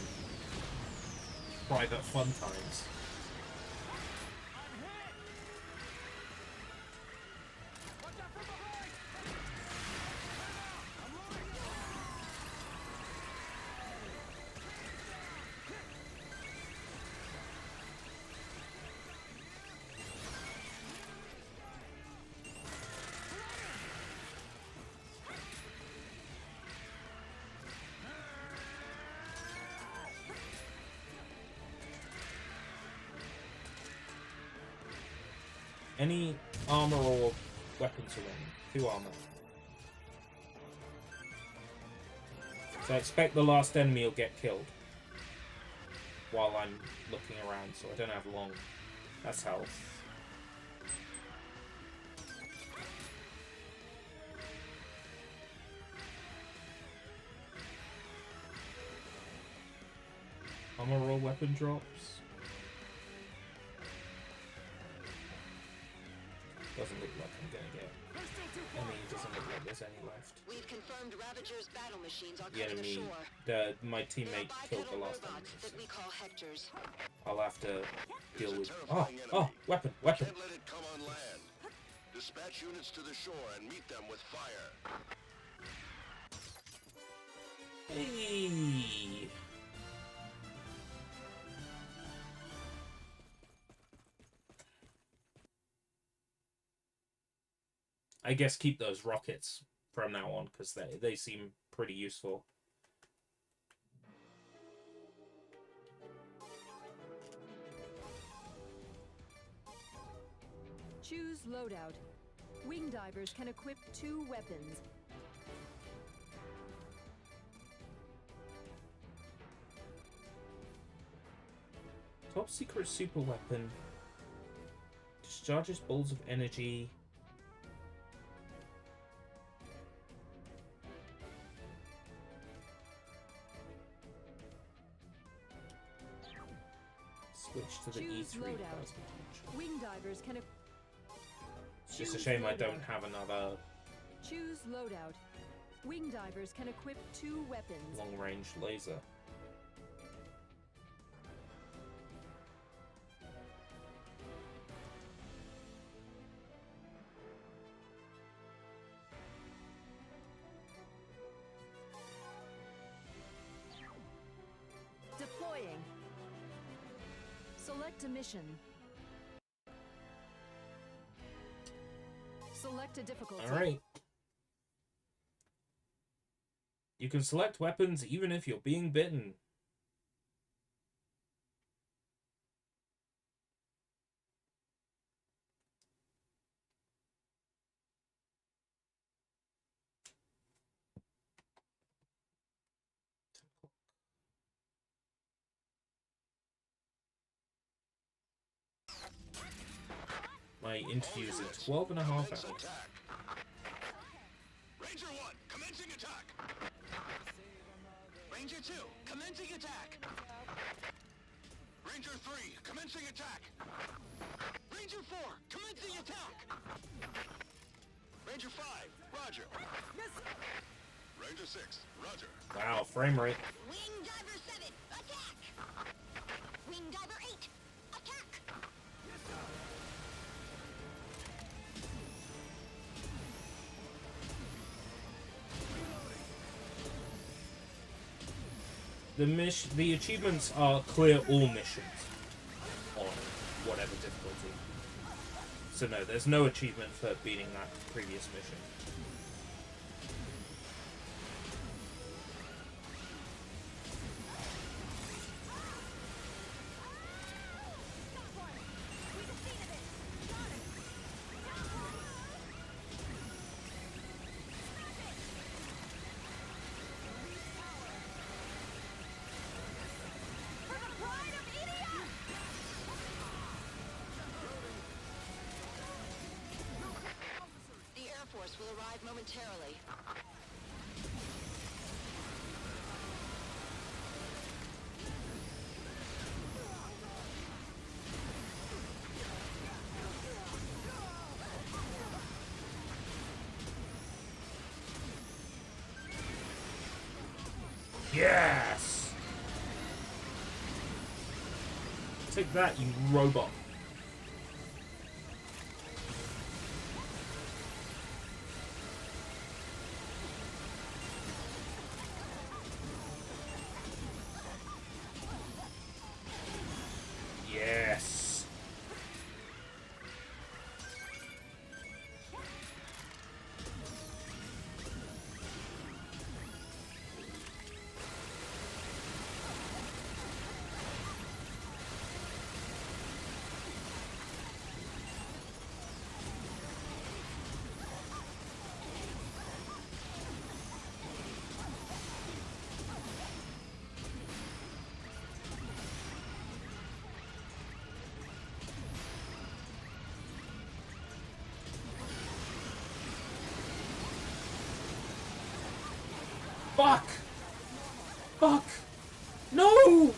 private fun times. Any armor or weapons to win? 2 armor. So I expect the last enemy will get killed while I'm looking around, so I don't have long. That's health. Armor or weapon drops. Doesn't look like I'm gonna get. I mean, it doesn't look like there's any left. We've confirmed Ravagers battle machines are The coming enemy, ashore. my teammate killed the last enemy. Robots that we call Hectors. I'll have to deal with. Oh, weapon. Can't let it come on land. Dispatch units to the shore and meet them with fire. Hey. I guess keep those rockets from now on, because they seem pretty useful. Choose loadout. Wing divers can equip 2 weapons. Top secret super weapon. Discharges balls of energy. Switch to the Choose E3 loadout. plasma launcher. Wing divers can It's just a shame I don't have another choose loadout. Wing divers can equip 2 weapons. long-range laser. Deploying. Select a mission. Select a difficulty. Alright. You can select weapons even if you're being bitten. My interview's in 12 and a half hours. Attack. Ranger 1, commencing attack. Ranger 2, commencing attack. Ranger 3, commencing attack. Ranger 4, commencing attack. Ranger 5, roger. Ranger 6, roger. Wow, frame rate. Wing Diver 7, attack! Wing Diver 8, attack! The achievements are clear all missions on whatever difficulty. So no, there's no achievement for beating that previous mission. Will arrive momentarily. Yes! Take that, you robot. Yes. Fuck! Fuck! No!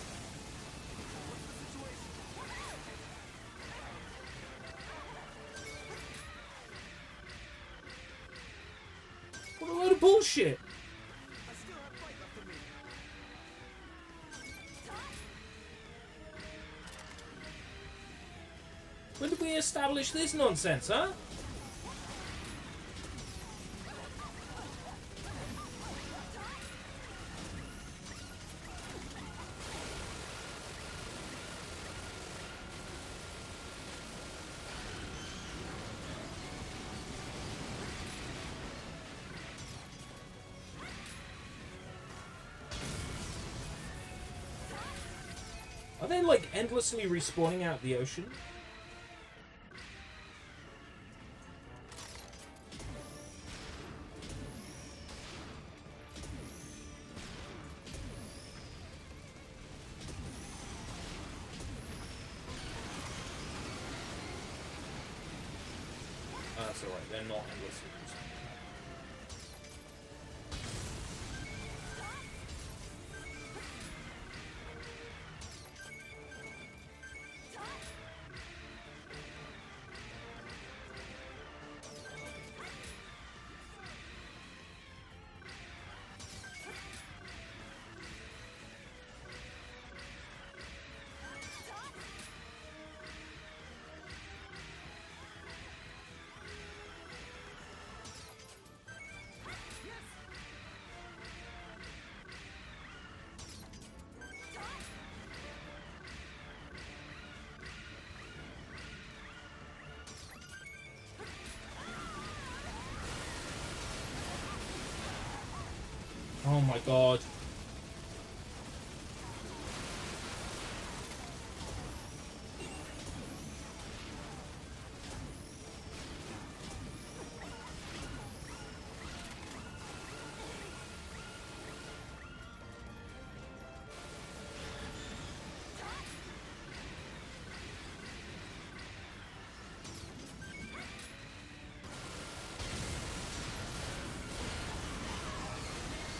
What a load of bullshit! When did we establish this nonsense, huh? Are they, like, endlessly respawning out the ocean? That's alright, they're not endlessly respawning. Oh my god.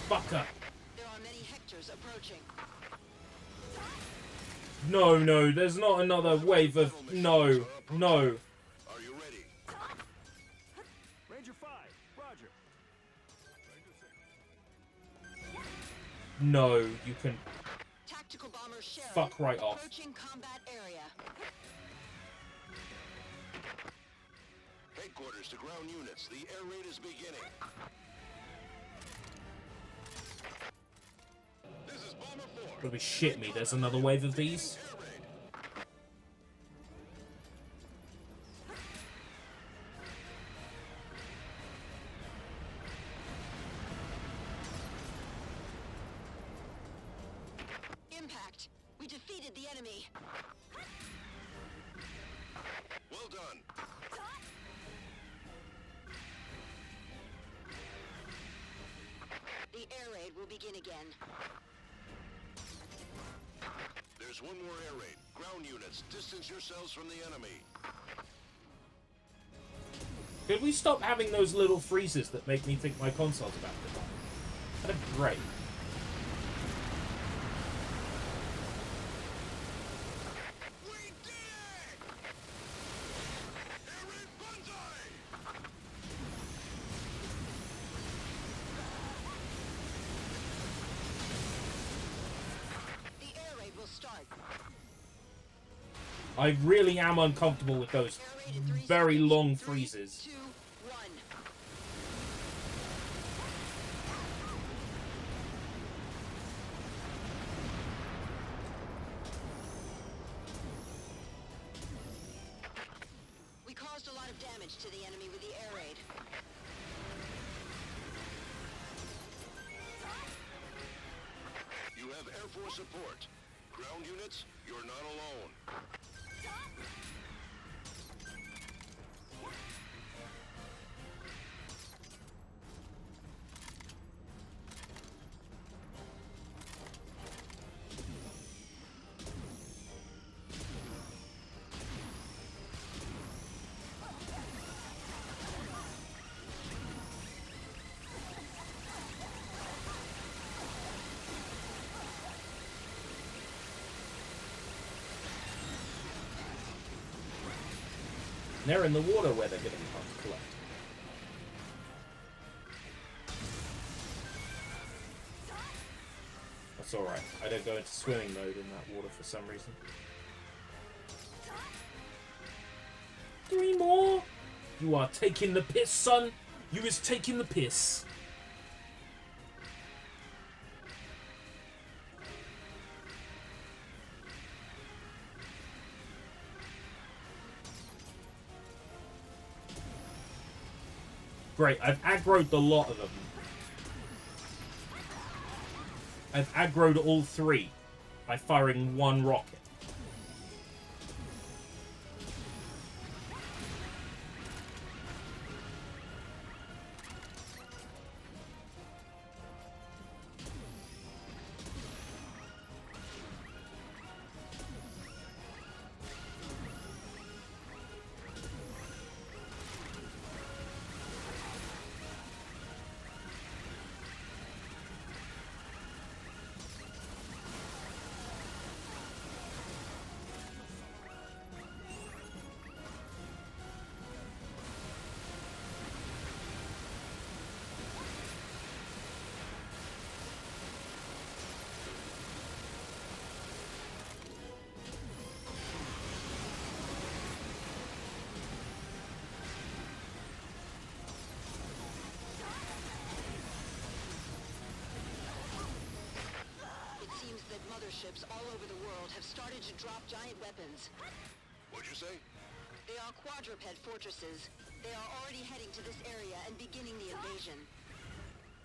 Fucker. There are many Hectors approaching. No, no, there's not another wave of... No, no. Are you ready? Ranger 5, Roger. No, you can Tactical bomber Sheriff fuck right off. approaching combat area. Headquarters to ground units. The air raid is beginning. This is Bomber 4. Gonna be shit me, there's another wave of these. Air raid. Impact. We defeated the enemy. Well done. The air raid will begin again. There's one more air raid. Ground units, distance yourselves from the enemy. Could we stop having those little freezes that make me think my console's about to die? That'd be great. We did it! Air raid banzai! The air raid will start. I really am uncomfortable with those Air raid in 3 very seconds. long 3, freezes. 2, 1. We caused a lot of damage to the enemy with the air raid. You have Air Force support. Ground units, you're not alone. They're in the water where they're going to be hard to collect. That's alright. I don't go into swimming mode in that water for some reason. 3 more! You are taking the piss, son! You is taking the piss. Great, I've aggroed the lot of them. I've aggroed all 3 by firing 1 rocket. Motherships all over the world have started to drop giant weapons. What'd you say? They are quadruped fortresses. They are already heading to this area and beginning the invasion.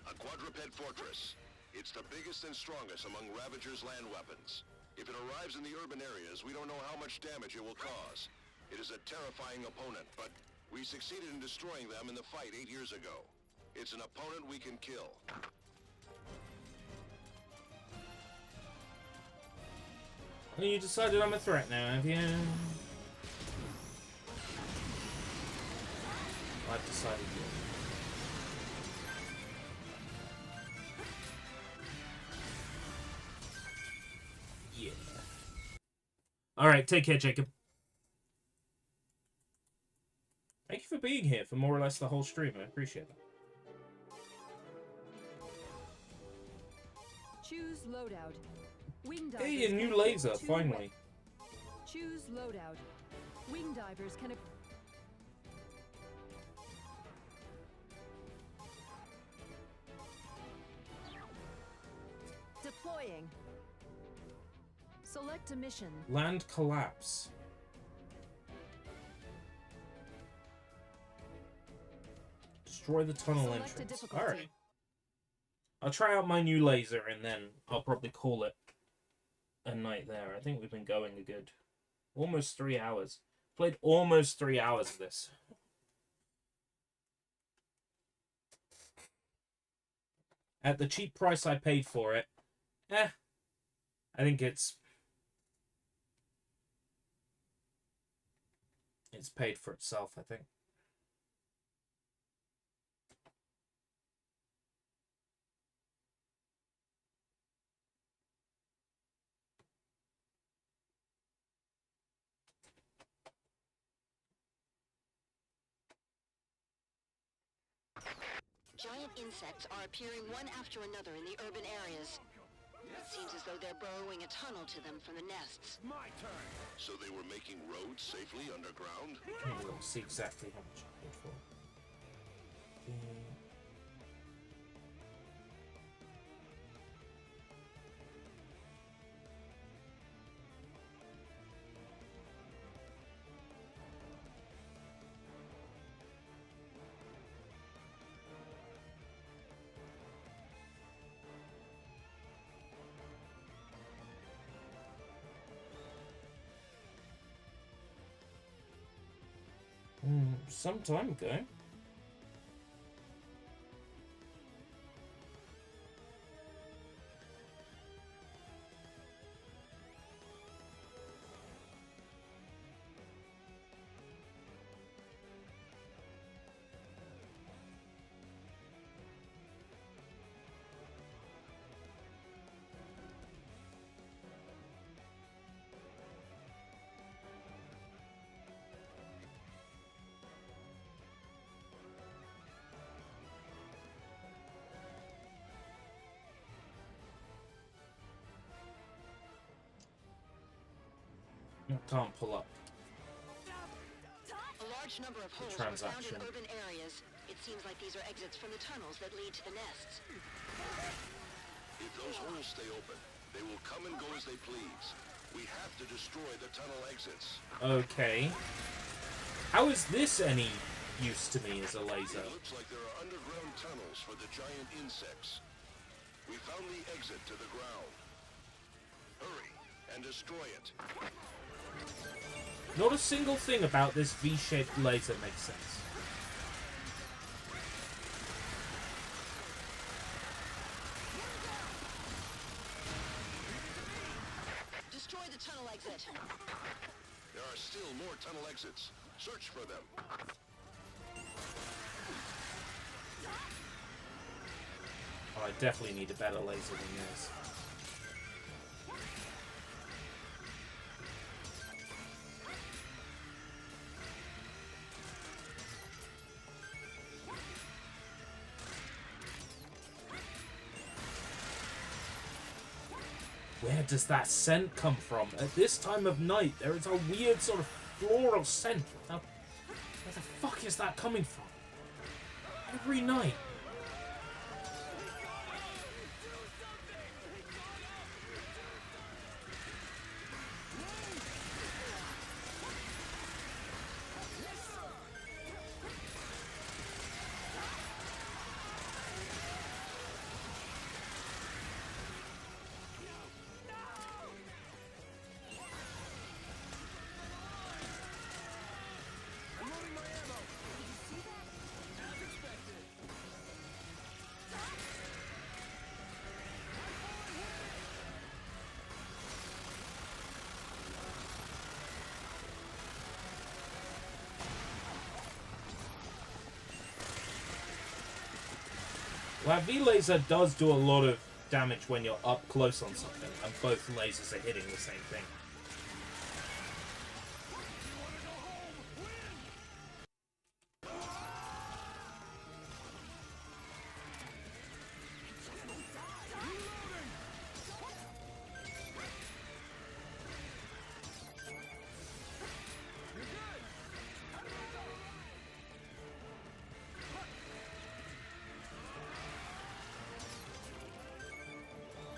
A quadruped fortress. It's the biggest and strongest among Ravagers' land weapons. If it arrives in the urban areas, we don't know how much damage it will cause. It is a terrifying opponent, but we succeeded in destroying them in the fight 8 years ago. It's an opponent we can kill. Well, you decided I'm a threat now, have you? I've decided you. Yeah. Alright, take care, Jacob. Thank you for being here for more or less the whole stream. I appreciate that. Choose loadout. Wing divers Hey, a new can laser, equip 2 finally. Choose loadout. Wing divers can deploying. Select a mission. Land collapse. Destroy the tunnel Select a entrance. difficulty. Alright. I'll try out my new laser and then I'll probably call it a night there. I think we've been going a good almost 3 hours. Played almost 3 hours of this. At the cheap price I paid for it, I think it's paid for itself, I think. Giant insects are appearing one after another in the urban areas. It seems as though they're burrowing a tunnel to them from the nests. My turn. So they were making roads safely underground? We'll see exactly how much I paid for. Some time ago. Can't pull up. A large number of holes were found in urban areas. It seems like these are exits from the tunnels that lead to the nests. If those holes stay open, they will come and go as they please. We have to destroy the tunnel exits. Okay. How is this any use to me as a laser? It looks like there are underground tunnels for the giant insects. We found the exit to the ground. Hurry and destroy it. Not a single thing about this V-shaped laser makes sense. Destroy the tunnel exit. There are still more tunnel exits. Search for them. Oh, I definitely need a better laser than this. Where does that scent come from? At this time of night, there is a weird sort of floral scent. Now, where the fuck is that coming from? Every night. Well, that V-laser does do a lot of damage when you're up close on something, and both lasers are hitting the same thing.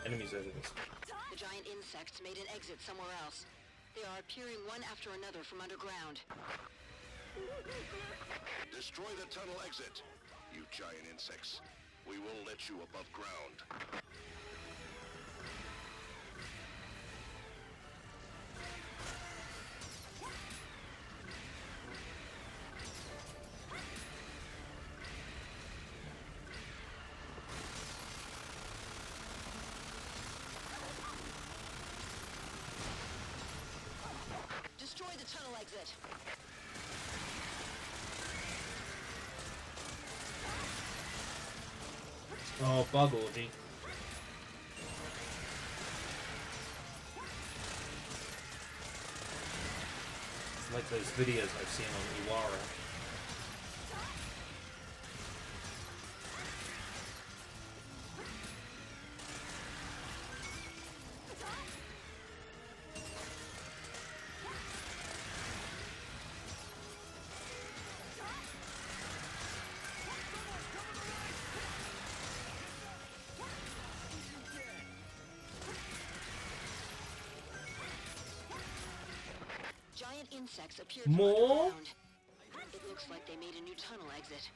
Enemies over this. The giant insects made an exit somewhere else. They are appearing one after another from underground. Destroy the tunnel exit, you giant insects. We will let you above ground. Destroy the tunnel exit. Oh, bug orgy. It's like those videos I've seen on Iwara. Giant insects appeared More? from underground. It looks like they made a new tunnel exit.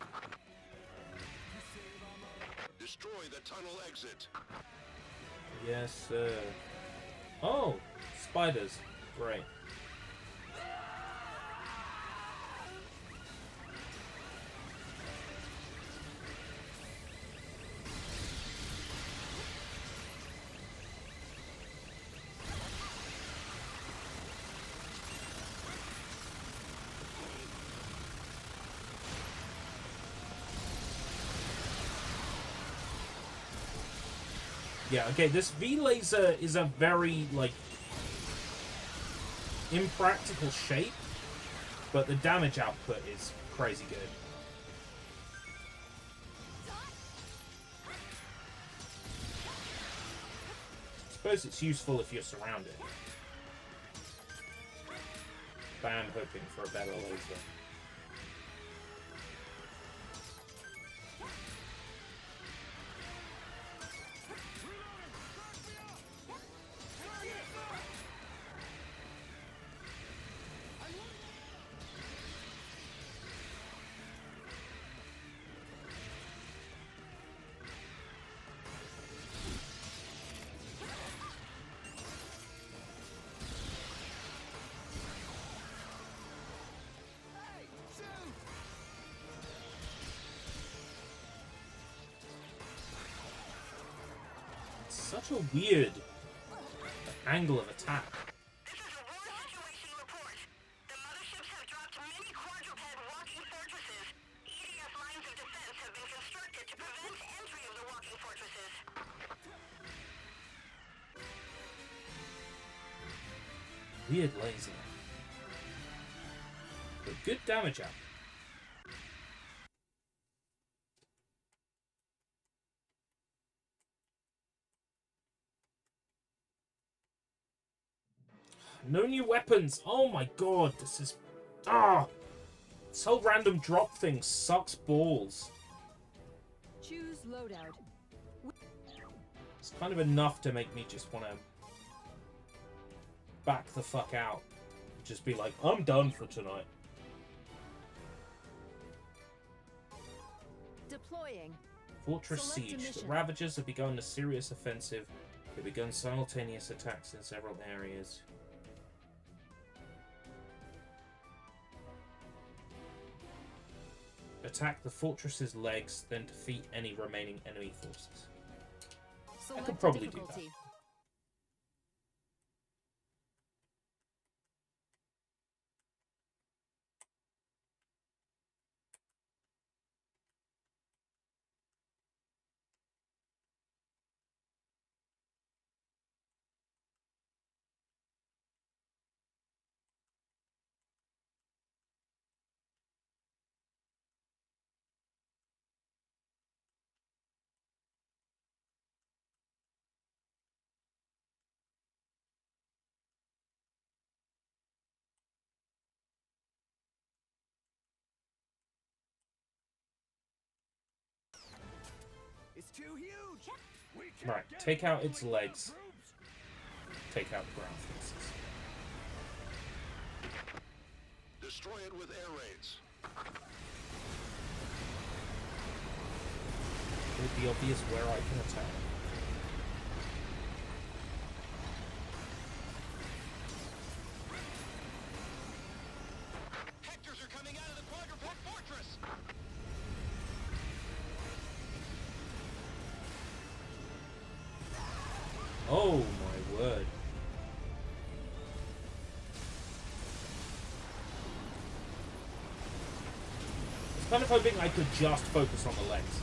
Destroy the tunnel exit. Yes, sir. Oh, spiders. Great. Yeah, okay, this V-laser is a very, like, impractical shape, but the damage output is crazy good. I suppose it's useful if you're surrounded. But I am hoping for a better laser. Such a weird angle of attack. This is a war situation report. The motherships have dropped many quadruped walking fortresses. EDF lines of defense have been constructed to prevent entry of the walking fortresses. Weird laser. But good damage out. No new weapons. Oh my god, this is... Ah! This whole random drop thing sucks balls. Choose loadout. It's kind of enough to make me just want to back the fuck out. Just be like, I'm done for tonight. Deploying. Fortress Select a Siege. The mission. Ravagers have begun a serious offensive. They've begun simultaneous attacks in several areas. Attack the fortress's legs, then defeat any remaining enemy forces. Select could probably do difficulty. that. too huge. We can't Right, get take out its enough legs. troops. Take out the ground forces. Destroy it with air raids. It would be obvious where I can attack. Hectors are coming out of the quadruped fortress. Oh my word. I was kind of hoping I could just focus on the legs.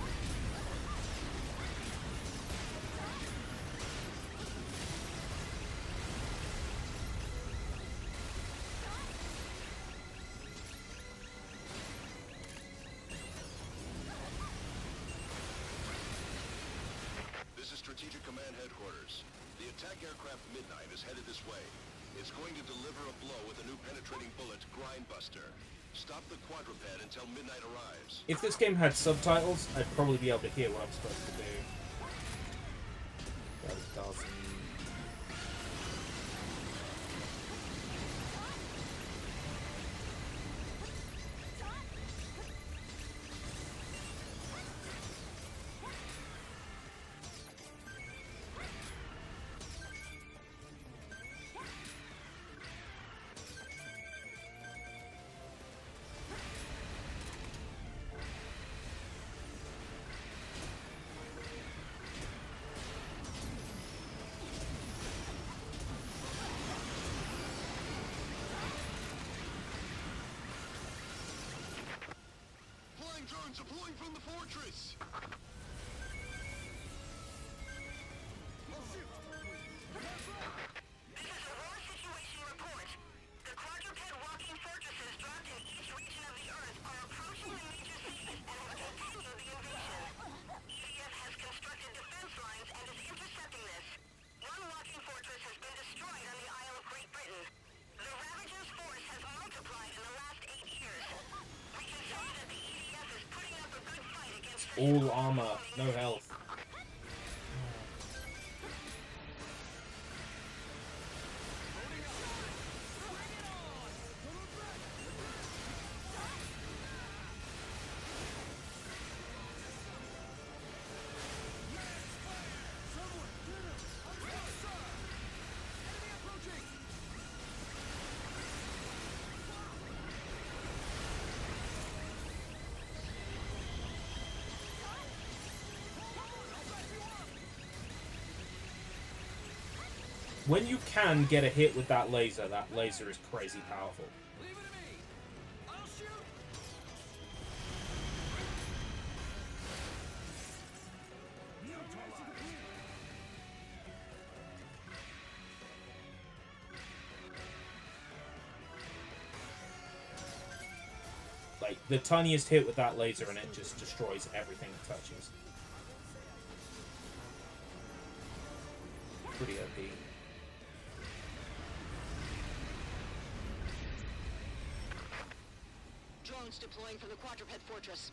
This is Strategic Command Headquarters. The attack aircraft Midnight is headed this way. It's going to deliver a blow with a new penetrating bullet, Grindbuster. Stop the quadruped until Midnight arrives. If this game had subtitles, I'd probably be able to hear what I'm supposed to do. But it doesn't. Flying drones deploying from the fortress. This is a war situation report. The quadruped walking fortresses dropped in each region of the Earth are approaching the major cities and will continue the invasion. EDF has constructed defense lines and is intercepting this. One walking fortress has been destroyed on the Isle of Great Britain. The Ravagers' force has multiplied in the last 8 years. We can say that the EDF is putting up a good fight against the All armor, no health. When you can get a hit with that laser is crazy powerful. Leave it to me. I'll shoot. Like, the tiniest hit with that laser and it just destroys everything it touches. Pretty OP. Drones deploying from the quadruped fortress.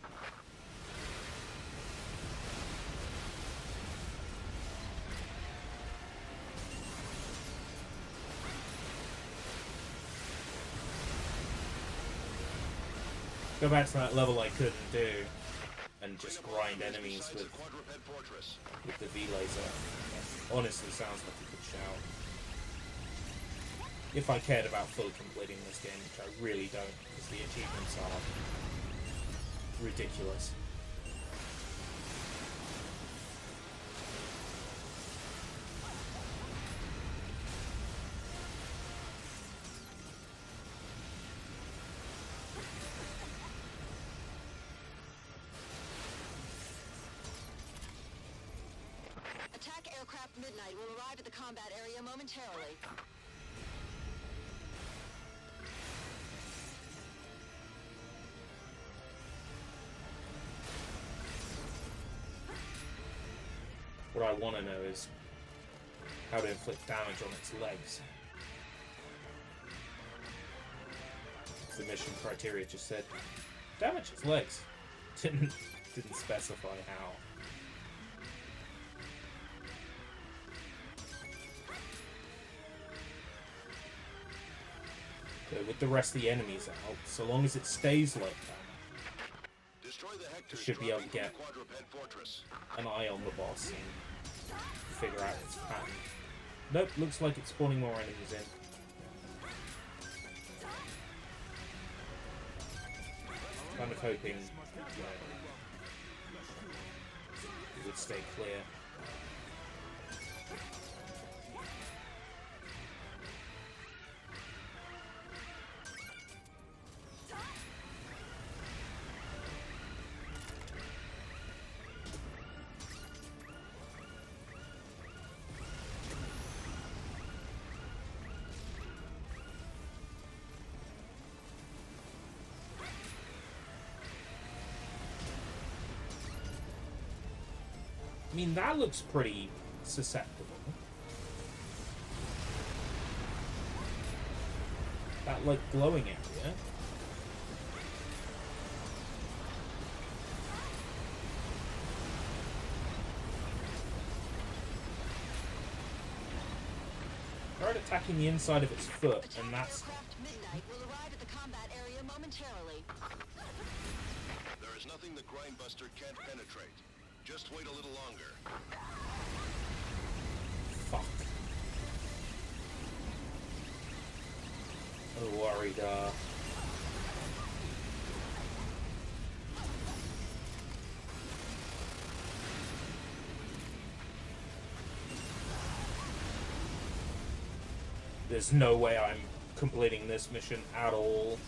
Go back to that level I couldn't do and just grind enemies with Quadruped fortress. the V laser. Honestly, sounds like a good shout. If I cared about fully completing this game, which I really don't, because the achievements are ridiculous. Attack aircraft Midnight will arrive at the combat area momentarily. What I want to know is how to inflict damage on its legs. The mission criteria just said damage its legs. Didn't specify how. with the rest of the enemies out, so long as it stays like that, Destroy the you Hectors should be able to dropping get from the quadruped fortress. an eye on the boss and figure out its pattern. Nope, looks like it's spawning more enemies in. Kind of hoping it would stay clear. I mean, that looks pretty susceptible. That, like, glowing area. Tried attacking the inside of its foot, and that's... Aircraft Midnight will arrive at the combat area momentarily. There is nothing the Grindbuster can't penetrate. Just wait a little longer. Fuck. Oh, worried, There's no way I'm completing this mission at all.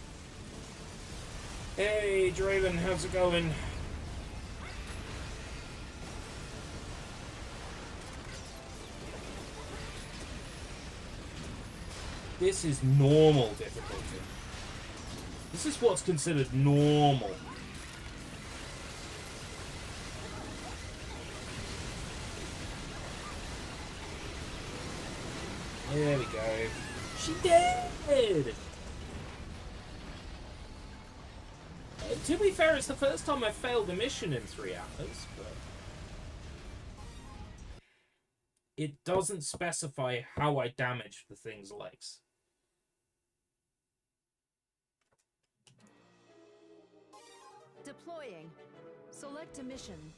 Hey, Draven, how's it going? This is normal difficulty. This is what's considered normal. There we go. She did! To be fair, it's the first time I've failed a mission in 3 hours, but... it doesn't specify how I damage the thing's legs. Deploying. Select a mission.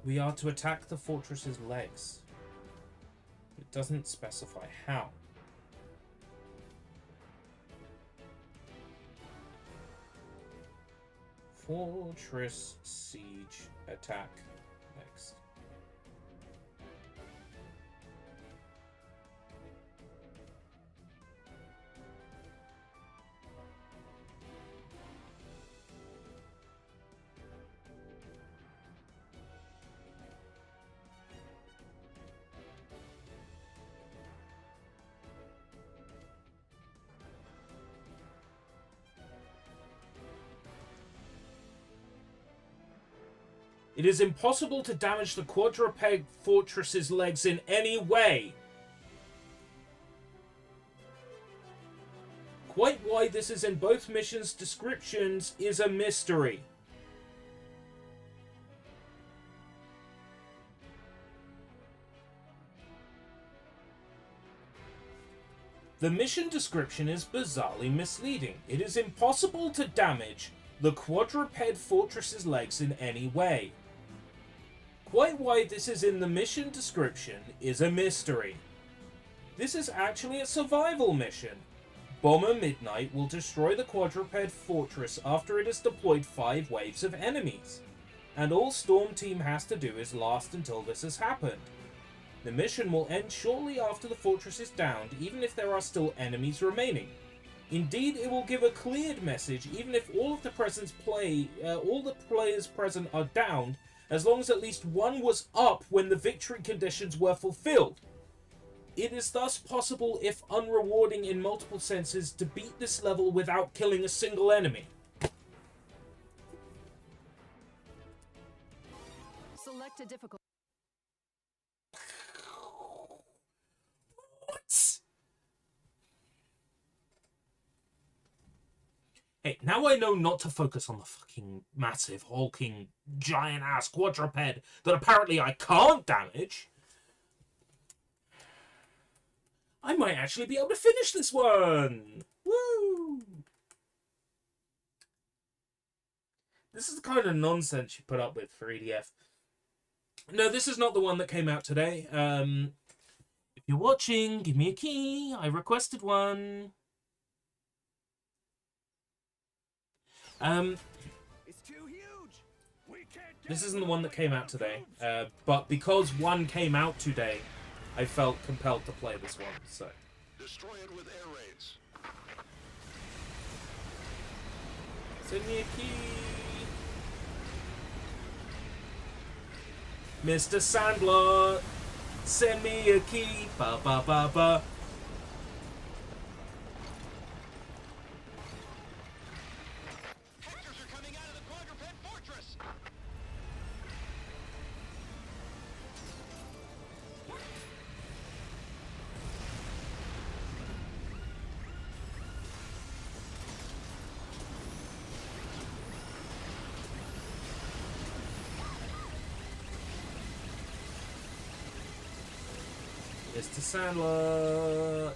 We are to attack the fortress's legs. It doesn't specify how. Fortress siege attack next. It is impossible to damage the quadruped fortress's legs in any way. Quite why this is in both missions' descriptions is a mystery. The mission description is bizarrely misleading. It is impossible to damage the quadruped fortress's legs in any way. Quite why this is in the mission description is a mystery. This is actually a survival mission. Bomber Midnight will destroy the quadruped fortress after it has deployed 5 waves of enemies. And all Storm Team has to do is last until this has happened. The mission will end shortly after the fortress is downed, even if there are still enemies remaining. Indeed, it will give a cleared message even if all of the all the players present are downed, as long as at least one was up when the victory conditions were fulfilled. It is thus possible, if unrewarding in multiple senses, to beat this level without killing a single enemy. Select a difficult. What? Hey, now I know not to focus on the fucking massive, hulking, giant-ass quadruped that apparently I can't damage. I might actually be able to finish this one. Woo! This is the kind of nonsense you put up with for EDF. No, this is not the one that came out today. If you're watching, give me a key. I requested one. It's too huge. We can't get This isn't the one that came out today. But because one came out today, I felt compelled to play this one. So Destroy it with air raids. send me a key. Mr. Sandlot, send me a key. Ba ba ba ba. Hackers are coming out of the quadruped fortress. Mr. Sandlot.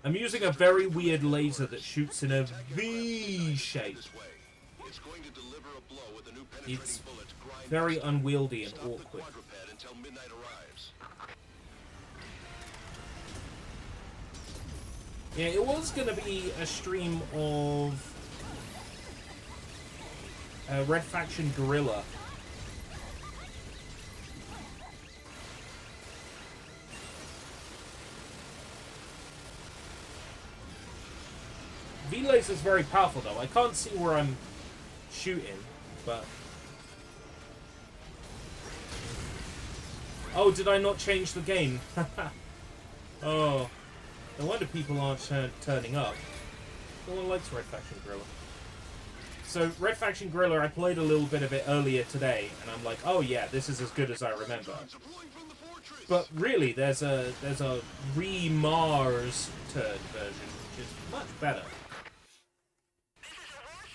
I'm using a very weird laser that shoots in a V shape. This way. It's going to deliver a blow with a new penetrating It's bullet. Grind very unwieldy and Stop the awkward. quadruped until midnight arrives. Yeah, it was going to be a stream of Red Faction Guerrilla. V-Laser's very powerful though. I can't see where I'm shooting, but... Oh, did I not change the game? Oh. No wonder people aren't turning up. No one likes Red Faction Guerrilla. So, Red Faction Guerrilla, I played a little bit of it earlier today, and I'm like, oh yeah, this is as good as I remember. Deploying from the fortress. But really, there's a re-Mars turd version, which is much better.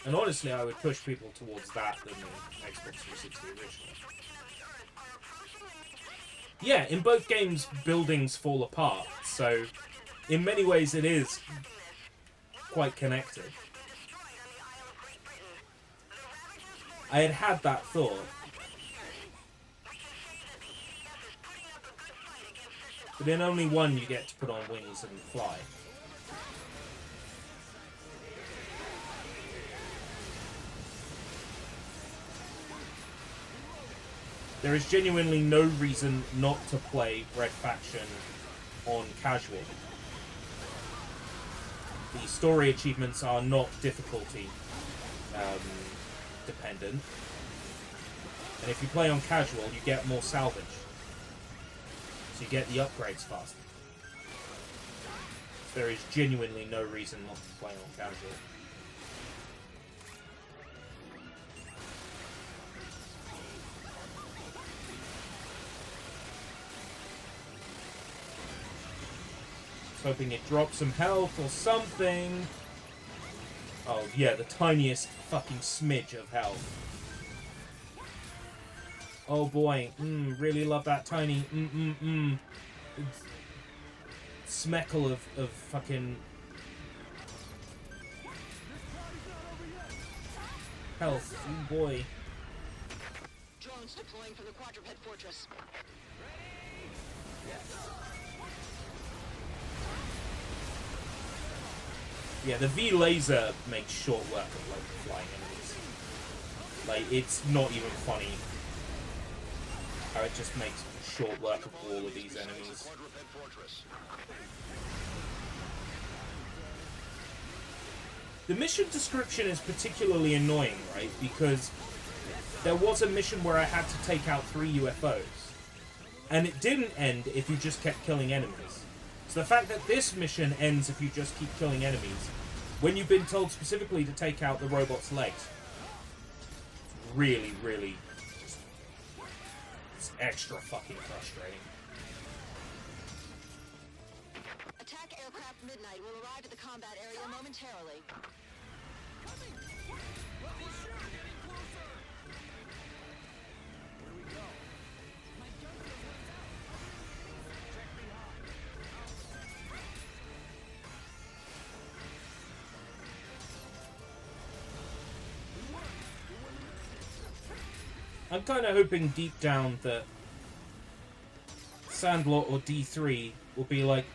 And honestly, I would push people towards that than the Xbox 360 original. Yeah, in both games, buildings fall apart, so in many ways it is quite connected. I had that thought. But in only one you get to put on wings and fly. There is genuinely no reason not to play Red Faction on casual. The story achievements are not difficulty dependent. And if you play on casual, you get more salvage. So you get the upgrades faster. So there is genuinely no reason not to play on casual. Hoping it drops some health or something. Oh yeah, the tiniest fucking smidge of health. Oh boy, really love that tiny smeckle of fucking health. Oh boy. Drones deploying from the quadruped fortress. Yeah, the V laser makes short work of like flying enemies. Like, it's not even funny how it just makes short work of all of these enemies. The mission description is particularly annoying, right? Because there was a mission where I had to take out 3 UFOs. And it didn't end if you just kept killing enemies. So the fact that this mission ends if you just keep killing enemies, when you've been told specifically to take out the robot's legs, it's really, really, it's extra fucking frustrating. Attack aircraft Midnight will arrive at the combat area momentarily. I'm kind of hoping deep down that Sandlot or D3 will be like,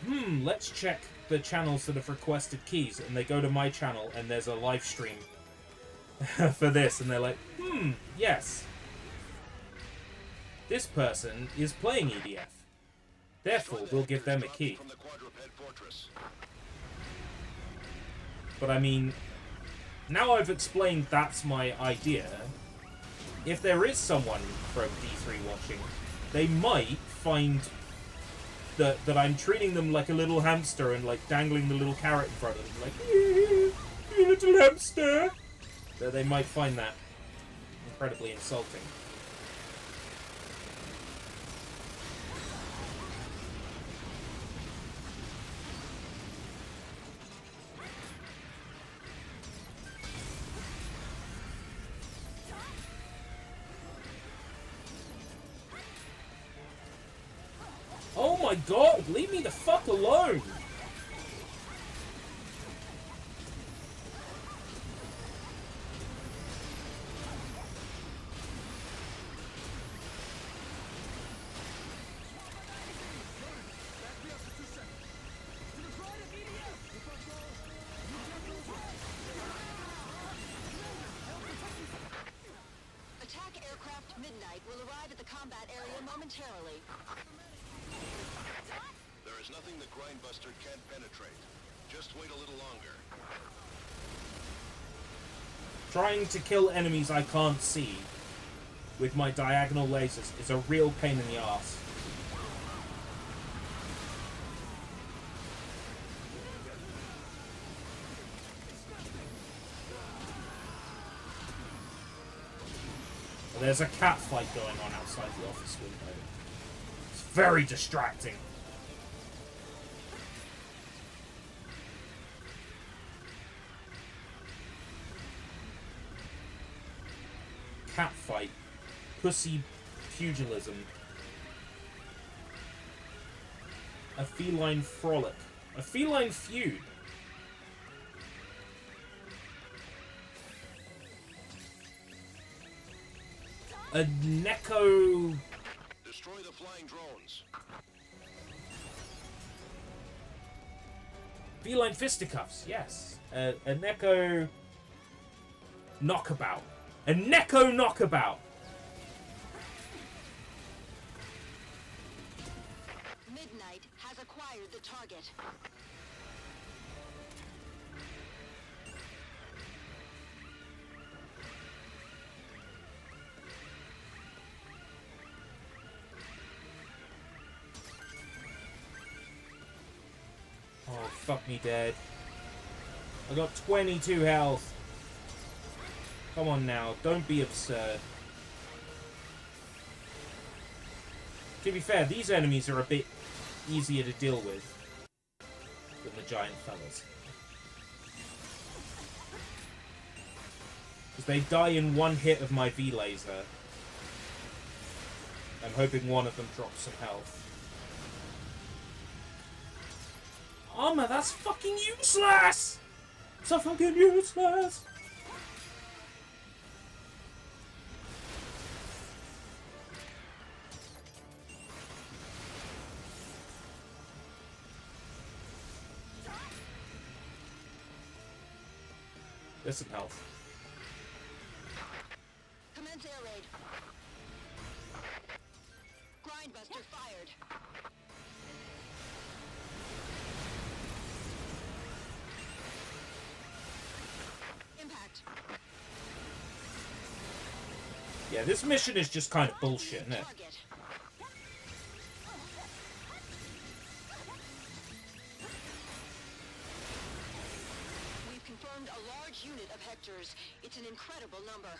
let's check the channels that have requested keys, and they go to my channel and there's a live stream for this, and they're like, yes. This person is playing EDF. Therefore, we'll give them a key. From the quadruped fortress. But I mean, now I've explained that's my idea, if there is someone from D3 watching, they might find that I'm treating them like a little hamster and like dangling the little carrot in front of them, like, you little hamster. That they might find that incredibly insulting. Oh my god, leave me the fuck alone! Attack aircraft Midnight will arrive at the combat area momentarily. There is nothing the Grindbuster can't penetrate. Just wait a little longer. Trying to kill enemies I can't see with my diagonal lasers is a real pain in the ass. There's a cat fight going on outside the office window. It's very distracting. Cat fight. Pussy pugilism. A feline frolic. A feline feud. A Neko... Destroy the flying drones. Feline fisticuffs, yes. A Neko... knockabout. A Neko knockabout! Midnight has acquired the target. Oh, fuck me dead. I got 22 health. Come on now, don't be absurd. To be fair, these enemies are a bit easier to deal with than the giant fellas. Because they die in one hit of my V-laser. I'm hoping one of them drops some health. Armor, that's fucking useless! So fucking useless! There's some health. Commence air raid. Grindbuster fired. Impact. Yeah, this mission is just kind of bullshit, isn't it? Target. We've confirmed a large unit of Hectors. It's an incredible number.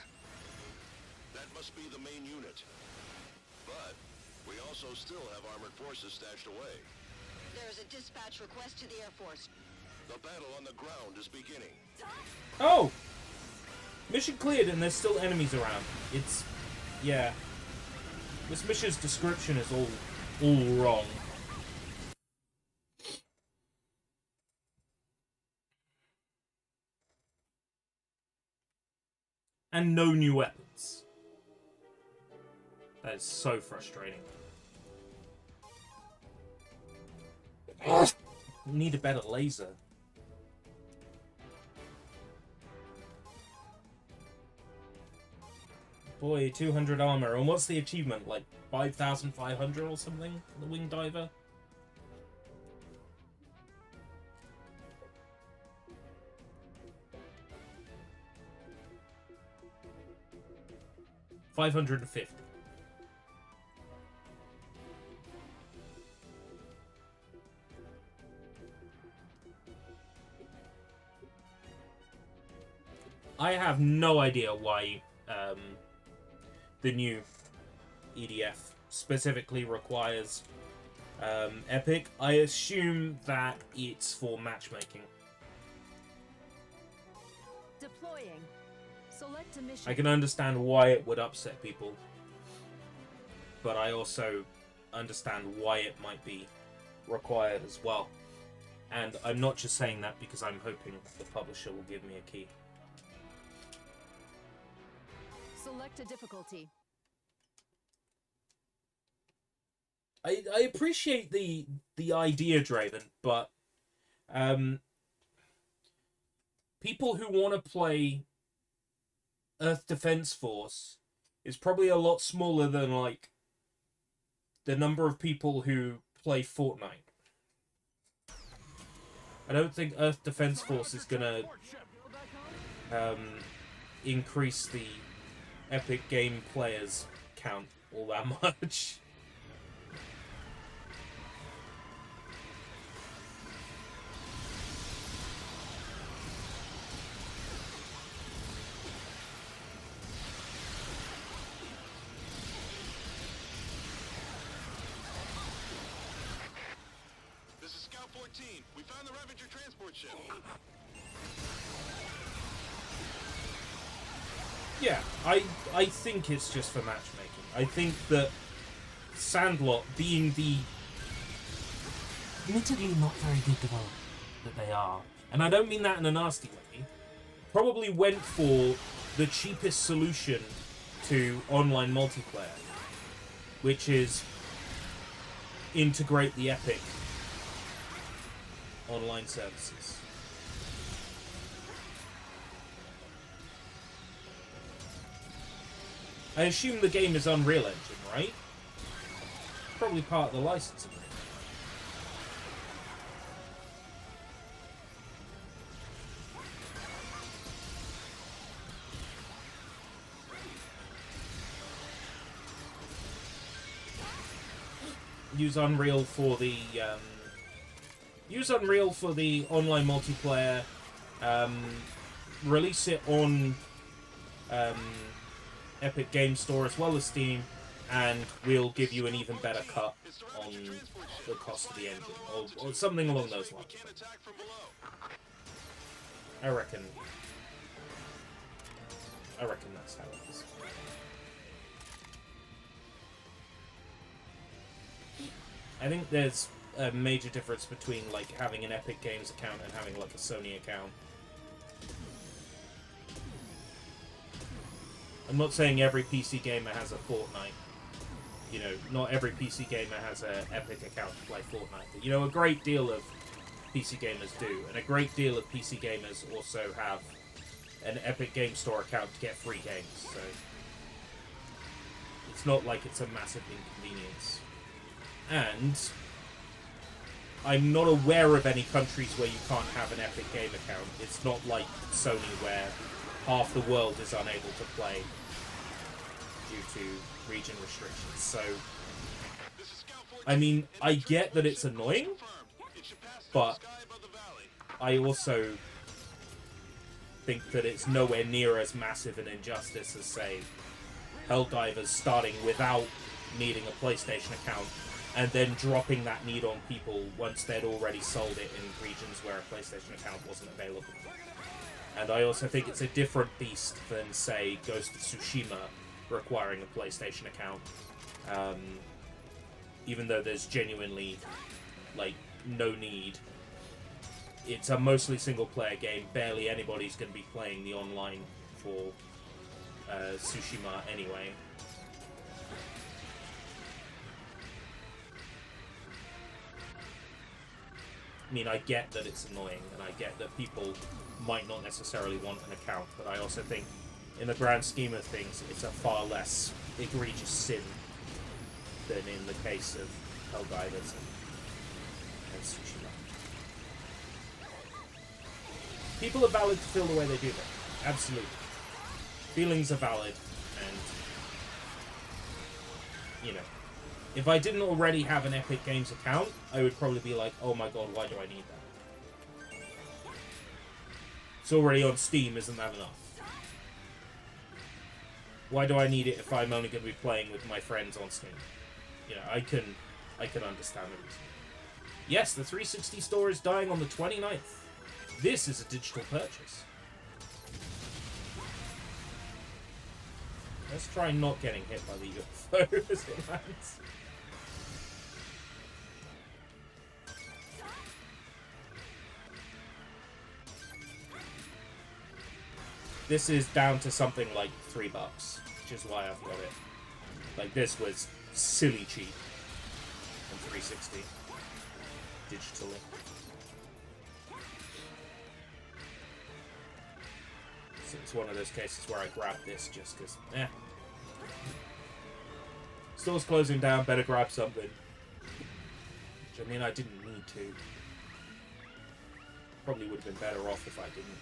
That must be the main unit. But we also still have armored forces stashed away. There is a dispatch request to the Air Force. The battle on the ground is beginning. Oh! Mission cleared and there's still enemies around. It's... yeah. This mission's description is all wrong. And no new weapons. That is so frustrating. Need a better laser. Boy, 200 armor. And what's the achievement? Like 5,500 or something? The wing diver? $550. I have no idea why the new EDF specifically requires Epic. I assume that it's for matchmaking. Deploying. Select a mission. I can understand why it would upset people, but I also understand why it might be required as well. And I'm not just saying that because I'm hoping the publisher will give me a key. Select a difficulty. I appreciate the idea, Draven, but people who want to play Earth Defense Force is probably a lot smaller than like the number of people who play Fortnite. I don't think Earth Defense Force is gonna increase the Epic Game players count all that much. This is Scout 14. We found the Ravager transport ship. Yeah, I think it's just for matchmaking. I think that Sandlot, being the admittedly not very good developer that they are, and I don't mean that in a nasty way, probably went for the cheapest solution to online multiplayer, which is integrate the Epic online services. I assume the game is Unreal Engine, right? Probably part of the license agreement. Use Unreal for the online multiplayer. Release it on Epic Game Store as well as Steam, and we'll give you an even better cut on the cost of the engine, or something along those lines. I reckon that's how it is. I think there's a major difference between like having an Epic Games account and having like a Sony account. I'm not saying every PC gamer has a Fortnite. You know, not every PC gamer has an Epic account to play Fortnite. But, you know, a great deal of PC gamers do. And a great deal of PC gamers also have an Epic Game Store account to get free games. So it's not like it's a massive inconvenience. And I'm not aware of any countries where you can't have an Epic Game account. It's not like Sony where half the world is unable to play due to region restrictions. So, I mean, I get that it's annoying, but I also think that it's nowhere near as massive an injustice as, say, Helldivers starting without needing a PlayStation account and then dropping that need on people once they'd already sold it in regions where a PlayStation account wasn't available. And I also think it's a different beast than, say, Ghost of Tsushima requiring a PlayStation account. Even though there's genuinely, like, no need. It's a mostly single-player game. Barely anybody's going to be playing the online for Tsushima anyway. I mean, I get that it's annoying, and I get that people might not necessarily want an account, but I also think, in the grand scheme of things, it's a far less egregious sin than in the case of Helldivers and Tsushima. People are valid to feel the way they do, though. Absolutely. Feelings are valid, and, you know, if I didn't already have an Epic Games account, I would probably be like, oh my god, why do I need that? It's already on Steam, isn't that enough? Why do I need it if I'm only going to be playing with my friends on Steam? You know, I can understand the reason. Yes, the 360 store is dying on the 29th. This is a digital purchase. Let's try not getting hit by the UFO as it lands. This is down to something like $3, which is why I've got it. Like, this was silly cheap on 360 digitally. So it's one of those cases where I grabbed this just because, Store's closing down, better grab something. Which, I mean, I didn't need to. Probably would have been better off if I didn't.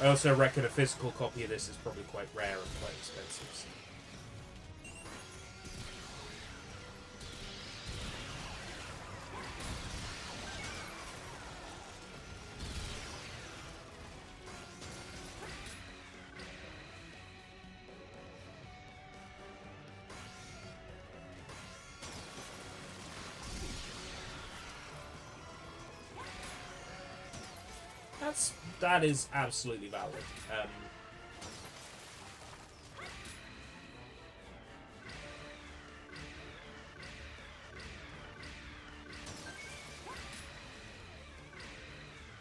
I also reckon a physical copy of this is probably quite rare and quite expensive. So. That is absolutely valid.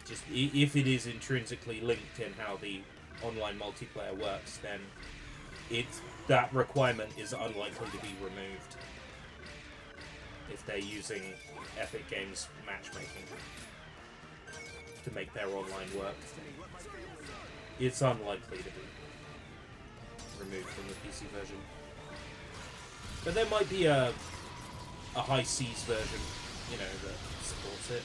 Just if it is intrinsically linked in how the online multiplayer works, then that requirement is unlikely to be removed if they're using Epic Games matchmaking to make their online work. It's unlikely to be removed from the PC version. But there might be a high seas version, you know, that supports it.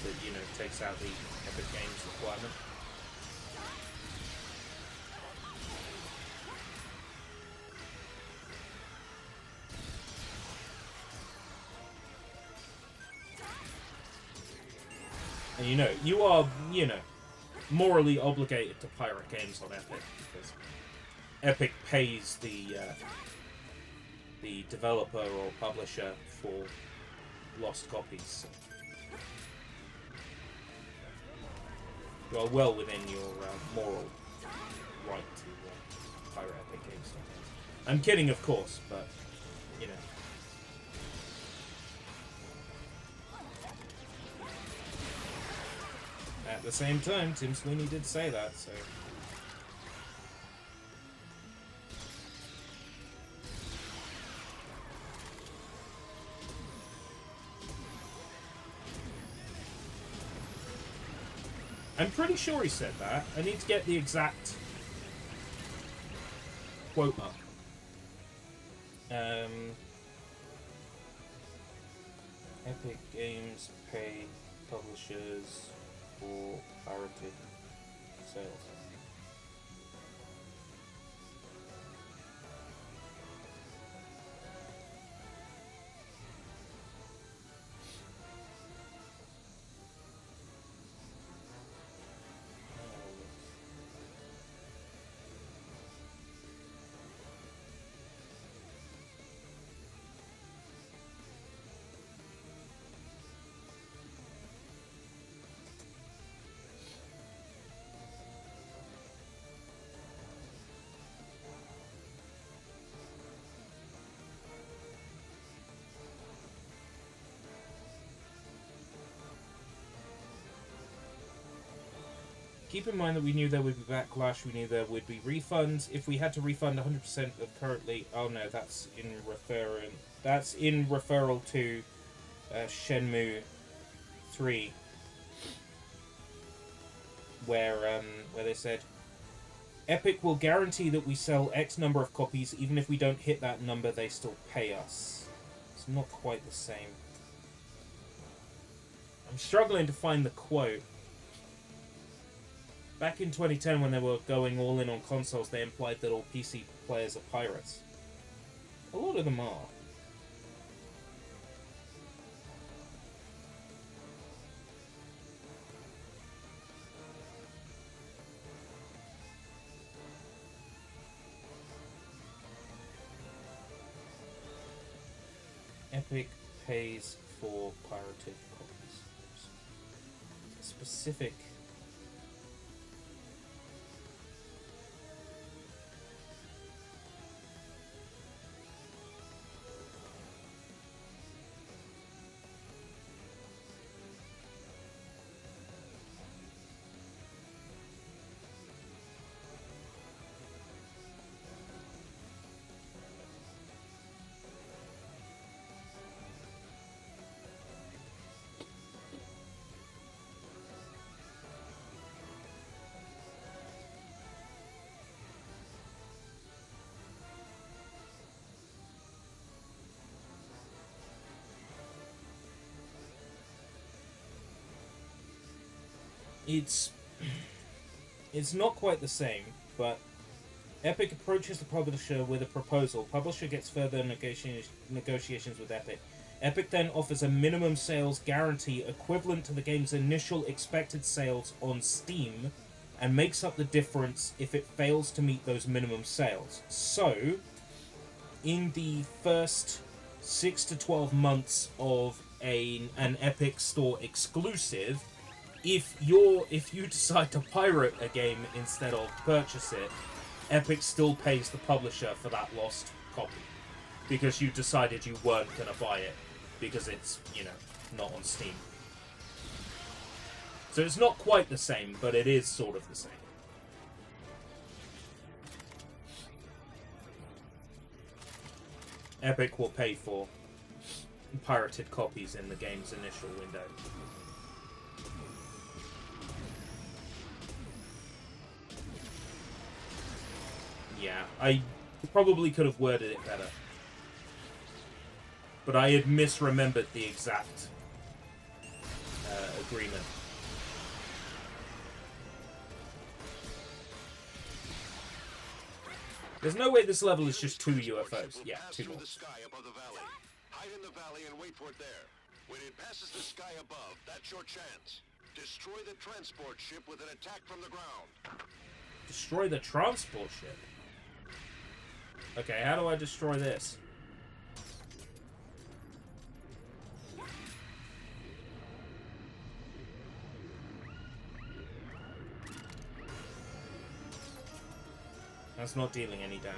That, you know, takes out the Epic Games requirement. And you are, morally obligated to pirate games on Epic, because Epic pays the developer or publisher for lost copies. So you are well within your moral right to pirate Epic games. I'm kidding, of course, but, you know. At the same time, Tim Sweeney did say that, so... I'm pretty sure he said that. I need to get the exact quote up. Epic Games pay publishers for pirated sales. Keep in mind that we knew there would be backlash, we knew there would be refunds. If we had to refund 100% of currently... Oh no, that's in referral to Shenmue 3. Where they said, Epic will guarantee that we sell X number of copies, even if we don't hit that number, they still pay us. It's not quite the same. I'm struggling to find the quote. Back in 2010, when they were going all in on consoles, they implied that all PC players are pirates. A lot of them are. Epic pays for pirated copies. Specific. It's not quite the same, but Epic approaches the publisher with a proposal. Publisher gets further negotiations with Epic. Epic then offers a minimum sales guarantee equivalent to the game's initial expected sales on Steam, and makes up the difference if it fails to meet those minimum sales. So, in the first 6 to 12 months of an Epic Store exclusive, if you decide to pirate a game instead of purchase it, Epic still pays the publisher for that lost copy, because you decided you weren't going to buy it because it's, not on Steam. So it's not quite the same, but it is sort of the same. Epic will pay for pirated copies in the game's initial window. Yeah, I probably could have worded it better. But I had misremembered the exact agreement. There's no way this level is just 2 UFOs. Yeah, 2 more. The sky above the valley. Hide in the valley and wait for it there. When it passes the sky above, that's your chance. Destroy the transport ship with an attack from the ground. Destroy the transport ship? Okay, how do I destroy this? That's not dealing any damage.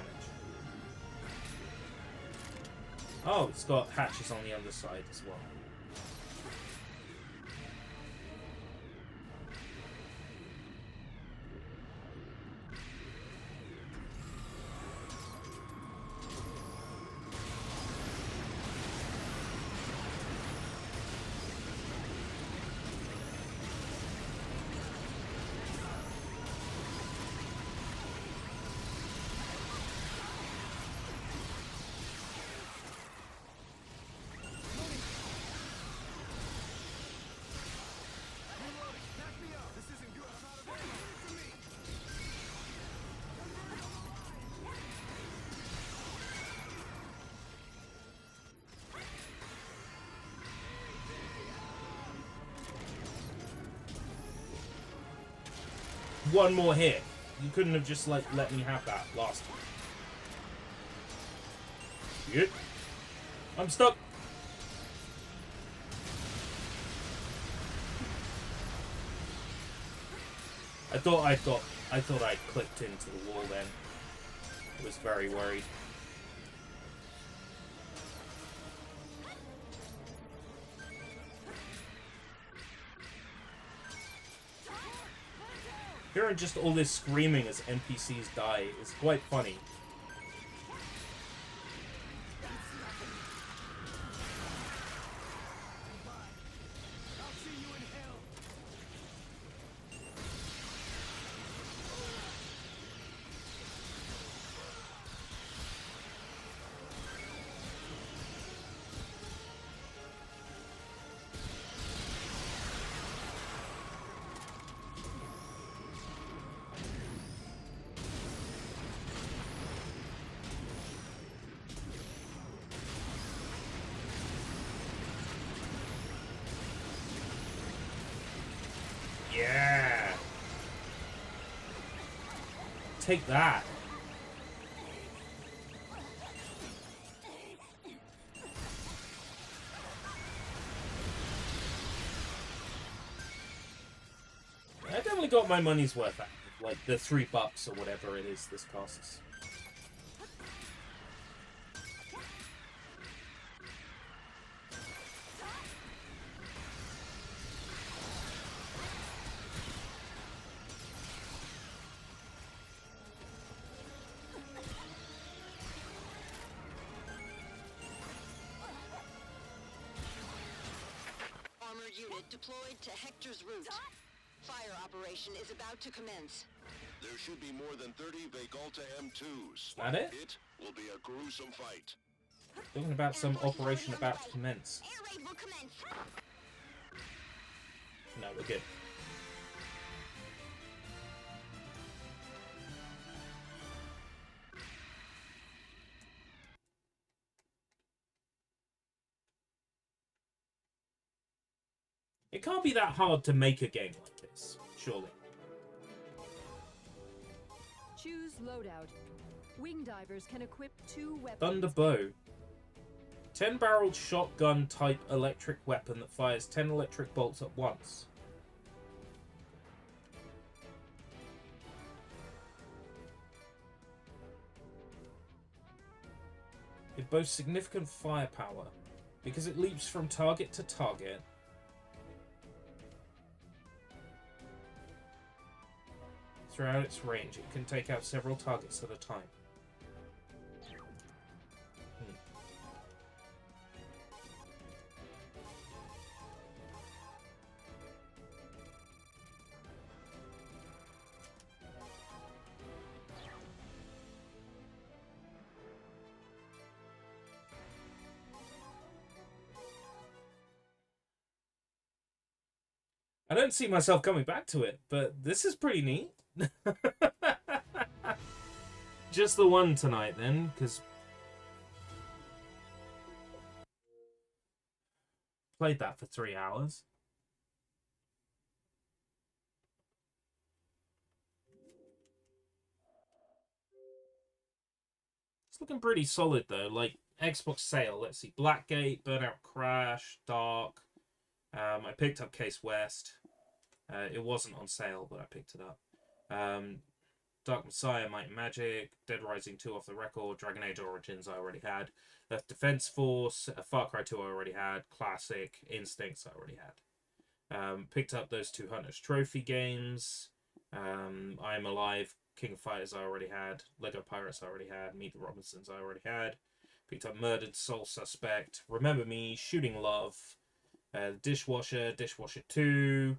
Oh, it's got hatches on the underside as well. One more hit. You couldn't have just, let me have that last time. Shit. I'm stuck. I thought I clicked into the wall then. I was very worried. Hearing just all this screaming as NPCs die is quite funny. Yeah. Take that. I definitely got my money's worth out of it, like the $3 or whatever it is this costs. Armored unit deployed to Hector's route. Fire operation is about to commence. There should be more than 30 Vegalta M2s. That it? It will be a gruesome fight. Talking about some operation about to commence. Air raid will commence. No, we're good. It can't be that hard to make a game like this, surely. Choose loadout. Wing divers can equip 2 weapons. Thunder Bow. 10-barreled shotgun type electric weapon that fires 10 electric bolts at once. It boasts significant firepower because it leaps from target to target. Throughout its range, it can take out several targets at a time. I don't see myself coming back to it, but this is pretty neat. Just the one tonight, then, because played that for 3 hours. It's looking pretty solid, though. Like, Xbox sale, let's see. Blackgate, Burnout Crash, Dark. I picked up Case West. It wasn't on sale, but I picked it up. Dark Messiah, Might and Magic, Dead Rising 2 off the record, Dragon Age Origins I already had, Earth Defense Force, Far Cry 2 I already had, Classic, Instincts I already had. Picked up those 2 Hunters Trophy games, I Am Alive, King of Fighters I already had, Lego Pirates I already had, Meet the Robinsons I already had, picked up Murdered Soul Suspect, Remember Me, Shooting Love, Dishwasher, Dishwasher 2,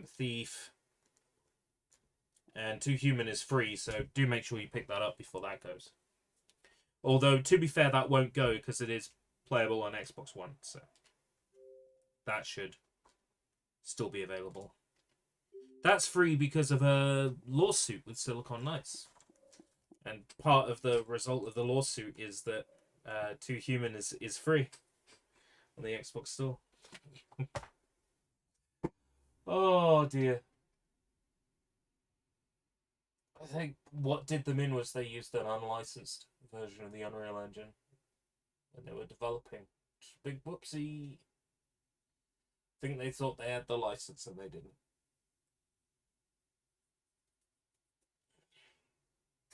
Thief, and 2 Human is free, so do make sure you pick that up before that goes. Although, to be fair, that won't go because it is playable on Xbox One, so that should still be available. That's free because of a lawsuit with Silicon Knights. And part of the result of the lawsuit is that 2 Human is free on the Xbox Store. Oh, dear. I think what did them in was they used an unlicensed version of the Unreal Engine when they were developing. Big whoopsie. I think they thought they had the license and they didn't.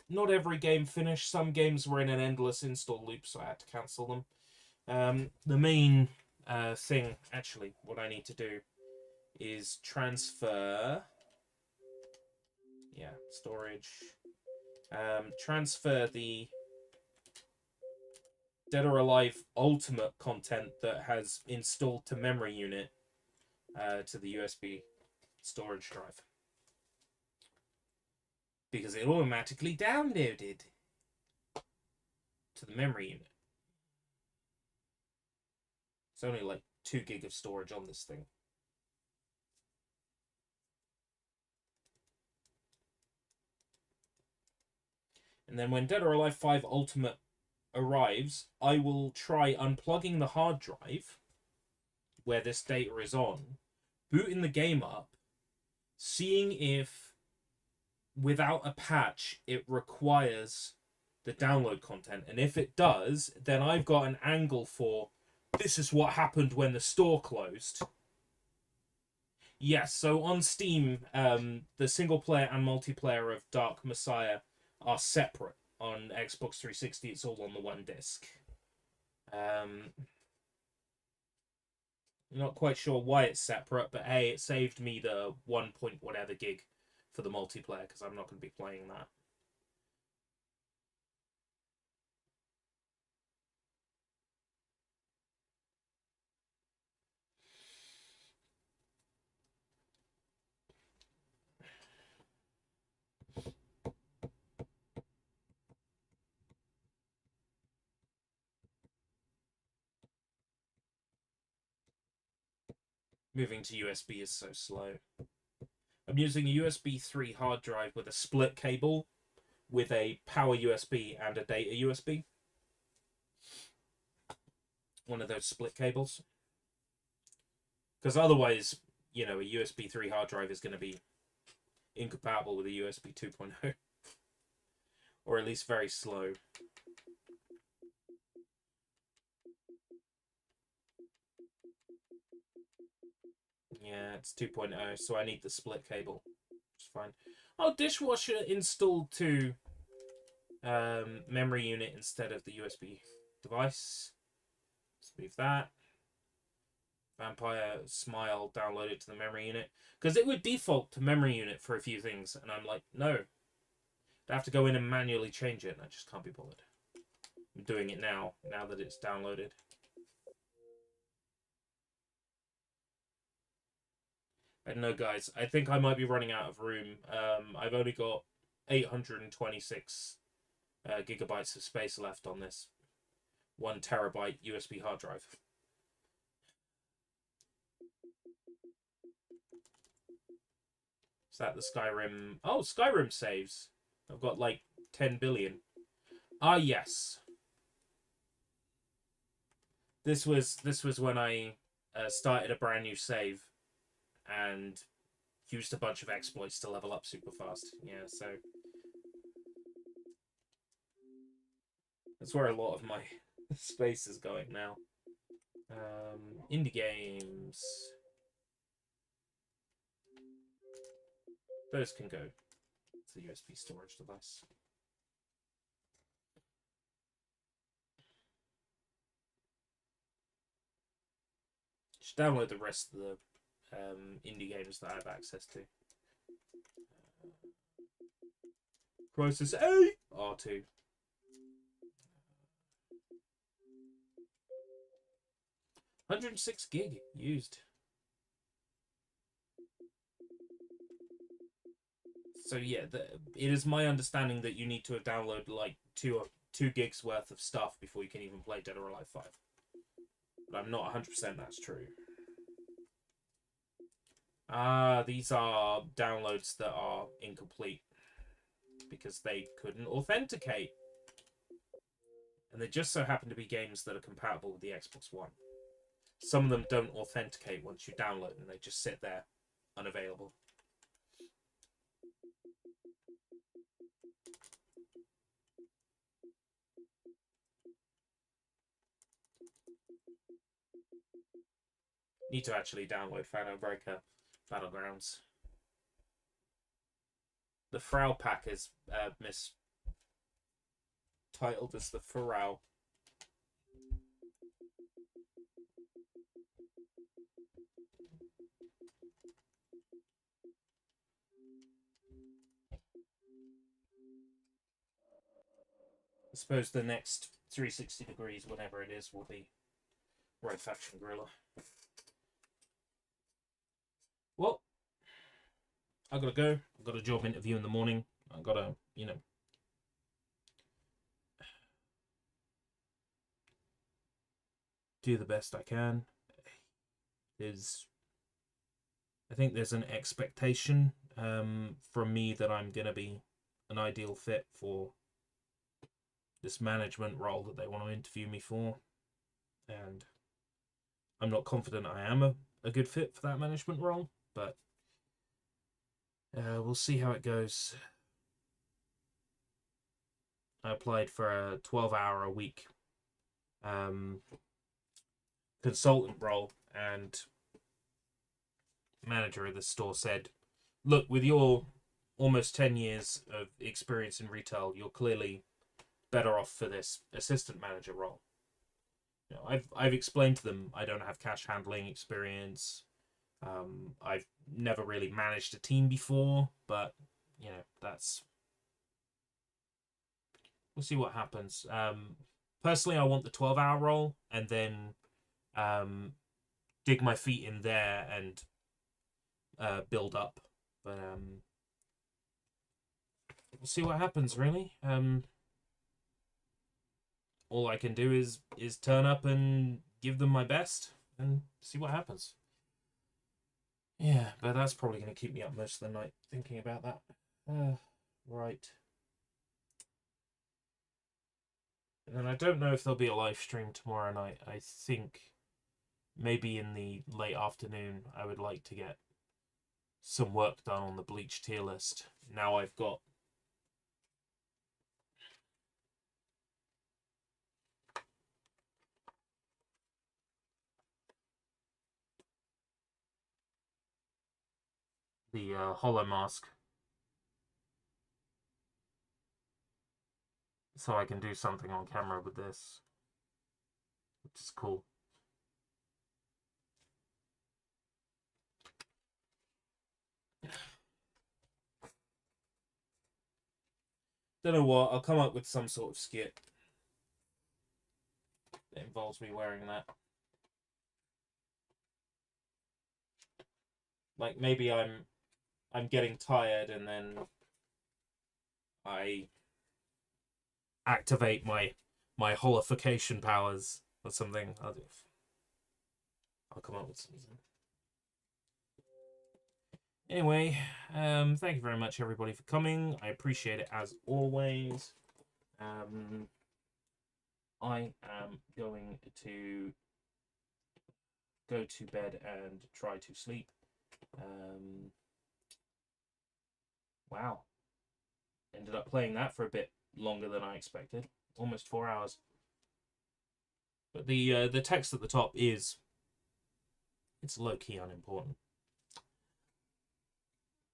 Not every game finished. Some games were in an endless install loop, so I had to cancel them. The main thing, actually, what I need to do is transfer Yeah, storage. Transfer the Dead or Alive Ultimate content that has installed to memory unit to the USB storage drive. Because it automatically downloaded to the memory unit. It's only like 2 gig of storage on this thing. And then when Dead or Alive 5 Ultimate arrives, I will try unplugging the hard drive where this data is on, booting the game up, seeing if without a patch it requires the download content. And if it does, then I've got an angle for this is what happened when the store closed. Yes, so on Steam, the single player and multiplayer of Dark Messiah are separate. On Xbox 360, it's all on the one disc. Not quite sure why it's separate, but hey, it saved me the 1 point whatever gig for the multiplayer, because I'm not going to be playing that. Moving to USB is so slow. I'm using a USB 3 hard drive with a split cable with a power USB and a data USB. One of those split cables. Because otherwise, you know, a USB 3 hard drive is going to be incompatible with a USB 2.0. Or at least very slow. Yeah, it's 2.0, so I need the split cable. It's fine. Oh, dishwasher installed to memory unit instead of the USB device. Let's move that. Vampire Smile downloaded to the memory unit. Because it would default to memory unit for a few things, and I'm like, no. I have to go in and manually change it, and I just can't be bothered. I'm doing it now that it's downloaded. I don't know, guys. I think I might be running out of room. I've only got 826 gigabytes of space left on this 1 terabyte USB hard drive. Is that the Skyrim? Oh, Skyrim saves. I've got like 10 billion. Ah, yes. This was when I started a brand new save and used a bunch of exploits to level up super fast. Yeah, so that's where a lot of my space is going now. Indie games. Those can go to the USB storage device. Just download the rest of the indie games that I have access to. Crisis A R2. $106 gig used. So yeah, it is my understanding that you need to have downloaded like 2 gigs worth of stuff before you can even play Dead or Alive 5. But I'm not 100% that's true. These are downloads that are incomplete because they couldn't authenticate. And they just so happen to be games that are compatible with the Xbox One. Some of them don't authenticate once you download them. They just sit there, unavailable. Need to actually download Phantom Breaker Battlegrounds. The Frau pack is mistitled as the Farau. suppose the next 360 degrees, whatever it is, will be Red Faction Gorilla. Well, I gotta go. I've got a job interview in the morning. I gotta, you know, do the best I can. I think there's an expectation from me that I'm gonna be an ideal fit for this management role that they want to interview me for, and I'm not confident I am a good fit for that management role, but we'll see how it goes. I applied for a 12-hour-a-week consultant role, and manager of the store said, look, with your almost 10 years of experience in retail, you're clearly better off for this assistant manager role. You know, I've explained to them I don't have cash handling experience. I've never really managed a team before, but you know, we'll see what happens. Personally, I want the 12-hour role and then dig my feet in there and build up. But we'll see what happens, really. All I can do is turn up and give them my best and see what happens. Yeah, but that's probably going to keep me up most of the night thinking about that. Right. And then I don't know if there'll be a live stream tomorrow night. I think maybe in the late afternoon I would like to get some work done on the Bleach tier list. Now I've got the hollow mask, so I can do something on camera with this, which is cool. Don't know what, I'll come up with some sort of skit that involves me wearing that. Like maybe I'm getting tired and then I activate my holification powers or something. I'll come up with something. Anyway, thank you very much everybody for coming. I appreciate it as always. I am going to go to bed and try to sleep. Wow. Ended up playing that for a bit longer than I expected. Almost 4 hours. But the text at the top it's low-key unimportant.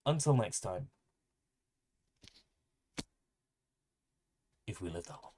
Until next time. If we live that long.